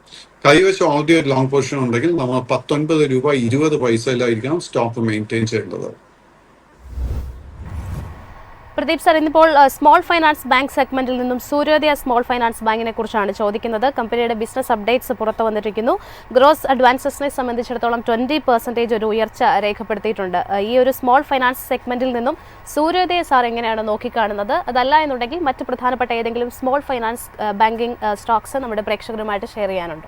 കൈവശം ഓൾറെഡി ഒരു ലോങ് പൊസിഷൻ ഉണ്ടെങ്കിൽ നമ്മൾ 19 രൂപ 20 പൈസയിലായിരിക്കണം സ്റ്റോക്ക് മെയിൻറ്റെയിൻ ചെയ്യേണ്ടത്. പ്രദീപ് സാർ, ഇന്നിപ്പോൾ സ്മോൾ ഫൈനാൻസ് ബാങ്ക് സെഗ്മെന്റിൽ നിന്നും സൂര്യോദയ സ്മോൾ ഫൈനാൻസ് ബാങ്കിനെ കുറിച്ചാണ് ചോദിക്കുന്നത്. കമ്പനിയുടെ ബിസിനസ് അപ്ഡേറ്റ്സ് പുറത്തു വന്നിരിക്കുന്നു. ഗ്രോസ് അഡ്വാൻസസിനെ സംബന്ധിച്ചിടത്തോളം 20% ഒരു ഉയർച്ച രേഖപ്പെടുത്തിയിട്ടുണ്ട്. ഈ ഒരു സ്മോൾ ഫൈനാൻസ് സെഗ്മെന്റിൽ നിന്നും സൂര്യോദയ സാർ എങ്ങനെയാണ് നോക്കിക്കാണുന്നത്? അതല്ല എന്നുണ്ടെങ്കിൽ മറ്റ് പ്രധാനപ്പെട്ട ഏതെങ്കിലും സ്മോൾ ഫൈനാൻസ് ബാങ്കിങ് സ്റ്റോക്സ് നമ്മുടെ പ്രേക്ഷകരുമായിട്ട് ഷെയർ ചെയ്യാനുണ്ട്?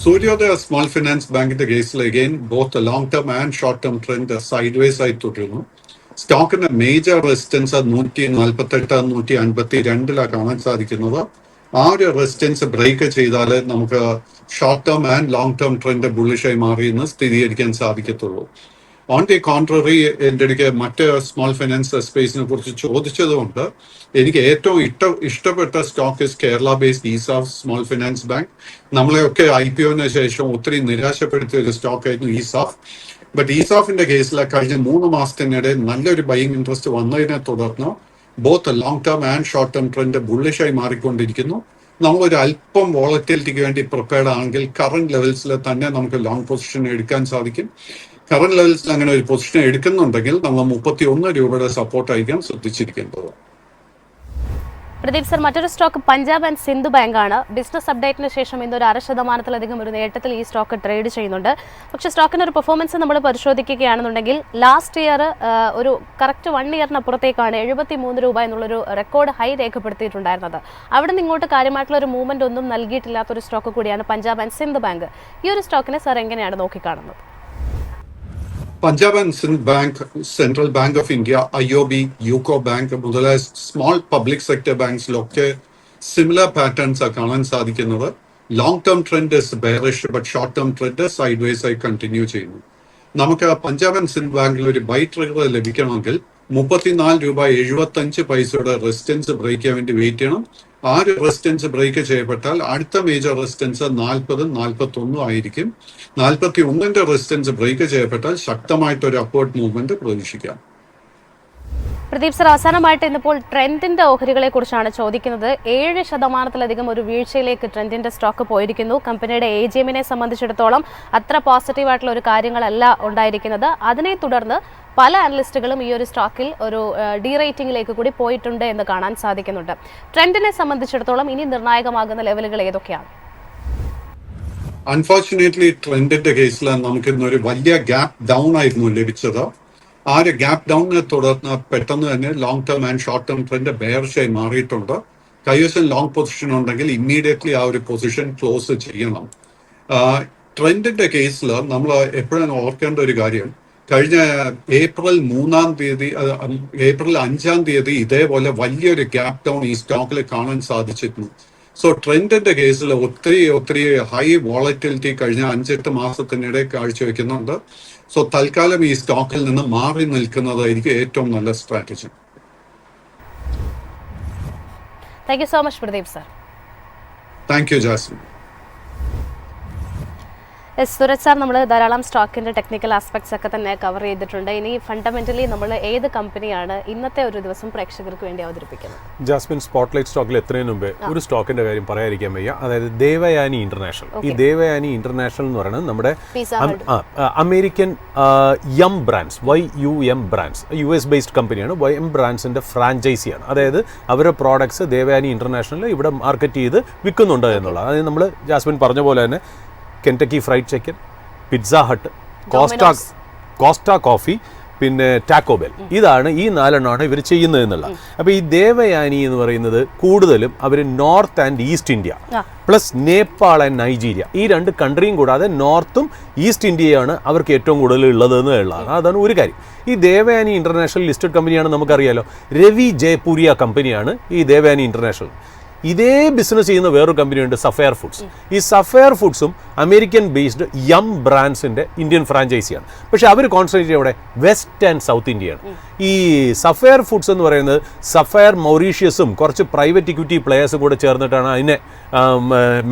സൂര്യോദയ സ്മോൾ ഫൈനാൻസ് ബാങ്കിന്റെ കേസിൽ again both long term and short term trend sideways ആയി തുടരുന്നു. സ്റ്റോക്കിന്റെ മേജർ റെസിസ്റ്റൻസ് 148, 152 കാണാൻ സാധിക്കുന്നത്. ആ ഒരു റെസിസ്റ്റൻസ് ബ്രേക്ക് ചെയ്താൽ നമുക്ക് short term and long term trend ബുള്ളിഷായി മാറി എന്ന് സ്ഥിരീകരിക്കാൻ സാധിക്കത്തുള്ളൂ. ഓൺ ദി കോൺട്രറി, എൻ്റെ അടുക്ക് മറ്റ് സ്മോൾ ഫൈനാൻസ് സ്പേസിനെ കുറിച്ച് ചോദിച്ചതുകൊണ്ട് എനിക്ക് ഏറ്റവും ഇഷ്ടപ്പെട്ട stock Kerala based ESAF small finance bank. നമ്മളെയൊക്കെ IPOന് ശേഷം ഒത്തിരി നിരാശപ്പെടുത്തിയ ഒരു സ്റ്റോക്കായിരുന്നു ഈസാഫ്. ബട്ട് ഈസാഫിന്റെ കേസിൽ കഴിഞ്ഞ 3 മാസത്തിനിടെ നല്ലൊരു ബൈയിങ് ഇൻട്രസ്റ്റ് വന്നതിനെ തുടർന്ന് both long term and short term trend ബുള്ളിഷായി മാറിക്കൊണ്ടിരിക്കുന്നു. നമ്മളൊരു അല്പം വോളറ്റിലിറ്റിക്ക് വേണ്ടി പ്രിപ്പയർഡ് ആണെങ്കിൽ കറന്റ് ലെവൽസിൽ തന്നെ നമുക്ക് ലോങ് പൊസിഷൻ എടുക്കാൻ സാധിക്കും. കറന്റ് ലെവൽസിൽ അങ്ങനെ ഒരു പൊസിഷൻ എടുക്കുന്നുണ്ടെങ്കിൽ നമ്മൾ 31 രൂപയുടെ സപ്പോർട്ടായിരിക്കാം ശ്രദ്ധിച്ചിരിക്കേണ്ടത്. പ്രദീപ് സർ, മറ്റൊരു stock Punjab and Sindhu bank ആണ്. ബിസിനസ് അപ്ഡേറ്റിന് ശേഷം ഇന്ന് ഒരു 0.5% ഒരു നേട്ടത്തിൽ ഈ സ്റ്റോക്ക് ട്രേഡ് ചെയ്യുന്നുണ്ട്. പക്ഷേ സ്റ്റോക്കിന്റെ ഒരു പെർഫോമൻസ് നമ്മൾ പരിശോധിക്കുകയാണെന്നുണ്ടെങ്കിൽ ലാസ്റ്റ് ഇയർ ഒരു കറക്റ്റ് 1 ഇയറിനപ്പുറത്തേക്കാണ് 73 രൂപ എന്നുള്ളൊരു റെക്കോർഡ് ഹൈ രേഖപ്പെടുത്തിയിട്ടുണ്ടായിരുന്നത്. അവിടെ നിന്ന് ഇങ്ങോട്ട് കാര്യമായിട്ടുള്ള ഒരു മൂവ്മെന്റ് ഒന്നും നൽകിയിട്ടില്ലാത്തൊരു സ്റ്റോക്ക് കൂടിയാണ് പഞ്ചാബ് ആൻഡ് സിന്ധു ബാങ്ക്. ഈ ഒരു സ്റ്റോക്കിനെ സാർ എങ്ങനെയാണ് നോക്കിക്കാണുന്നത്? Punjab and Sind bank, central bank of India, IOB, UCO bank മുതലായ സ്മോൾ പബ്ലിക് സെക്ടർ ബാങ്ക്സിലൊക്കെ സിമിലർ പാറ്റേൺസ് കാണാൻ സാധിക്കുന്നത്. Long term trend is bearish, but short term trend sideways ആയി കണ്ടിന്യൂ ചെയ്യുന്നു. നമുക്ക് പഞ്ചാബ് ആൻഡ് സിന്ധ് ബാങ്കിൽ ഒരു ബൈ ട്രിഗർ ലഭിക്കണമെങ്കിൽ 34 രൂപ 75 പൈസയുടെ റെസിസ്റ്റൻസ് ബ്രേക്ക് ചെയ്യാൻ വേണ്ടി വെയിറ്റ് ചെയ്യണം. ആ ഒരു റെസിസ്റ്റൻസ് ബ്രേക്ക് ചെയ്യപ്പെട്ടാൽ അടുത്ത മേജർ റെസിസ്റ്റൻസ് 40, 41 ആയിരിക്കും. 41ന്റെ റെസിസ്റ്റൻസ് ബ്രേക്ക് ചെയ്യപ്പെട്ടാൽ ശക്തമായിട്ടൊരു അപ്വേർഡ് മൂവ്മെന്റ് പ്രതീക്ഷിക്കാം. പ്രദീപ് സർ, അവസാനമായിട്ട് ഇന്നിപ്പോൾ ട്രെൻഡിന്റെ ഓഹരികളെ കുറിച്ചാണ് ചോദിക്കുന്നത്. 7% ഒരു വീഴ്ചയിലേക്ക് ട്രെൻഡിന്റെ സ്റ്റോക്ക് പോയിരിക്കുന്നു. കമ്പനിയുടെ AGMനെ സംബന്ധിച്ചിടത്തോളം അത്ര പോസിറ്റീവായിട്ടുള്ള ഒരു കാര്യങ്ങളല്ല ഉണ്ടായിരിക്കുന്നത്. അതിനെ തുടർന്ന് പല അനലിസ്റ്റുകളും ഈ ഒരു സ്റ്റോക്കിൽ ഒരു ഡീറേറ്റിംഗിലേക്ക് കൂടി പോയിട്ടുണ്ട് എന്ന് കാണാൻ സാധിക്കുന്നുണ്ട്. ട്രെൻഡിനെ സംബന്ധിച്ചിടത്തോളം ഇനി നിർണായകമാകുന്ന ലെവലുകൾ ഏതൊക്കെയാണ്? അൺഫോർച്ചുനേറ്റ്ലി ട്രെൻഡിന്റെ കേസിൽ നമുക്ക് ഇന്നൊരു വലിയ ഗ്യാപ്പ് ഡൗൺ ആയിരുന്നു ലഭിച്ചത്. ആ ഒരു ഗ്യാപ്പ് ഡൗണിനെ തുടർന്ന് പെട്ടെന്ന് തന്നെ long term and short term trend ബെയർഷായി മാറിയിട്ടുണ്ട്. കൈവശം ലോങ് പൊസിഷൻ ഉണ്ടെങ്കിൽ ഇമ്മീഡിയറ്റ്ലി ആ ഒരു പൊസിഷൻ ക്ലോസ് ചെയ്യണം. ട്രെൻഡിന്റെ കേസിൽ നമ്മൾ എപ്പോഴും ഓർക്കേണ്ട ഒരു കാര്യം, കഴിഞ്ഞ ഏപ്രിൽ 5-ാം തീയതി ഇതേപോലെ വലിയൊരു ഗ്യാപ്പ് ഡൗൺ ഈ സ്റ്റോക്കിൽ കാണാൻ സാധിച്ചിരുന്നു. സോ ട്രെൻഡിന്റെ കേസിൽ ഒത്തിരി ഹൈ വോളറ്റിലിറ്റി കഴിഞ്ഞ 5-8 മാസത്തിനിടെ കാഴ്ചവെക്കുന്നുണ്ട്. സോ തൽക്കാലം ഈ സ്റ്റോക്കിൽ നിന്ന് മാറി നിൽക്കുന്നതായിരിക്കും ഏറ്റവും നല്ല strategy. Thank you so much Pradeep sir. Thank you Jasmine. Suraj sir, നമ്മൾ ധാരാളം സ്റ്റോക്കിൻ്റെ ടെക്നിക്കൽ ആസ്പെക്ട്സ് ഒക്കെ തന്നെ കവർ ചെയ്തിട്ടുണ്ട്. ഇനി ഫണ്ടമെന്റലി നമ്മൾ ഏത് കമ്പനിയാണ് ഇന്നത്തെ ഒരു ദിവസം പ്രേക്ഷകർക്ക് വേണ്ടി അവതരിപ്പിക്കുന്നത്? ജാസ്മിൻ, സ്പോട്ട്ലൈറ്റ് സ്റ്റോക്കിൽ എത്രയും മുമ്പേ ഒരു സ്റ്റോക്കിന്റെ കാര്യം പറയാതിരിക്കാൻ വയ്യ. അതായത് ദേവയാനി ഇന്റർനാഷണൽ. ഈ ദേവയാനി ഇന്റർനാഷണൽ എന്ന് പറയുന്നത് നമ്മുടെ American Yum Brands, YUM Brands, US based കമ്പനിയാണ്. YM ബ്രാൻഡ്സിന്റെ ഫ്രാഞ്ചൈസിയാണ്. അതായത് അവരുടെ പ്രോഡക്ട്സ് ദേവയാനി ഇന്റർനാഷണൽ ഇവിടെ മാർക്കറ്റ് ചെയ്ത് വിൽക്കുന്നുണ്ട് എന്നുള്ളത്. അതായത് നമ്മൾ ജാസ്മിൻ പറഞ്ഞ പോലെ തന്നെ Kentucky Fried Chicken, Pizza Hut, Costa Coffee, പിന്നെ ടാക്കോ ബെൽ, ഇതാണ് ഈ 4 ഇവർ ചെയ്യുന്നത് എന്നുള്ള. അപ്പോൾ ഈ ദേവയാനി എന്ന് പറയുന്നത് കൂടുതലും അവർ north and east India plus Nepal and Nigeria, ഈ 2 കൺട്രിയും കൂടാതെ നോർത്തും ഈസ്റ്റ് ഇന്ത്യയാണ് അവർക്ക് ഏറ്റവും കൂടുതൽ ഉള്ളത് എന്നുള്ളതാണ്. അതാണ് ഒരു കാര്യം. ഈ ദേവയാനി ഇന്റർനാഷണൽ ലിസ്റ്റഡ് കമ്പനിയാണ്, നമുക്കറിയാലോ. രവി ജയപൂരിയ കമ്പനിയാണ് ഈ ദേവയാനി ഇന്റർനാഷണൽ. ഇതേ ബിസിനസ് ചെയ്യുന്ന വേറൊരു കമ്പനിയുണ്ട്, സഫയർ ഫുഡ്സ്. ഈ സഫയർ ഫുഡ്സും അമേരിക്കൻ ബേസ്ഡ് യം ബ്രാൻഡ്സിന്റെ ഇന്ത്യൻ ഫ്രാഞ്ചൈസിയാണ്. പക്ഷെ അവർ കോൺസെൻട്രേറ്റ് ചെയ്യുന്നത് വെസ്റ്റ് ആൻഡ് സൗത്ത് ഇന്ത്യയാണ്. ഈ സഫയർ ഫുഡ്സ് എന്ന് പറയുന്നത് സഫയർ മൗറീഷ്യസും കുറച്ച് പ്രൈവറ്റ് ഇക്വിറ്റി പ്ലേയേഴ്സും കൂടെ ചേർന്നിട്ടാണ് അതിനെ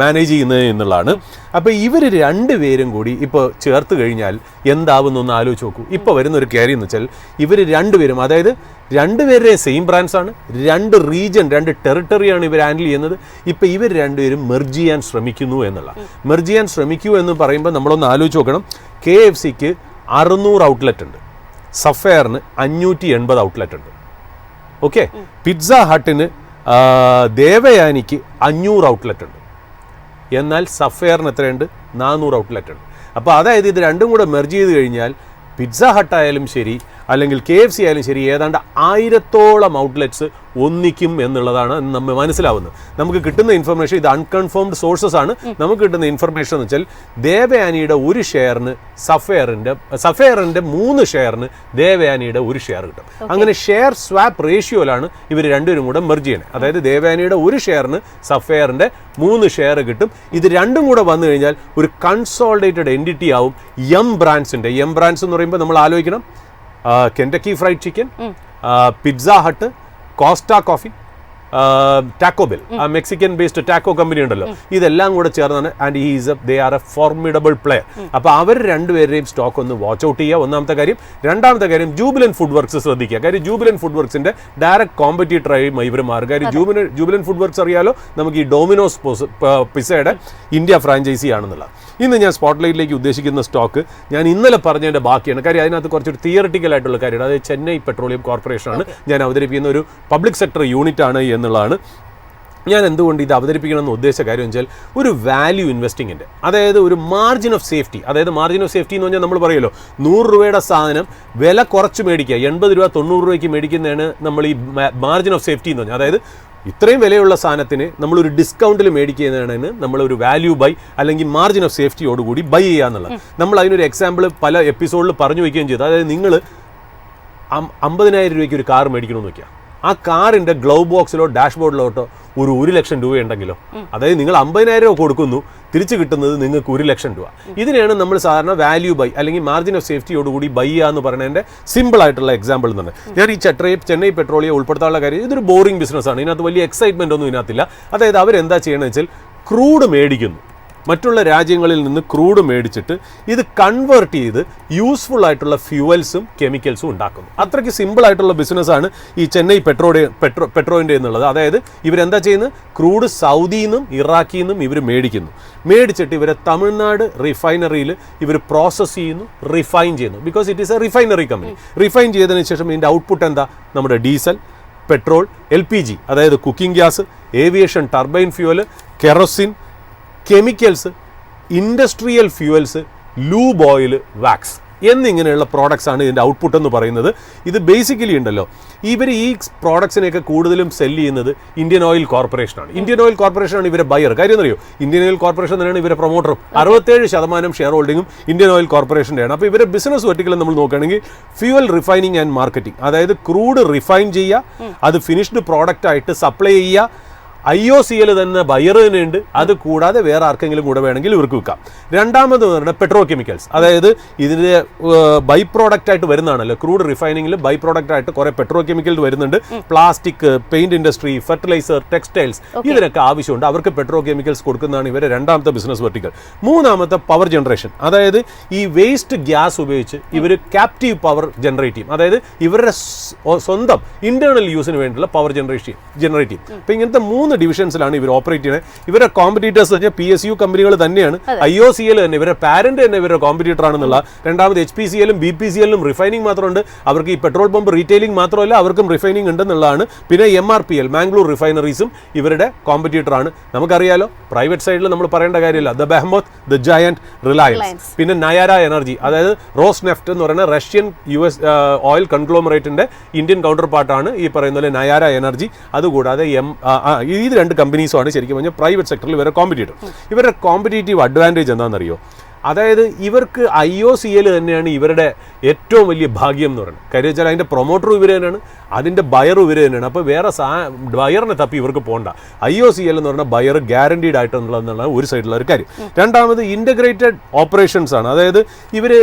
മാനേജ് ചെയ്യുന്നത് എന്നുള്ളതാണ്. അപ്പോൾ ഇവർ 2 പേരും കൂടി ഇപ്പോൾ ചേർത്ത് കഴിഞ്ഞാൽ എന്താവുന്നൊന്ന് ആലോചിച്ച് നോക്കൂ. ഇപ്പോൾ വരുന്നൊരു കാര്യം എന്ന് വെച്ചാൽ ഇവർ 2 പേരും, അതായത് 2 പേരുടെയും സെയിം ബ്രാൻഡ്സാണ്, 2 റീജിയൻ, 2 ടെറിട്ടറിയാണ് ഇവർ ഹാൻഡിൽ ചെയ്യുന്നത്. ഇപ്പോൾ ഇവർ 2 പേരും മെർജ് ചെയ്യാൻ ശ്രമിക്കുന്നു എന്നുള്ള. മെർജ് ചെയ്യാൻ ശ്രമിക്കൂ എന്ന് പറയുമ്പോൾ നമ്മളൊന്ന് ആലോചിച്ച് നോക്കണം. KFCക്ക് 600 ഔട്ട്ലെറ്റ് ഉണ്ട്, സഫയറിന് 580 ഔട്ട്ലെറ്റ് ഉണ്ട്. ഓക്കെ, പിസ്സ ഹട്ടിന് ദേവയാനിക്ക് 500 ഔട്ട്ലെറ്റ് ഉണ്ട്. എന്നാൽ സഫയറിന് എത്രയുണ്ട്? 400 ഔട്ട്ലെറ്റ് ഉണ്ട്. അപ്പോൾ അതായത് ഇത് 2 കൂടെ മെർജ് ചെയ്ത് കഴിഞ്ഞാൽ പിസ്സ ഹട്ടായാലും ശരി അല്ലെങ്കിൽ KFC ആയാലും ശരി ഏതാണ്ട് 1000ഓളം ഔട്ട്ലെറ്റ്സ് ഒന്നിക്കും എന്നുള്ളതാണ് നമ്മൾ മനസ്സിലാവുന്നത്. നമുക്ക് കിട്ടുന്ന ഇൻഫർമേഷൻ, ഇത് അൺകൺഫേംഡ് സോഴ്സസ് ആണ്. നമുക്ക് കിട്ടുന്ന ഇൻഫർമേഷൻ എന്ന് വെച്ചാൽ ദേവയാനിയുടെ 1 ഷെയറിന് സഫയറിന്റെ 3 ഷെയറിന് ദേവയാനിയുടെ 1 ഷെയർ കിട്ടും. അങ്ങനെ ഷെയർ സ്വാപ്പ് റേഷ്യോയിലാണ് ഇവർ 2 പേരും കൂടെ മെർജ് ചെയ്യണേ. അതായത് ദേവയാനിയുടെ 1 ഷെയറിന് സഫയറിന്റെ 3 ഷെയർ കിട്ടും. ഇത് 2 കൂടെ വന്നു കഴിഞ്ഞാൽ ഒരു കൺസോളിഡേറ്റഡ് എൻറ്റിറ്റി ആവും യം ബ്രാൻഡ്സിന്റെ. യം ബ്രാൻഡ്സ് എന്ന് പറയുമ്പോൾ നമ്മൾ ആലോചിക്കണം, Kentucky Fried Chicken, Pizza Hut, Costa Coffee, Taco Bell, ആ മെക്സിക്കൻ ബേസ്ഡ് ടാക്കോ കമ്പനി ഉണ്ടല്ലോ, ഇതെല്ലാം കൂടെ ചേർന്നാണ്. And they are a formidable player. അപ്പോൾ അവർ 2 പേരുടെയും സ്റ്റോക്ക് ഒന്ന് വാച്ച് ഔട്ട് ചെയ്യുക, ഒന്നാമത്തെ കാര്യം. രണ്ടാമത്തെ കാര്യം, ജൂബിലൻ ഫുഡ് വർക്ക്സ് ശ്രദ്ധിക്കുക. കാര്യം ജൂബിലൻ ഫുഡ് വർക്ക്സിന്റെ ഡയറക്റ്റ് കോമ്പറ്റീറ്ററായി ഇവർ മാറും. കാര്യം ജൂബിലൻ ഫുഡ് വർക്ക്സ് അറിയാലോ, നമുക്ക് ഈ ഡൊമിനോസ് പിസ്സയുടെ ഇന്ത്യ ഫ്രാഞ്ചൈസി ആണെന്നുള്ളത്. ഇന്ന് ഞാൻ സ്പോട്ട്ലൈറ്റിലേക്ക് ഉദ്ദേശിക്കുന്ന സ്റ്റോക്ക് ഞാൻ ഇന്നലെ പറഞ്ഞതിൻ്റെ ബാക്കിയാണ്. കാര്യം അതിനകത്ത് കുറച്ചൊരു തിയറിറ്റിക്കൽ ആയിട്ടുള്ള കാര്യമാണ്. അതായത് ചെന്നൈ പെട്രോളിയം കോർപ്പറേഷനാണ് ഞാൻ അവതരിപ്പിക്കുന്ന ഒരു പബ്ലിക് സെക്ടർ യൂണിറ്റ് ആണ് എന്നുള്ളതാണ്. ഞാൻ എന്തുകൊണ്ട് ഇത് അവതരിപ്പിക്കണമെന്ന് ഉദ്ദേശിച്ച കാര്യം വെച്ചാൽ ഒരു വാല്യൂ ഇൻവെസ്റ്റിങ്ങിൻ്റെ, അതായത് ഒരു മാർജിൻ ഓഫ് സേഫ്റ്റി. അതായത് മാർജിൻ ഓഫ് സേഫ്റ്റി എന്ന് പറഞ്ഞാൽ നമ്മൾ പറയുമല്ലോ, 100 രൂപയുടെ സാധനം വില കുറച്ച് മേടിക്കുക, 80 രൂപ 90 രൂപയ്ക്ക് മേടിക്കുന്നതാണ് നമ്മൾ ഈ മാർജിൻ ഓഫ് സേഫ്റ്റി എന്ന് പറഞ്ഞാൽ. അതായത് ഇത്രയും വിലയുള്ള സാധനത്തിന് നമ്മളൊരു ഡിസ്കൗണ്ടിൽ മേടിക്കുന്നതാണ് നമ്മളൊരു വാല്യൂ ബൈ അല്ലെങ്കിൽ മാർജിൻ ഓഫ് സേഫ്റ്റിയോടുകൂടി ബൈ ചെയ്യുക എന്നുള്ളത്. നമ്മൾ അതിനൊരു എക്സാമ്പിൾ പല എപ്പിസോഡിൽ പറഞ്ഞു വയ്ക്കുകയും ചെയ്തു. അതായത് നിങ്ങൾ 50,000 രൂപയ്ക്ക് ഒരു കാർ മേടിക്കണമെന്ന് വയ്ക്കുക, ആ കാറിൻ്റെ ഗ്ലൗ ബോക്സിലോ ഡാഷ്ബോർഡിലോട്ടോ ഒരു 1 ലക്ഷം രൂപ ഉണ്ടെങ്കിലോ, അതായത് നിങ്ങൾ 50,000 രൂപ കൊടുക്കുന്നു, തിരിച്ചു കിട്ടുന്നത് നിങ്ങൾക്ക് 1 ലക്ഷം രൂപ. ഇതിനെയാണ് നമ്മൾ സാധാരണ വാല്യൂ ബൈ അല്ലെങ്കിൽ മാർജിൻ ഓഫ് സേഫ്റ്റിയോടുകൂടി ബൈ ചെയ്യുക എന്ന് പറയുന്നതിൻ്റെ സിമ്പിൾ ആയിട്ടുള്ള എക്സാമ്പിൾ എന്ന് പറഞ്ഞത്. ഞാൻ ഈ ചെന്നൈ പെട്രോളിയം ഉൾപ്പെടുത്താനുള്ള കാര്യം, ഇതൊരു ബോറിംഗ് ബിസിനസ്സാണ്. ഇതിനകത്ത് വലിയ എക്സൈറ്റ്മെൻ്റ് ഒന്നും ഇതിനകത്തില്ല. അതായത് അവരെന്താ ചെയ്യണമെന്ന് വെച്ചാൽ ക്രൂഡ് മേടിക്കുന്നു, മറ്റുള്ള രാജ്യങ്ങളിൽ നിന്ന് ക്രൂഡ് മേടിച്ചിട്ട് ഇത് കൺവേർട്ട് ചെയ്ത് യൂസ്ഫുൾ ആയിട്ടുള്ള ഫ്യൂവൽസും കെമിക്കൽസും ഉണ്ടാക്കുന്നു. അത്രയ്ക്ക് സിമ്പിൾ ആയിട്ടുള്ള ബിസിനസ്സാണ് ഈ ചെന്നൈ പെട്രോളിൻ്റെ എന്നുള്ളത്. അതായത് ഇവരെന്താ ചെയ്യുന്നത്, ക്രൂഡ് സൗദിയിൽ നിന്നും ഇറാഖിൽ നിന്നും ഇവർ മേടിച്ചിട്ട് ഇവരെ തമിഴ്നാട് റിഫൈനറിയിൽ ഇവർ പ്രോസസ്സ് ചെയ്യുന്നു, റിഫൈൻ ചെയ്യുന്നു. Because it is a refinery company. Refine ചെയ്തതിന് ശേഷം ഇതിൻ്റെ ഔട്ട്പുട്ട് എന്താ, നമ്മുടെ ഡീസൽ, പെട്രോൾ, LPG അതായത് cooking gas, aviation turbine fuel, kerosene, chemicals, industrial fuels, lube oil, wax എന്നിങ്ങനെയുള്ള പ്രോഡക്ട്സ് ആണ് ഇതിൻ്റെ ഔട്ട്പുട്ട് എന്ന് പറയുന്നത്. ഇത് ബേസിക്കലി ഉണ്ടല്ലോ, ഇവർ ഈ പ്രോഡക്ട്സിനെയൊക്കെ കൂടുതലും സെല്ല് ചെയ്യുന്നത് ഇന്ത്യൻ ഓയിൽ കോർപ്പറേഷനാണ്. ഇന്ത്യൻ ഓയിൽ കോർപ്പറേഷനാണ് ഇവരെ ബയർ. കാര്യം എന്നറിയോ, ഇന്ത്യൻ ഓയിൽ കോർപ്പറേഷൻ തന്നെയാണ് ഇവരെ പ്രൊമോട്ടറും. 67% ഷെയർ ഹോൾഡിങ്ങും ഇന്ത്യൻ ഓയിൽ കോർപ്പറേഷൻ്റെയാണ്. അപ്പോൾ ഇവരെ ബിസിനസ് വെർട്ടിക്കൽ നമ്മൾ നോക്കുകയാണെങ്കിൽ ഫ്യൂവൽ റിഫൈനിങ് ആൻഡ് മാർക്കറ്റിംഗ്, അതായത് ക്രൂഡ് റിഫൈൻ ചെയ്യുക, അത് ഫിനിഷ്ഡ് പ്രോഡക്റ്റ് ആയിട്ട് സപ്ലൈ ചെയ്യുക, IOCL തന്നെ ബയർ തന്നെ ഉണ്ട്, അത് കൂടാതെ വേറെ ആർക്കെങ്കിലും കൂടെ വേണമെങ്കിൽ ഇവർക്ക് വിൽക്കാം. രണ്ടാമത് പറഞ്ഞാൽ പെട്രോ കെമിക്കൽസ്, അതായത് ഇതിൻ്റെ ബൈ പ്രോഡക്റ്റ് ആയിട്ട് വരുന്നതാണല്ലോ, ക്രൂഡ് റിഫൈനിങ്ങിൽ ബൈ പ്രോഡക്റ്റ് ആയിട്ട് കുറേ പെട്രോ കെമിക്കൽ വരുന്നുണ്ട്. Plastic, paint industry, fertiliser, textiles, ഇതിനൊക്കെ ആവശ്യമുണ്ട്. അവർക്ക് പെട്രോ കെമിക്കൽസ് കൊടുക്കുന്നതാണ് ഇവരെ രണ്ടാമത്തെ ബിസിനസ് വെർട്ടിക്കൽ. മൂന്നാമത്തെ പവർ ജനറേഷൻ, അതായത് ഈ വേസ്റ്റ് ഗ്യാസ് ഉപയോഗിച്ച് ഇവർ ക്യാപ്റ്റീവ് പവർ ജനറേറ്റ് ചെയ്യും. അതായത് ഇവരുടെ സ്വന്തം ഇന്റേണൽ യൂസിന് വേണ്ടിയുള്ള പവർ ജനറേറ്റ് ചെയ്യും. അപ്പോൾ ഇങ്ങനത്തെ 3 ഡിവിഷൻസിലാണ് ഇവർ ഓപ്പറേറ്റ് ചെയ്യുന്നത്. ഇവരുടെ കോമ്പറ്റീറ്റേഴ്സ് പറഞ്ഞാൽ PSU കമ്പനികൾ തന്നെയാണ്. IOCL തന്നെ ഇവരുടെ പാരന്റ് തന്നെ ഇവരുടെ കോമ്പറ്റീറ്റർ ആണെന്നുള്ള. രണ്ടാമത് HPCLും BPCLും റിഫൈനിങ് മാത്രമുണ്ട്. അവർക്ക് ഈ പെട്രോൾ പമ്പ് റീറ്റെയിലിംഗ് മാത്രമല്ല, അവർക്കും റിഫൈനിങ് ഉണ്ടെന്നുള്ളതാണ്. പിന്നെ MRPL മാംഗ്ലൂർ റിഫൈനറീസും ഇവരുടെ കോമ്പറ്റീറ്റർ ആണ്. നമുക്കറിയാലോ, പ്രൈവറ്റ് സൈഡിൽ നമ്മൾ പറയേണ്ട കാര്യമില്ല, the behemoth, the giant, Reliance. പിന്നെ നയാര എനർജി, അതായത് റോസ് നെഫ്റ്റ് എന്ന് പറയുന്ന റഷ്യൻ US ഓയിൽ കൺഗ്ലോമറേറ്റിന്റെ ഇന്ത്യൻ കൗണ്ടർ പാർട്ടാണ് ഈ പറയുന്ന പോലെ നയാര എനർജി. അതുകൂടാതെ ഈ 2 കമ്പനീസുമാണ് ശരിക്കും പറഞ്ഞാൽ പ്രൈവറ്റ് സെക്ടറിൽ ഇവരുടെ കോമ്പറ്റീറ്റർ. ഇവരുടെ കോമ്പറ്റീറ്റീവ് അഡ്വാൻറ്റേജ് എന്താണെന്നറിയോ? അതായത് ഇവർക്ക് IOCL തന്നെയാണ് ഇവരുടെ ഏറ്റവും വലിയ ഭാഗ്യം എന്ന് പറയുന്നത്. കാര്യം വെച്ചാൽ അതിൻ്റെ പ്രൊമോട്ടറും ഇവർ തന്നെയാണ്, അതിൻ്റെ ബയറും ഇവർ തന്നെയാണ്. അപ്പോൾ വേറെ ബയറിനെ തപ്പി ഇവർക്ക് പോകണ്ട. IOCL എന്ന് പറഞ്ഞാൽ ബയർ ഗ്യാരണ്ടീഡ് ആയിട്ടുള്ളതെന്നുള്ള ഒരു സൈഡിലുള്ള ഒരു കാര്യം. രണ്ടാമത് ഇൻ്റഗ്രേറ്റഡ് ഓപ്പറേഷൻസ് ആണ്. അതായത് ഇവർ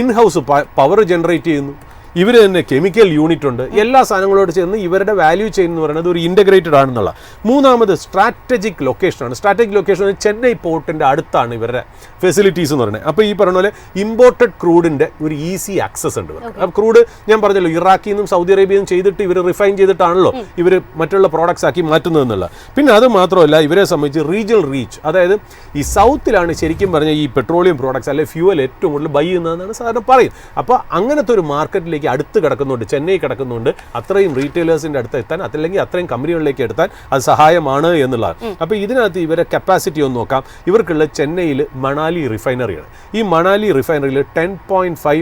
ഇൻഹൗസ് പവർ ജനറേറ്റ് ചെയ്യുന്നു, ഇവർ തന്നെ കെമിക്കൽ യൂണിറ്റ് ഉണ്ട്, എല്ലാ സാധനങ്ങളോട് ചേർന്ന് ഇവരുടെ വാല്യൂ ചെയിൻ എന്ന് പറയുന്നത് ഒരു ഇൻ്റഗ്രേറ്റഡ് ആണെന്നുള്ള. മൂന്നാമത് സ്ട്രാറ്റജിക് ലൊക്കേഷനാണ്. സ്ട്രാറ്റജിക് ലൊക്കേഷൻ ചെന്നൈ പോർട്ടിൻ്റെ അടുത്താണ് ഇവരുടെ ഫെസിലിറ്റീസ് എന്ന് പറയുന്നത്. അപ്പോൾ ഈ പറഞ്ഞ പോലെ ഇമ്പോർട്ടഡ് ക്രൂഡിൻ്റെ ഒരു ഈസി ആക്സസ് ഉണ്ട്. അപ്പോൾ ക്രൂഡ് ഞാൻ പറഞ്ഞല്ലോ, ഇറാഖിൽ നിന്നും സൗദി അറേബ്യയിൽ നിന്നും ചെയ്തിട്ട് ഇവർ റിഫൈൻ ചെയ്തിട്ടാണല്ലോ ഇവർ മറ്റുള്ള പ്രോഡക്ട്സ് ആക്കി മാറ്റുന്നതെന്നുള്ള. പിന്നെ അത് മാത്രമല്ല, ഇവരെ സംബന്ധിച്ച് റീജിയൽ റീച്ച്, അതായത് ഈ സൗത്തിലാണ് ശരിക്കും പറഞ്ഞാൽ ഈ പെട്രോളിയം പ്രോഡക്ട്സ് അല്ലെങ്കിൽ ഫ്യൂവൽ ഏറ്റവും കൂടുതൽ ബൈ ചെയ്യുന്നതെന്നാണ് സാധാരണ പറയും. അപ്പോൾ അങ്ങനത്തെ ഒരു മാർക്കറ്റിലേക്ക് അടുത്ത് കിടക്കുന്നുണ്ട്, ചെന്നൈ കിടക്കുന്നുണ്ട്. അത്രയും റീറ്റെയിലേഴ്സിൻ്റെ അടുത്ത് എത്താൻ, അതല്ലെങ്കിൽ അത്രയും കമ്പനികളിലേക്ക് എത്താൻ അത് സഹായമാണ് എന്നുള്ളതാണ്. അപ്പോൾ ഇതിനകത്ത് ഇവരെ കപ്പാസിറ്റി ഒന്ന് നോക്കാം. ഇവർക്കുള്ള ചെന്നൈയിൽ മണാലി റിഫൈനറിയാണ്. ഈ മണാലി റിഫൈനറിയിൽ 10.5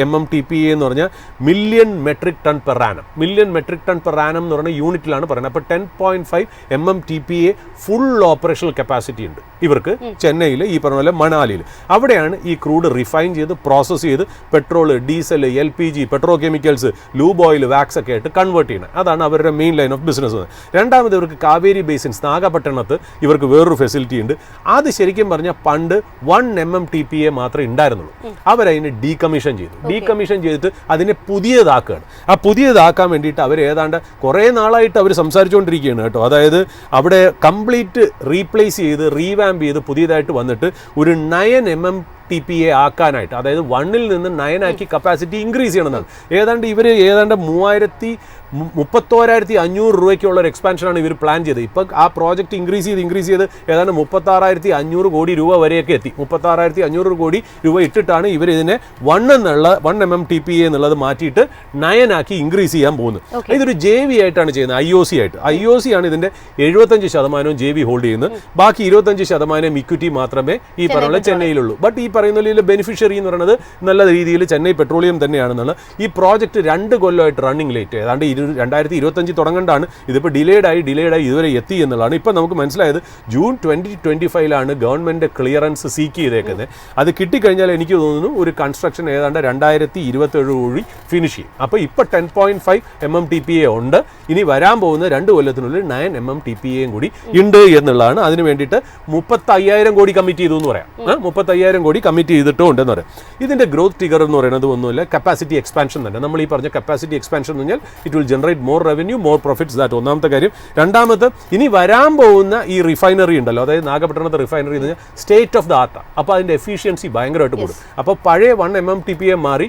MMTPA എന്ന് പറഞ്ഞാൽ million metric ton per annum. Million metric ton per annum എന്ന് പറഞ്ഞ യൂണിറ്റിലാണ് പറയുന്നത്. അപ്പോൾ 10.5 MMTPA ഫുൾ ഓപ്പറേഷണൽ കപ്പാസിറ്റി ഉണ്ട് ഇവർക്ക് ചെന്നൈയിൽ, ഈ പറഞ്ഞ പോലെ മണാലിയിൽ. അവിടെയാണ് ഈ ക്രൂഡ് റിഫൈൻ ചെയ്ത് പ്രോസസ്സ് ചെയ്ത് petrol, diesel, LPG, petro chemicals, lube oil, wax ഒക്കെ ആയിട്ട് കൺവേർട്ട് ചെയ്യണം. അതാണ് അവരുടെ മെയിൻ ലൈൻ ഓഫ് ബിസിനസ്. രണ്ടാമത് ഇവർക്ക് കാവേരി ബേസിൻസ്, നാഗപട്ടണത്ത് ഇവർക്ക് വേറൊരു ഫെസിലിറ്റി ഉണ്ട്. അത് ശരിക്കും പറഞ്ഞാൽ പണ്ട് 1 MMTPA മാത്രമേ ഉണ്ടായിരുന്നുള്ളൂ. അവരതിനെ ഡീകമ്മീഷൻ ചെയ്തു. ഡീകമ്മീഷൻ ചെയ്തിട്ട് അതിനെ പുതിയതാക്കുകയാണ്. ആ പുതിയതാക്കാൻ വേണ്ടിയിട്ട് അവർ ഏതാണ്ട് കുറേ നാളായിട്ട് അവർ സംസാരിച്ചുകൊണ്ടിരിക്കുകയാണ് കേട്ടോ. അതായത് അവിടെ കംപ്ലീറ്റ് റീപ്ലേസ് ചെയ്ത് റീവാമ്പ് ചെയ്ത് പുതിയതായിട്ട് വന്നിട്ട് ഒരു 9 MMTPA ആക്കാനായിട്ട്, അതായത് 1ൽ നിന്ന് 9 ആക്കി കപ്പാസിറ്റി ഇൻക്രീസ് ചെയ്യണമെന്നാണ്. ഏതാണ്ട് 31,500 രൂപയ്ക്കുള്ള ഒരു എക്സ്പാൻഷനാണ് ഇവർ പ്ലാൻ ചെയ്തത്. ഇപ്പം ആ പ്രോജക്റ്റ് ഇൻക്രീസ് ചെയ്ത് ഏതാണ്ട് 36,500 കോടി രൂപ വരെയൊക്കെ എത്തി. 36,500 കോടി രൂപ ഇട്ടിട്ടാണ് ഇവർ ഇതിനെ 1 MMTPA എന്നുള്ളത് മാറ്റിയിട്ട് 9 ആക്കി ഇൻക്രീസ് ചെയ്യാൻ പോകുന്നത്. ഇതൊരു JV ആയിട്ടാണ് ചെയ്യുന്നത്, IOC ആയിട്ട്. IOC ആണ് ഇതിൻ്റെ 75% JV ഹോൾഡ് ചെയ്യുന്നത്. ബാക്കി 25% ഇക്വിറ്റി മാത്രമേ ഈ പറഞ്ഞ ചെന്നൈയിലുള്ളൂ. ബട്ട് ഈ പറയുന്ന ബെനിഫിഷ്യറി എന്ന് പറയുന്നത് നല്ല രീതിയിൽ ചെന്നൈ പെട്രോളിയം തന്നെയാണെന്നുള്ള. ഈ പ്രോജക്റ്റ് 2 കൊല്ലമായിട്ട് റണ്ണിങ് ലേറ്റ്, ഏതാണ്ട് 2025 തുടങ്ങേണ്ടതാണ്. ഇതിപ്പോൾ ഡിലേഡായി ഇതുവരെ എത്തി എന്നുള്ളതാണ്. ഇപ്പം നമുക്ക് മനസ്സിലായത് ജൂൺ 2025 ഗവൺമെൻറ് ക്ലിയറൻസ് സീക്ക് ചെയ്തേക്കുന്നത്. അത് കിട്ടിക്കഴിഞ്ഞാൽ എനിക്ക് തോന്നുന്നു ഒരു കൺസ്ട്രക്ഷൻ ഏതാണ്ട് 2027 കൂടി ഫിനിഷ് ചെയ്യും. അപ്പോൾ ഇപ്പോൾ 10.5 MMTPA ഉണ്ട്. ഇനി വരാൻ പോകുന്ന 2 കൊല്ലത്തിനുള്ളിൽ 9 MMTPA കൂടി ഉണ്ട് എന്നുള്ളതാണ്. അതിന് വേണ്ടിയിട്ട് 35,000 കോടി കമ്മിറ്റ് ചെയ്തു എന്ന് പറയാം. 35,000 കോടി കമ്മിറ്റ് ചെയ്തിട്ടും ഉണ്ടെന്ന് പറയാം. ഇതിൻ്റെ ഗ്രോത്ത് ട്രിഗർ എന്ന് പറയുന്നത് ഒന്നുമില്ല, കപ്പാസിറ്റി എക്സ്പാൻഷൻ തന്നെ. നമ്മൾ ഈ പറഞ്ഞ കപ്പാസിറ്റി എക്സ്പാൻഷൻ എന്ന് പറഞ്ഞാൽ it will generate more revenue, more profits. That ഒന്നാമത്തെ കാര്യം. രണ്ടാമത്, ഇനി വരാൻ പോകുന്ന ഈ റിഫൈനറി ഉണ്ടല്ലോ, അതായത് നാഗപട്ടണത്തെ റിഫൈനറി എന്ന് പറഞ്ഞാൽ സ്റ്റേറ്റ് ഓഫ് ദ ആർട്ട്. അപ്പോൾ അതിൻ്റെ എഫിഷ്യൻസി ഭയങ്കരമായിട്ട് കൂടും. അപ്പോൾ പഴയ 1 MMTPA മാറി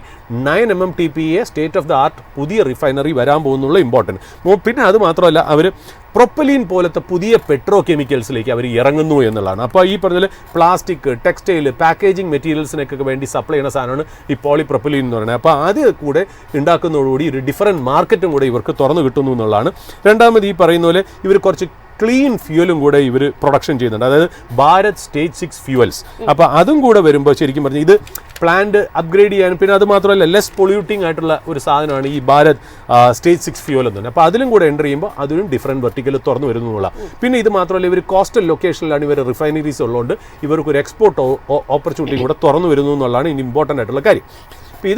9 MMTPA state of the art പുതിയ റിഫൈനറി വരാൻ പോകുന്നുള്ള ഇമ്പോർട്ടൻറ്റ്. പിന്നെ അത് മാത്രമല്ല, അവർ പ്രൊപ്പലീൻ പോലത്തെ പുതിയ പെട്രോ കെമിക്കൽസിലേക്ക് അവർ ഇറങ്ങുന്നു എന്നുള്ളതാണ്. അപ്പോൾ ഈ പറഞ്ഞ പ്ലാസ്റ്റിക്, ടെക്സ്റ്റൈൽ, പാക്കേജിങ് മെറ്റീരിയൽസിനൊക്കെ വേണ്ടി സപ്ലൈ ചെയ്യുന്ന സാധനമാണ് ഈ പോളിപ്രൊപ്പലീൻ എന്ന് പറയുന്നത്. അപ്പോൾ അത് കൂടെ ഉണ്ടാക്കുന്നതോടുകൂടി ഒരു ഡിഫറൻറ്റ് മാർക്കറ്റും കൂടെ ഇവർക്ക് തുറന്നു കിട്ടുന്നു എന്നുള്ളതാണ്. രണ്ടാമത്, ഈ പറയുന്ന പോലെ ഇവർ കുറച്ച് ക്ലീൻ ഫ്യൂവലും കൂടെ ഇവർ പ്രൊഡക്ഷൻ ചെയ്യുന്നുണ്ട്, അതായത് ഭാരത് സ്റ്റേജ് 6 ഫ്യൂവൽസ്. അപ്പോൾ അതും കൂടെ വരുമ്പോൾ ശരിക്കും പറഞ്ഞാൽ ഇത് പ്ലാന്റ് അപ്ഗ്രേഡ് ചെയ്യാനും, പിന്നെ അത് മാത്രമല്ല ലെസ് പൊള്യൂട്ടിംഗ് ആയിട്ടുള്ള ഒരു സാധനമാണ് ഈ ഭാരത് സ്റ്റേജ് 6 ഫ്യൂവൽ എന്ന് പറഞ്ഞാൽ. അപ്പോൾ അതിലും കൂടെ എൻ്റർ ചെയ്യുമ്പോൾ അതിനും ഡിഫറൻറ്റ് വെർട്ടിക്കൽ തുറന്നു വരുന്നു എന്നുള്ള. പിന്നെ ഇത് മാത്രമല്ല, ഇവർ കോസ്റ്റൽ ലൊക്കേഷനിലാണ് ഇവർ റിഫൈനറീസ് ഉള്ളതുകൊണ്ട് ഇവർക്കൊരു എക്സ്പോർട്ട് ഓപ്പർച്യൂണിറ്റി കൂടെ തുറന്നു വരുന്നു എന്നുള്ളതാണ് ഇനി ഇമ്പോർട്ടൻ്റ് ആയിട്ടുള്ള കാര്യം. അപ്പോൾ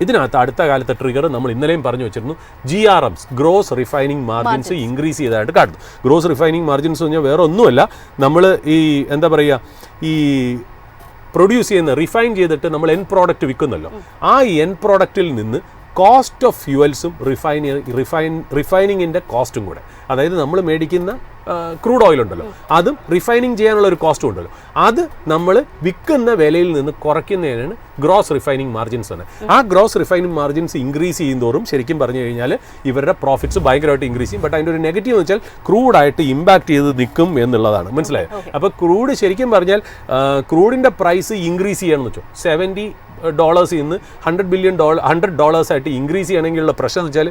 ഇതിനകത്ത് അടുത്ത കാലത്തെ ട്രിഗർ നമ്മൾ ഇന്നലെയും പറഞ്ഞു വെച്ചിരുന്നു, GRMs gross refining margins increase ചെയ്തതായിട്ട് കാണുന്നു. ഗ്രോസ് റിഫൈനിങ് മാർജിൻസ് പറഞ്ഞാൽ വേറെ ഒന്നുമല്ല, നമ്മൾ ഈ എന്താ പറയുക, ഈ പ്രൊഡ്യൂസ് ചെയ്യുന്ന റിഫൈൻ ചെയ്തിട്ട് നമ്മൾ എൻ പ്രോഡക്റ്റ് വിൽക്കുന്നല്ലോ, ആ എൻ പ്രോഡക്റ്റിൽ നിന്ന് കോസ്റ്റ് ഓഫ് ഫ്യൂവൽസും റിഫൈനിങ്ങിൻ്റെ കോസ്റ്റും കൂടെ, അതായത് നമ്മൾ മേടിക്കുന്ന ക്രൂഡ് ഓയിൽ ഉണ്ടല്ലോ, അതും റിഫൈനിങ് ചെയ്യാനുള്ള ഒരു കോസ്റ്റും ഉണ്ടല്ലോ, അത് നമ്മൾ വിൽക്കുന്ന വിലയിൽ നിന്ന് കുറയ്ക്കുന്നതിനാണ് ഗ്രോസ് റിഫൈനിങ് മാർജിൻസ് തന്നെ. ആ ഗ്രോസ് റിഫൈനിങ് മാർജിൻസ് ഇൻക്രീസ് ചെയ്യുന്നതോറും ശരിക്കും പറഞ്ഞു കഴിഞ്ഞാൽ ഇവരുടെ പ്രോഫിറ്റ്സ് ഭയങ്കരമായിട്ട് ഇൻക്രീസ് ചെയ്യും. ബട്ട് അതിൻ്റെ ഒരു നെഗറ്റീവ് എന്ന് വെച്ചാൽ ക്രൂഡായിട്ട് ഇമ്പാക്ട് ചെയ്ത് നിൽക്കും എന്നുള്ളതാണ്. മനസ്സിലായോ? അപ്പോൾ ക്രൂഡ് ശരിക്കും പറഞ്ഞാൽ ക്രൂഡിൻ്റെ പ്രൈസ് ഇൻക്രീസ് ചെയ്യണമെന്ന് വെച്ചോ, $70 ഇന്ന് $100 ആയിട്ട് ഇൻക്രീസ് ചെയ്യണമെങ്കിലുള്ള പ്രശ്നം എന്ന് വെച്ചാൽ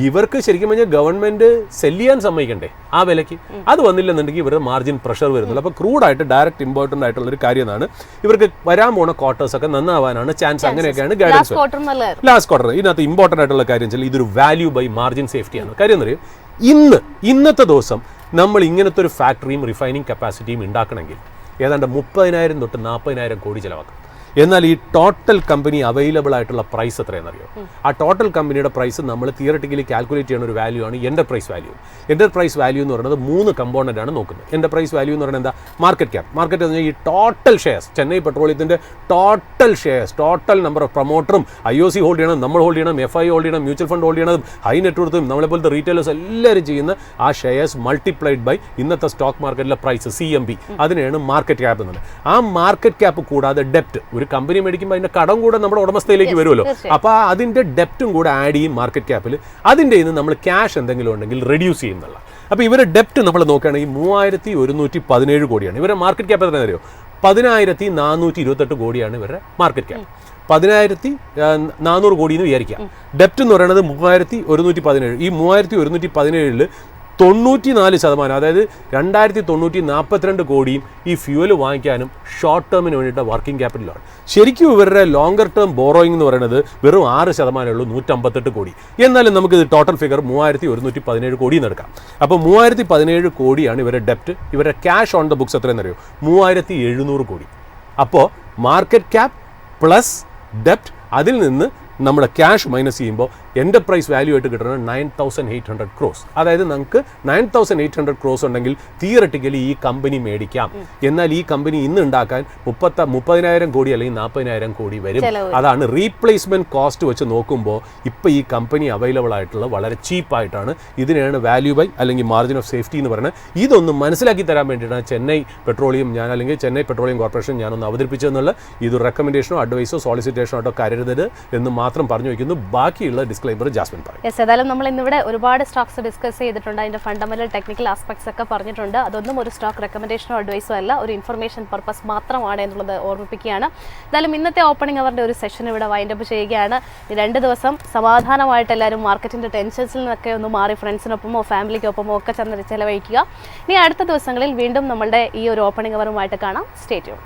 ഇവർക്ക് ശരിക്കും പറഞ്ഞാൽ ഗവൺമെൻറ് സെല് ചെയ്യാൻ സമ്മതിക്കണ്ടേ ആ വിലയ്ക്ക്. അത് വന്നില്ലെന്നുണ്ടെങ്കിൽ ഇവരുടെ മാർജിൻ പ്രഷർ വരുന്നുള്ളൂ. അപ്പോൾ ക്രൂഡായിട്ട് ഡയറക്റ്റ് ഇമ്പോർട്ടൻ്റ് ആയിട്ടുള്ളൊരു കാര്യമാണ്. ഇവർക്ക് വരാൻ പോണ ക്വാർട്ടേഴ്സൊക്കെ നന്നാവാനാണ് ചാൻസ്. അങ്ങനെയൊക്കെയാണ് ഗൈഡൻസ്. ലാസ്റ്റ് ക്വാർട്ടർ ഇതിനകത്ത് ഇമ്പോർട്ടൻ്റ് ആയിട്ടുള്ള കാര്യം വെച്ചാൽ ഇതൊരു വാല്യൂ ബൈ മാർജിൻ സേഫ്റ്റിയാണ്. കാര്യം എന്ന് പറയും, ഇന്നത്തെ ദിവസം നമ്മൾ ഇങ്ങനത്തെ ഒരു ഫാക്ടറിയും റിഫൈനിങ് കപ്പാസിറ്റിയും ഉണ്ടാക്കണമെങ്കിൽ ഏതാണ്ട് 30,000 തൊട്ട് 40,000 കോടി ചിലവാക്കും. എന്നാൽ ഈ ടോട്ടൽ കമ്പനി അവൈലബിൾ ആയിട്ടുള്ള പ്രൈസ് എത്രയെന്നറിയോ? ആ ടോട്ടൽ കമ്പനിയുടെ പ്രൈസ് നമ്മൾ തിയററ്റിക്കലി കാൽക്കുലേറ്റ് ചെയ്യുന്ന ഒരു വാല്യൂ ആണ് എൻ്റർപ്രൈസ് വാല്യൂ. എൻ്റർപ്രൈസ് വാല്യൂ എന്ന് പറയുന്നത് 3 കമ്പോണൻ്റ് ആണ് നോക്കുന്നത്. എൻ്റർപ്രൈസ് വാല്യൂ എന്ന് പറയുന്നത് എന്താ? Market cap. മാർക്കറ്റ് എന്ന് പറഞ്ഞാൽ ഈ ടോട്ടൽ ഷെയർസ്, ചെന്നൈ പെട്രോളിയത്തിൻ്റെ total shares, total number of പ്രൊമോട്ടറും IOC ഹോൾഡ് ചെയ്യണം, നമ്മൾ ഹോൾഡ് ചെയ്യണം, FI ഹോൾഡ് ചെയ്യണം, മ്യൂച്വൽ ഫണ്ട് ഹോൾഡ് ചെയ്യണം, ഹൈ നെറ്റ്വർത്തും നമ്മളെപ്പോലത്തെ റീറ്റെയിലേഴ്സ് എല്ലാവരും ചെയ്യുന്ന ആ ഷെയർസ് മൾട്ടിപ്ലൈഡ് ബൈ ഇന്നത്തെ സ്റ്റോക്ക് മാർക്കറ്റിലെ പ്രൈസ് CMB, അതിനെയാണ് മാർക്കറ്റ് ക്യാപ്പ് എന്നുള്ളത്. ആ മാർക്കറ്റ് ക്യാപ്പ് കൂടാതെ ഡെപ്റ്റ്, ഒരു കമ്പനി മേടിക്കുമ്പോൾ അതിൻ്റെ കടം കൂടെ നമ്മുടെ ഉടമസ്ഥയിലേക്ക് വരുമല്ലോ, അപ്പോൾ അതിൻ്റെ ഡെപ്റ്റും കൂടെ ആഡ് ചെയ്യും മാർക്കറ്റ് ക്യാപ്പിൽ. അതിൻ്റെ നിന്ന് നമ്മൾ ക്യാഷ് എന്തെങ്കിലും ഉണ്ടെങ്കിൽ റെഡ്യൂസ് ചെയ്യുന്നുള്ള. അപ്പോൾ ഇവരുടെ ഡെപ്റ്റ് നമ്മൾ നോക്കുകയാണെങ്കിൽ 3117 കോടിയാണ്. ഇവരുടെ മാർക്കറ്റ് ക്യാപ്പ് എത്ര അറിയോ? 10,428 കോടിയാണ് ഇവരുടെ മാർക്കറ്റ് ക്യാപ്പ്. 10,400 കോടി എന്ന് വിചാരിക്കാം. ഡെപ്റ്റ് എന്ന് പറയുന്നത് 3117. ഈ 3117 94%, അതായത് 2042 കോടിയും ഈ ഫ്യൂവൽ വാങ്ങിക്കാനും ഷോർട്ട് ടേമിന് വേണ്ടിയിട്ട് വർക്കിംഗ് ക്യാപിറ്റലാണ്. ശരിക്കും ഇവരുടെ ലോങ്കർ ടേം ബോറോയിങ് എന്ന് പറയുന്നത് വെറും 6% ഉള്ളൂ, 158 കോടി. എന്നാലും നമുക്കിത് ടോട്ടൽ ഫിഗർ 3117 കോടി എന്ന് എടുക്കാം. അപ്പോൾ 3017 കോടിയാണ് ഇവരുടെ ഡെപ്റ്റ്. ഇവരുടെ ക്യാഷ് ഓൺ ദ ബുക്സ് എത്രയെന്നറിയോ? 3700 കോടി. അപ്പോൾ മാർക്കറ്റ് ക്യാപ്പ് പ്ലസ് ഡെപ്റ്റ്, അതിൽ നിന്ന് നമ്മുടെ ക്യാഷ് മൈനസ് ചെയ്യുമ്പോൾ എൻ്റർപ്രൈസ് വാല്യൂ ആയിട്ട് കിട്ടുന്നത് 9,800 crores. അതായത് നമുക്ക് 9,800 crores ഉണ്ടെങ്കിൽ തിയററ്റിക്കലി ഈ കമ്പനി മേടിക്കാം. എന്നാൽ ഈ കമ്പനി ഇന്ന് ഉണ്ടാക്കാൻ 30,000 കോടി അല്ലെങ്കിൽ 40,000 കോടി വരും. അതാണ് റീപ്ലേസ്മെൻറ്റ് കോസ്റ്റ് വെച്ച് നോക്കുമ്പോൾ ഇപ്പോൾ ഈ കമ്പനി അവൈലബിൾ ആയിട്ടുള്ള വളരെ ചീപ്പായിട്ടാണ്. ഇതിനെയാണ് വാല്യൂ ബൈ അല്ലെങ്കിൽ മാർജിൻ ഓഫ് സേഫ്റ്റി എന്ന് പറയുന്നത്. ഇതൊന്ന് മനസ്സിലാക്കി തരാൻ വേണ്ടിയിട്ടാണ് Chennai petroleum Chennai petroleum corporation ഞാനൊന്ന് അവതരിപ്പിച്ചതെന്നുള്ള. ഇത് റെക്കമെൻഡേഷനോ അഡ്വൈസോ സോളിസിറ്റേഷനോ ആയിട്ടോ കരുതരുത് എന്ന് മാത്രം പറഞ്ഞു വയ്ക്കുന്നു. ബാക്കിയുള്ള ഡിസ്ക്ലൈമർ ജാസ്മിൻ പറയും. ഏതായാലും നമ്മൾ ഇന്നിവിടെ ഒരുപാട് സ്റ്റോക്സ് ഡിസ്കസ് ചെയ്തിട്ടുണ്ട്. അതിന്റെ ഫണ്ടമെന്റൽ ടെക്നിക്കൽ ആസ്പെക്ട്സ് ഒക്കെ പറഞ്ഞിട്ടുണ്ട്. അതൊന്നും ഒരു സ്റ്റോക്ക് റെക്കമെൻഡേഷനോ അഡ്വൈസോ അല്ല, ഒരു ഇൻഫർമേഷൻ പർപ്പസ് മാത്രമാണ് എന്നുള്ളത് ഓർമ്മിപ്പിക്കുകയാണ്. എന്തായാലും ഇന്നത്തെ ഓപ്പണിംഗ് അവറിന്റെ ഒരു സെഷൻ ഇവിടെ വൈൻഡപ്പ് ചെയ്യുകയാണ്. 2 ദിവസം സമാധാനമായിട്ട് എല്ലാവരും മാർക്കറ്റിന്റെ ടെൻഷൻസിൽ നിന്നൊക്കെ ഒന്ന് മാറി ഫ്രണ്ട്സിനൊപ്പമോ ഫാമിലിക്കൊപ്പമോ ഒക്കെ ചെലവഴിക്കുക. ഇനി അടുത്ത ദിവസങ്ങളിൽ വീണ്ടും നമ്മളുടെ ഈ ഒരു ഓപ്പണിംഗ് അവറുമായിട്ട് കാണാം. Stay tune.